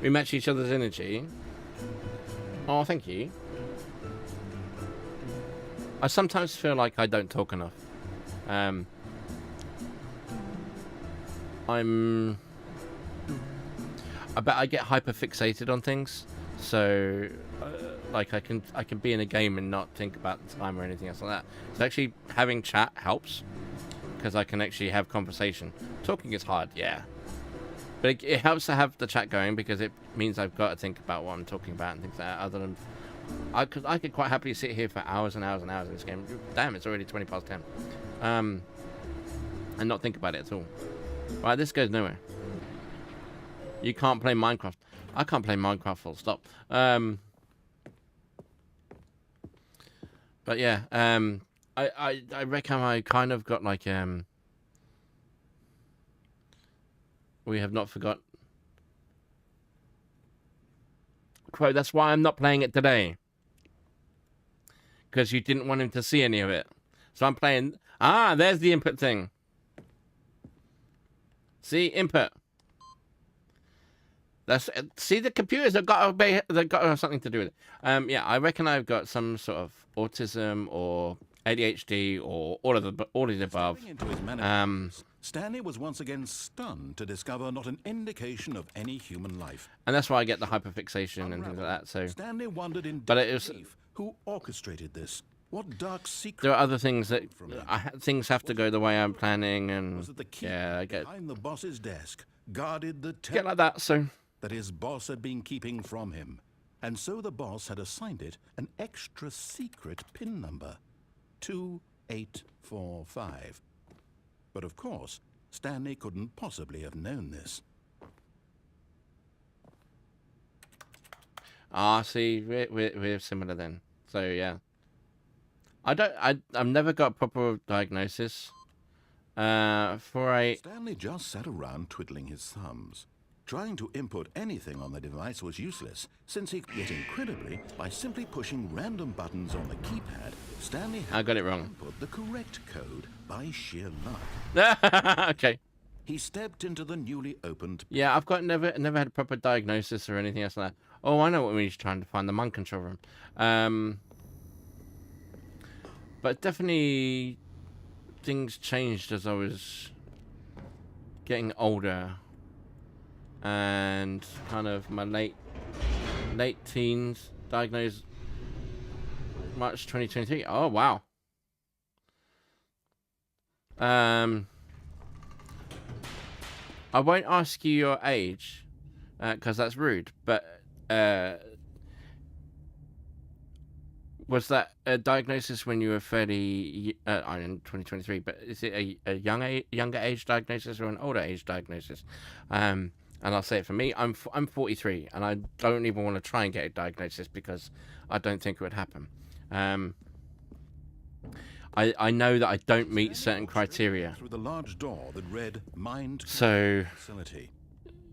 We match each other's energy. Oh, thank you. I sometimes feel like I don't talk enough. I bet I get hyper fixated on things. So, like I can be in a game and not think about the time or anything else like that. So actually having chat helps because I can actually have conversation. Talking is hard, yeah, but it helps to have the chat going because it means I've got to think about what I'm talking about and things like that. Other than I could quite happily sit here for hours and hours and hours in this game. Damn, it's already 20 past 10. And not think about it at all. Right, this goes nowhere. You can't play Minecraft. I can't play Minecraft full stop. But yeah, I reckon I kind of got like we have not forgot. Quote, that's why I'm not playing it today. Because you didn't want him to see any of it. So I'm playing. Ah, there's the input thing. See, input. That's see the computers have got to have something to do with it. Yeah, I reckon I've got some sort of autism or ADHD or all of the above. Stanley was once again stunned to discover not an indication of any human life. And that's why I get the hyperfixation and things like that. So Stanley wondered in disbelief who orchestrated this. What dark secret? There are other things that things have to go the way I'm planning, and Was it the key yeah, I get behind the boss's desk guarded the get like that. So that his boss had been keeping from him, and so the boss had assigned it an extra secret PIN number, 2845. But of course, Stanley couldn't possibly have known this. ah, see, we're similar then. So yeah, I've never got proper diagnosis. Stanley just sat around twiddling his thumbs. Trying to input anything on the device was useless, since he, yet incredibly, by simply pushing random buttons on the keypad, Stanley had I got it wrong. input the correct code by sheer luck. Okay. He stepped into the newly opened. Yeah, I've got never had a proper diagnosis or anything else like that. Oh, I know what we're trying to find, the mind control room. But definitely things changed as I was getting older and kind of my late teens, diagnosed March 2023. Oh wow. I won't ask you your age because that's rude, but was that a diagnosis when you were fairly in 2023? But is it a younger age diagnosis or an older age diagnosis? And I'll say it for me. I'm 43, and I don't even want to try and get a diagnosis because I don't think it would happen. I know that I don't meet certain criteria. Through the large door that read "Mind So Facility."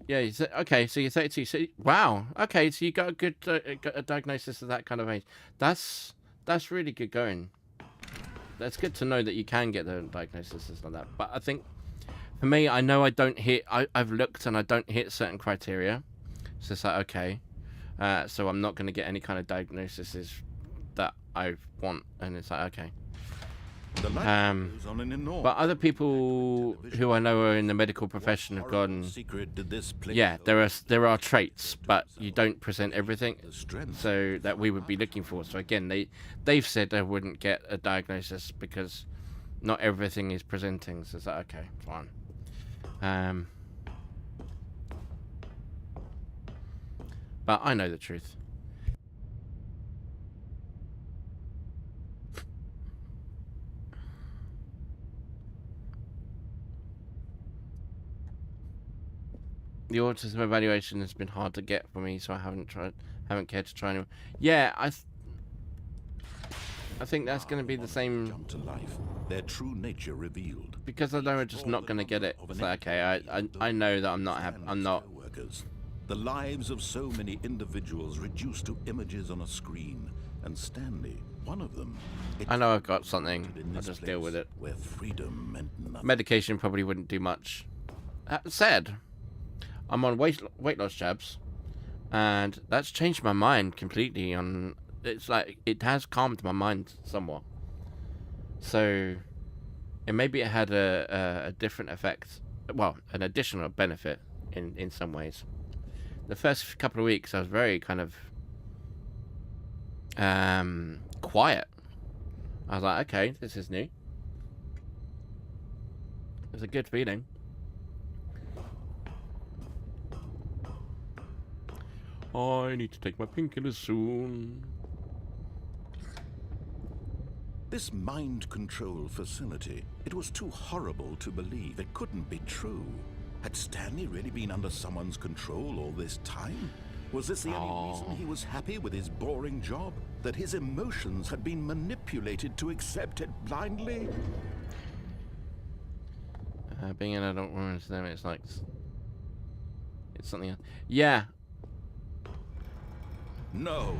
yeah, okay. So you're 32. So wow. Okay, so you got a good got a diagnosis of that kind of age. That's really good going. That's good to know that you can get the diagnosis like that. But I think for me, I know I don't hit. I've looked and I don't hit certain criteria. So it's like okay, so I'm not going to get any kind of diagnoses that I want, and it's like okay. But other people who I know are in the medical profession have gone, yeah, there are traits, but you don't present everything, so that we would be looking for. So again, they've said they wouldn't get a diagnosis because not everything is presenting. So it's like, okay, fine. But I know the truth. The autism evaluation has been hard to get for me, so I haven't cared to try anymore. Yeah, I think that's going to be the same. Jump to life, their true nature revealed. Because I know I'm just not going to get it. It's like, okay, I know that I'm not. The lives of so many individuals reduced to images on a screen, and Stanley, one of them. I know I've got something. I'll just deal with it. Where freedom meant nothing. Medication probably wouldn't do much. That said, I'm on weight loss jabs, and that's changed my mind completely. It's like it has calmed my mind somewhat. So, maybe it had a different effect. Well, an additional benefit in some ways. the first couple of weeks I was very kind of quiet. I was like, okay, this is new. It was a good feeling. I need to take my painkillers soon. This mind control facility, it was too horrible to believe. It couldn't be true. Had Stanley really been under someone's control all this time? Was this the only reason he was happy with his boring job? That his emotions had been manipulated to accept it blindly? Being an adult woman to them, it's like... It's something else. Yeah. No.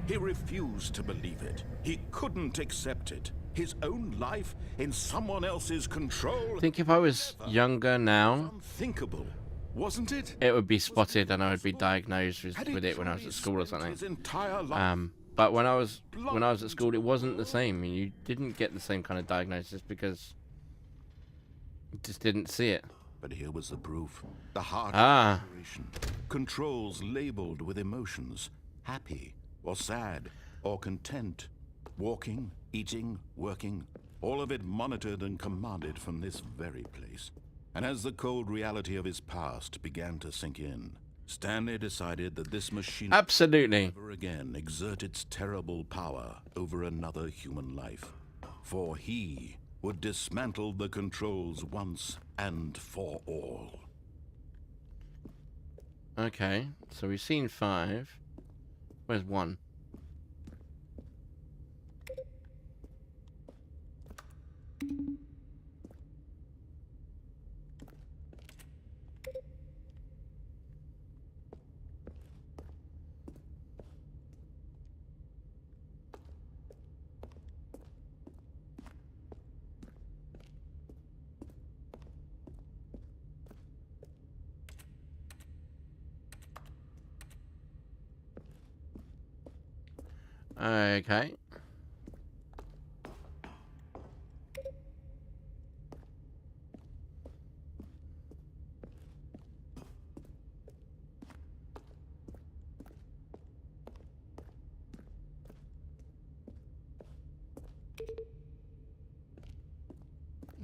He refused to believe it. He couldn't accept it. His own life in someone else's control. I think if I was younger now... Unthinkable, wasn't it? It would be spotted and I would be diagnosed with it when I was at school or something. But when I was at school, it wasn't the same. You didn't get the same kind of diagnosis because you just didn't see it. But here was the proof. The heart operation. Controls labeled with emotions. Happy or sad or content. Walking, eating, working. All of it monitored and commanded from this very place. And as the cold reality of his past began to sink in, Stanley decided that this machine absolutely would never again exert its terrible power over another human life. For he would dismantle the controls once and for all. Okay, so we've seen 5. Where's 1? Okay.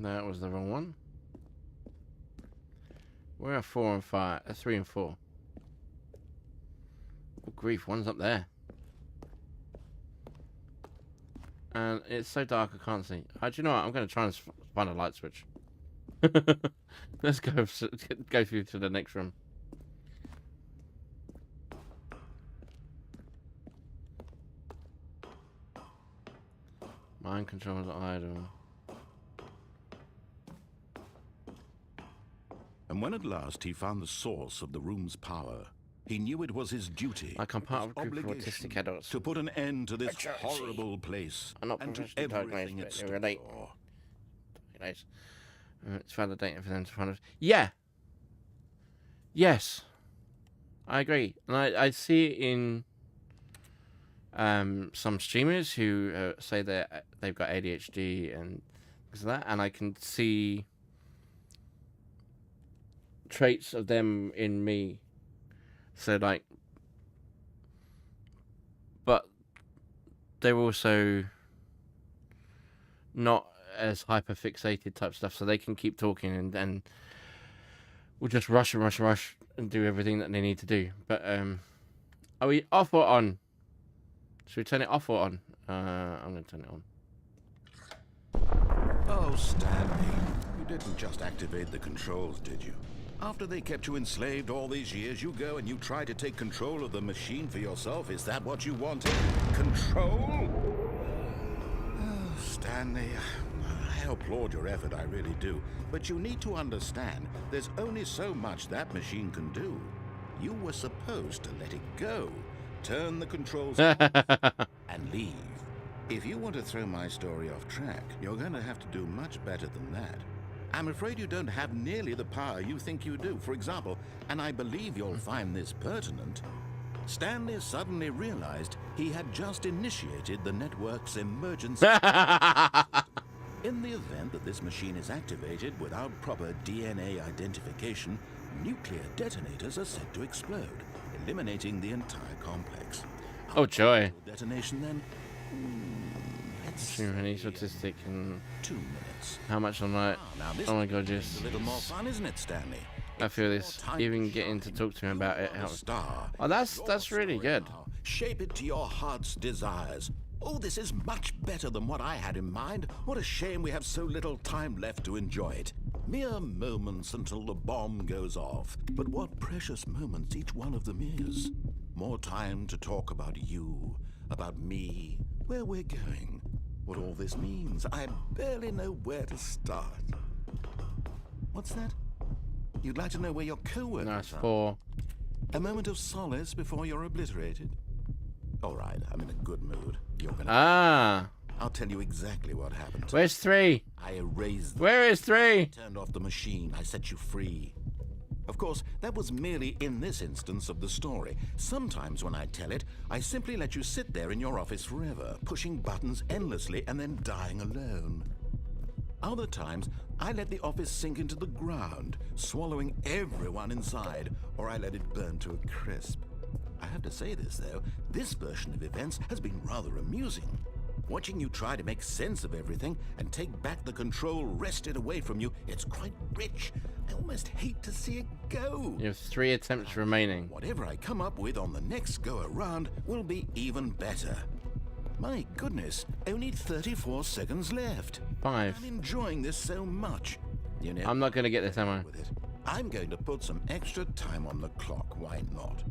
That was the wrong one. Where are 4 and 5? 3 and 4. Oh, grief, one's up there. And it's so dark I can't see. Do you know what? I'm going to try and find a light switch. Let's go through to the next room. Mind controls idle. And when at last he found the source of the room's power, he knew it was his duty, like I'm part of a group of autistic adults, to put an end to this horrible place I'm not and to everything it stood for. It's validating for them to find us. Yeah. Yes. I agree, and I see it in some streamers who say that they've got ADHD and things like that, and I can see traits of them in me. So like, but they're also not as hyper fixated type stuff, so they can keep talking and we'll just rush and do everything that they need to do. But are we off or on? Should we turn it off or on? I'm going to turn it on. Oh, Stanley, you didn't just activate the controls, did you? After they kept you enslaved all these years, you go and you try to take control of the machine for yourself. Is that what you wanted? Control? Oh, Stanley, I applaud your effort, I really do. But you need to understand, there's only so much that machine can do. You were supposed to let it go. Turn the controls off and leave. If you want to throw my story off track, you're going to have to do much better than that. I'm afraid you don't have nearly the power you think you do. For example, and I believe you'll find this pertinent, Stanley suddenly realized he had just initiated the network's emergency. In the event that this machine is activated without proper DNA identification, nuclear detonators are said to explode. eliminating the entire complex. Oh, joy. Detonation then? Let's see. Any statistic and 2 minutes. how much I'm like, Now this oh my god, is yes. a little more fun, isn't it, Stanley? I feel this, even getting to talk to him about it. Star. Oh, that's really good. Shape it to your heart's desires. Oh, this is much better than what I had in mind. What a shame we have so little time left to enjoy it. Mere moments until the bomb goes off. But what precious moments each one of them is. More time to talk about you, about me, where we're going, what all this means. I barely know where to start. What's that? You'd like to know where your co-workers Nice are? 4. A moment of solace before you're obliterated? All right, I'm in a good mood. You're gonna... Ah. I'll tell you exactly what happened. Where's 3? I erased them. Where is 3? I turned off the machine. I set you free. Of course, that was merely in this instance of the story. Sometimes when I tell it, I simply let you sit there in your office forever, pushing buttons endlessly and then dying alone. Other times, I let the office sink into the ground, swallowing everyone inside, or I let it burn to a crisp. I have to say this, though, this version of events has been rather amusing. Watching you try to make sense of everything and take back the control wrested away from you, it's quite rich. I almost hate to see it go. You have 3 attempts remaining. Whatever I come up with on the next go-around will be even better. My goodness, only 34 seconds left. 5. I'm enjoying this so much. You know, I'm not going to get this, am I? with it. I'm going to put some extra time on the clock. Why not?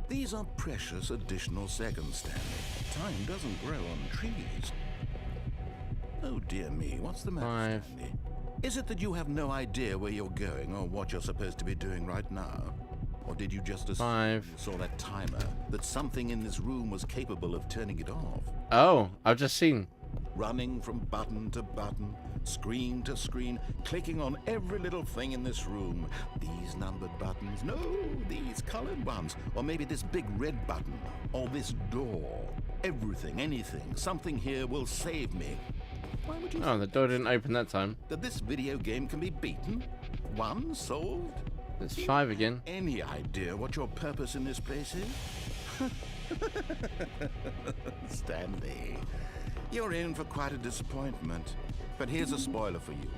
These are precious additional seconds, Stanley. Time doesn't grow on trees. Oh dear me, what's the matter, 5. Stanley? Is it that you have no idea where you're going or what you're supposed to be doing right now? Or did you just assume 5. you saw that timer, that something in this room was capable of turning it off? Oh, I've just seen. Running from button to button, screen to screen, clicking on every little thing in this room. These numbered buttons, no, these colored ones. Or maybe this big red button, or this door. Everything, anything, something here will save me. Why would you Oh, the door didn't open that time. that this video game can be beaten? Won? Solved? It's 5 again. Any idea what your purpose in this place is? Stanley, you're in for quite a disappointment. But here's a spoiler for you.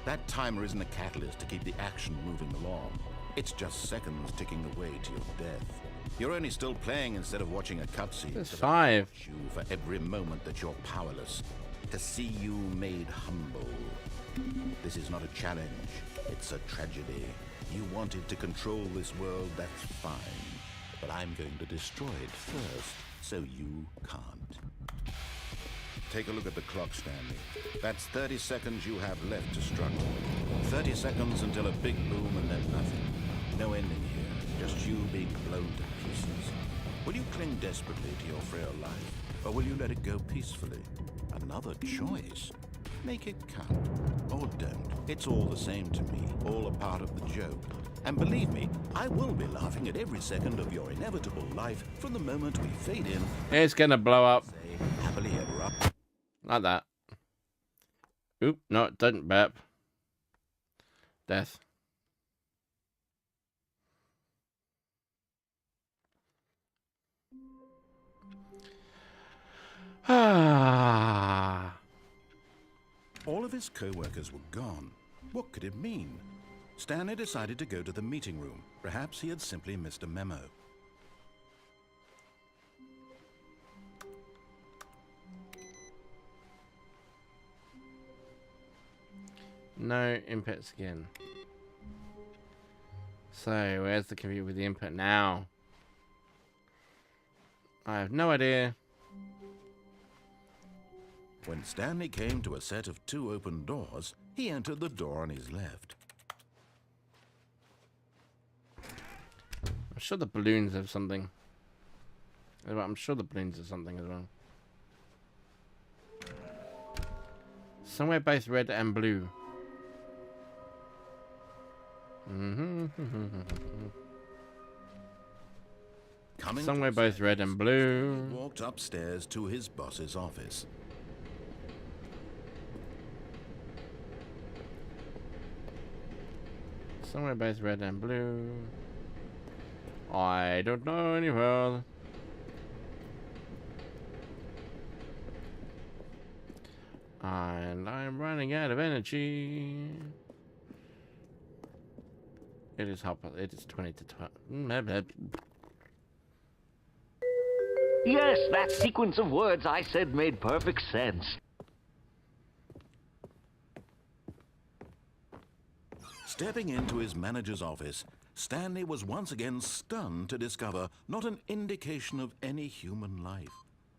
That timer isn't a catalyst to keep the action moving along. It's just seconds ticking away to your death. You're only still playing instead of watching a cutscene. It's 5. You for every moment that you're powerless. To see you made humble. This is not a challenge. It's a tragedy. You wanted to control this world, that's fine. But I'm going to destroy it first, so you can't. Take a look at the clock, Stanley. That's 30 seconds you have left to struggle. 30 seconds until a big boom and then nothing. No ending here, just you being blown to pieces. Will you cling desperately to your frail life, or will you let it go peacefully? Another choice. Make it count. Or don't. It's all the same to me, all a part of the joke. And believe me, I will be laughing at every second of your inevitable life from the moment we fade in. It's going to blow up. Say, happily ever after. Like that. Oop, no, it didn't burp. Death. Ah. All of his co-workers were gone. What could it mean? Stanley decided to go to the meeting room. Perhaps he had simply missed a memo. No inputs again. So, where's the computer with the input now? I have no idea. When Stanley came to a set of 2 open doors, he entered the door on his left. I'm sure the balloons have something. I'm sure the balloons have something as well. Somewhere both red and blue. Somewhere both red and blue. He walked upstairs to his boss's office. Somewhere both red and blue. I don't know any further. And I'm running out of energy. It is half. It is 20 to 12. Yes, that sequence of words I said made perfect sense. Stepping into his manager's office, Stanley was once again stunned to discover not an indication of any human life.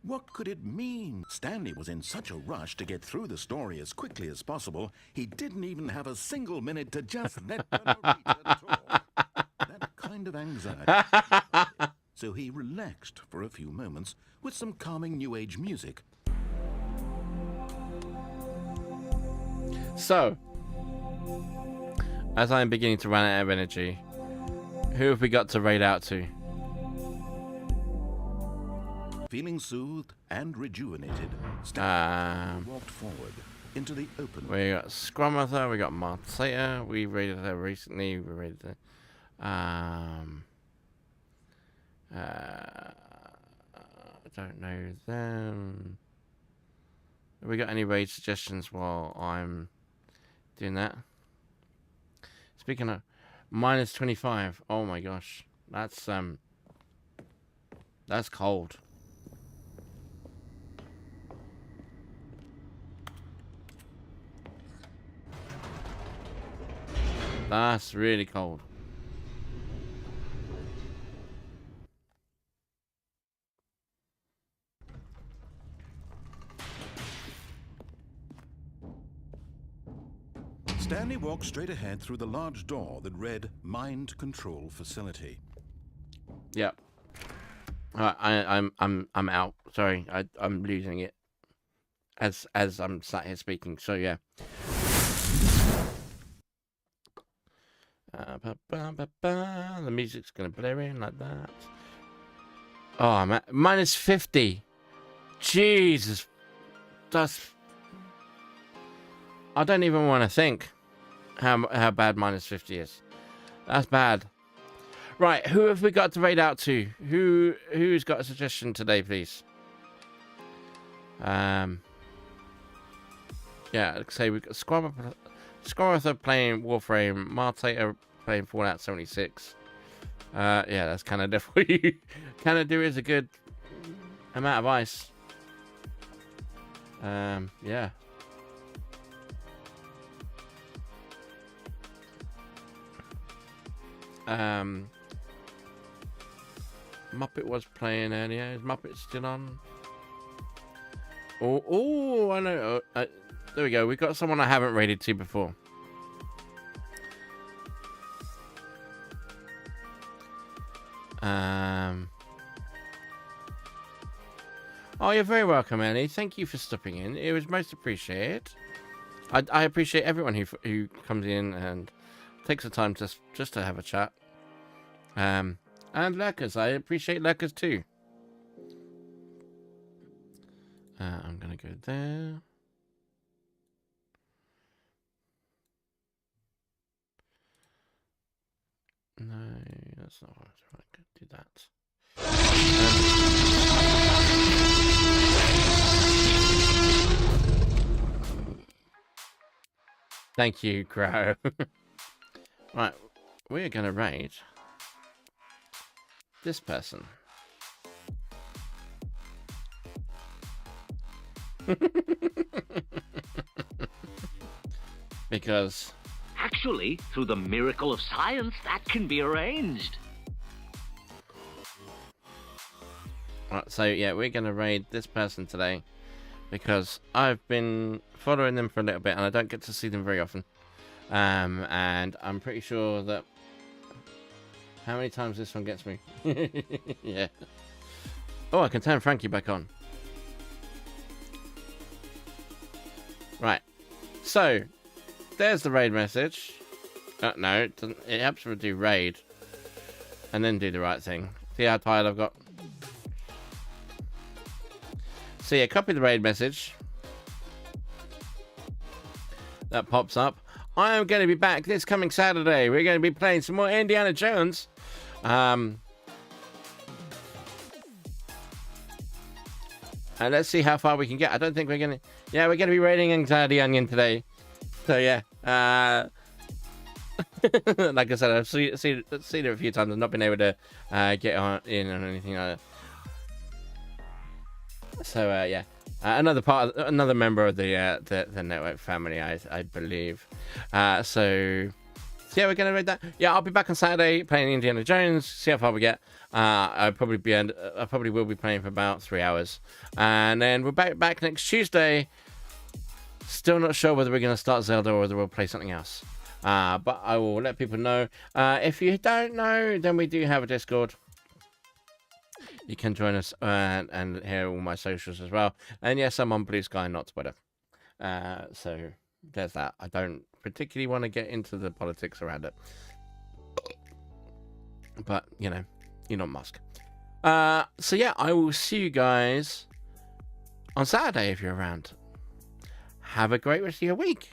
What could it mean? Stanley was in such a rush to get through the story as quickly as possible, he didn't even have a single minute to just let the narrator talk. That kind of anxiety. So he relaxed for a few moments with some calming New Age music. So, as I'm beginning to run out of energy, who have we got to raid out to? Feeling soothed and rejuvenated, Stanley walked forward into the open. We got Scrummather, we got Marteta, we raided her recently, we raided her. I don't know them. Have we got any raid suggestions while I'm doing that? Speaking of minus 25, oh my gosh, that's cold. That's really cold. Stanley walked straight ahead through the large door that read Mind Control Facility. Yep. I'm out. Sorry, I'm losing it as I'm sat here speaking. So yeah. The music's gonna blare in like that. Oh, I'm at minus 50. Jesus, that's. I don't even want to think how bad minus 50 is. That's bad. Right, who have we got to raid out to? Who's got a suggestion today, please? Yeah, like I say, we've got Scrummather playing Warframe, Marteta playing Fallout 76. Yeah, that's Canada for you. Canada is a good amount of ice. Yeah. Muppet was playing earlier. Is Muppet still on? Oh, I know. There we go. We've got someone I haven't raided to before. Oh, you're very welcome, Ellie. Thank you for stopping in. It was most appreciated. I appreciate everyone who comes in and takes the time just to have a chat. And lurkers, I appreciate lurkers too. I'm gonna go there. No, that's not what I could do that. Thank you, Crow. Right, we're gonna raid this person. Because actually, through the miracle of science, that can be arranged. Right, so yeah, we're gonna raid this person today because I've been following them for a little bit and I don't get to see them very often. And I'm pretty sure that how many times this one gets me. Yeah. Oh, I can turn Frankie back on. Right. So, there's the raid message. No, it doesn't. It helps me do raid. And then do the right thing. See how tired I've got? So yeah, copy the raid message. That pops up. I am going to be back this coming Saturday. We're going to be playing some more Indiana Jones. And let's see how far we can get. I don't think we're gonna. Yeah, we're gonna be raiding Anxiety Onion today. So yeah. Like I said, I've seen it a few times. I've not been able to get in on anything like that. So yeah. Another member of the network family, I believe. So yeah, we're gonna read that. Yeah, I'll be back on Saturday playing Indiana Jones. See how far we get. I probably will be playing for about 3 hours, and then we're back next Tuesday. Still not sure whether we're gonna start Zelda or whether we'll play something else. But I will let people know. If you don't know, then we do have a Discord. You can join us and hear all my socials as well. And yes, I'm on Blue Sky, not Twitter. So there's that. I don't particularly want to get into the politics around it. But, you know, Elon Musk. So yeah, I will see you guys on Saturday if you're around. Have a great rest of your week.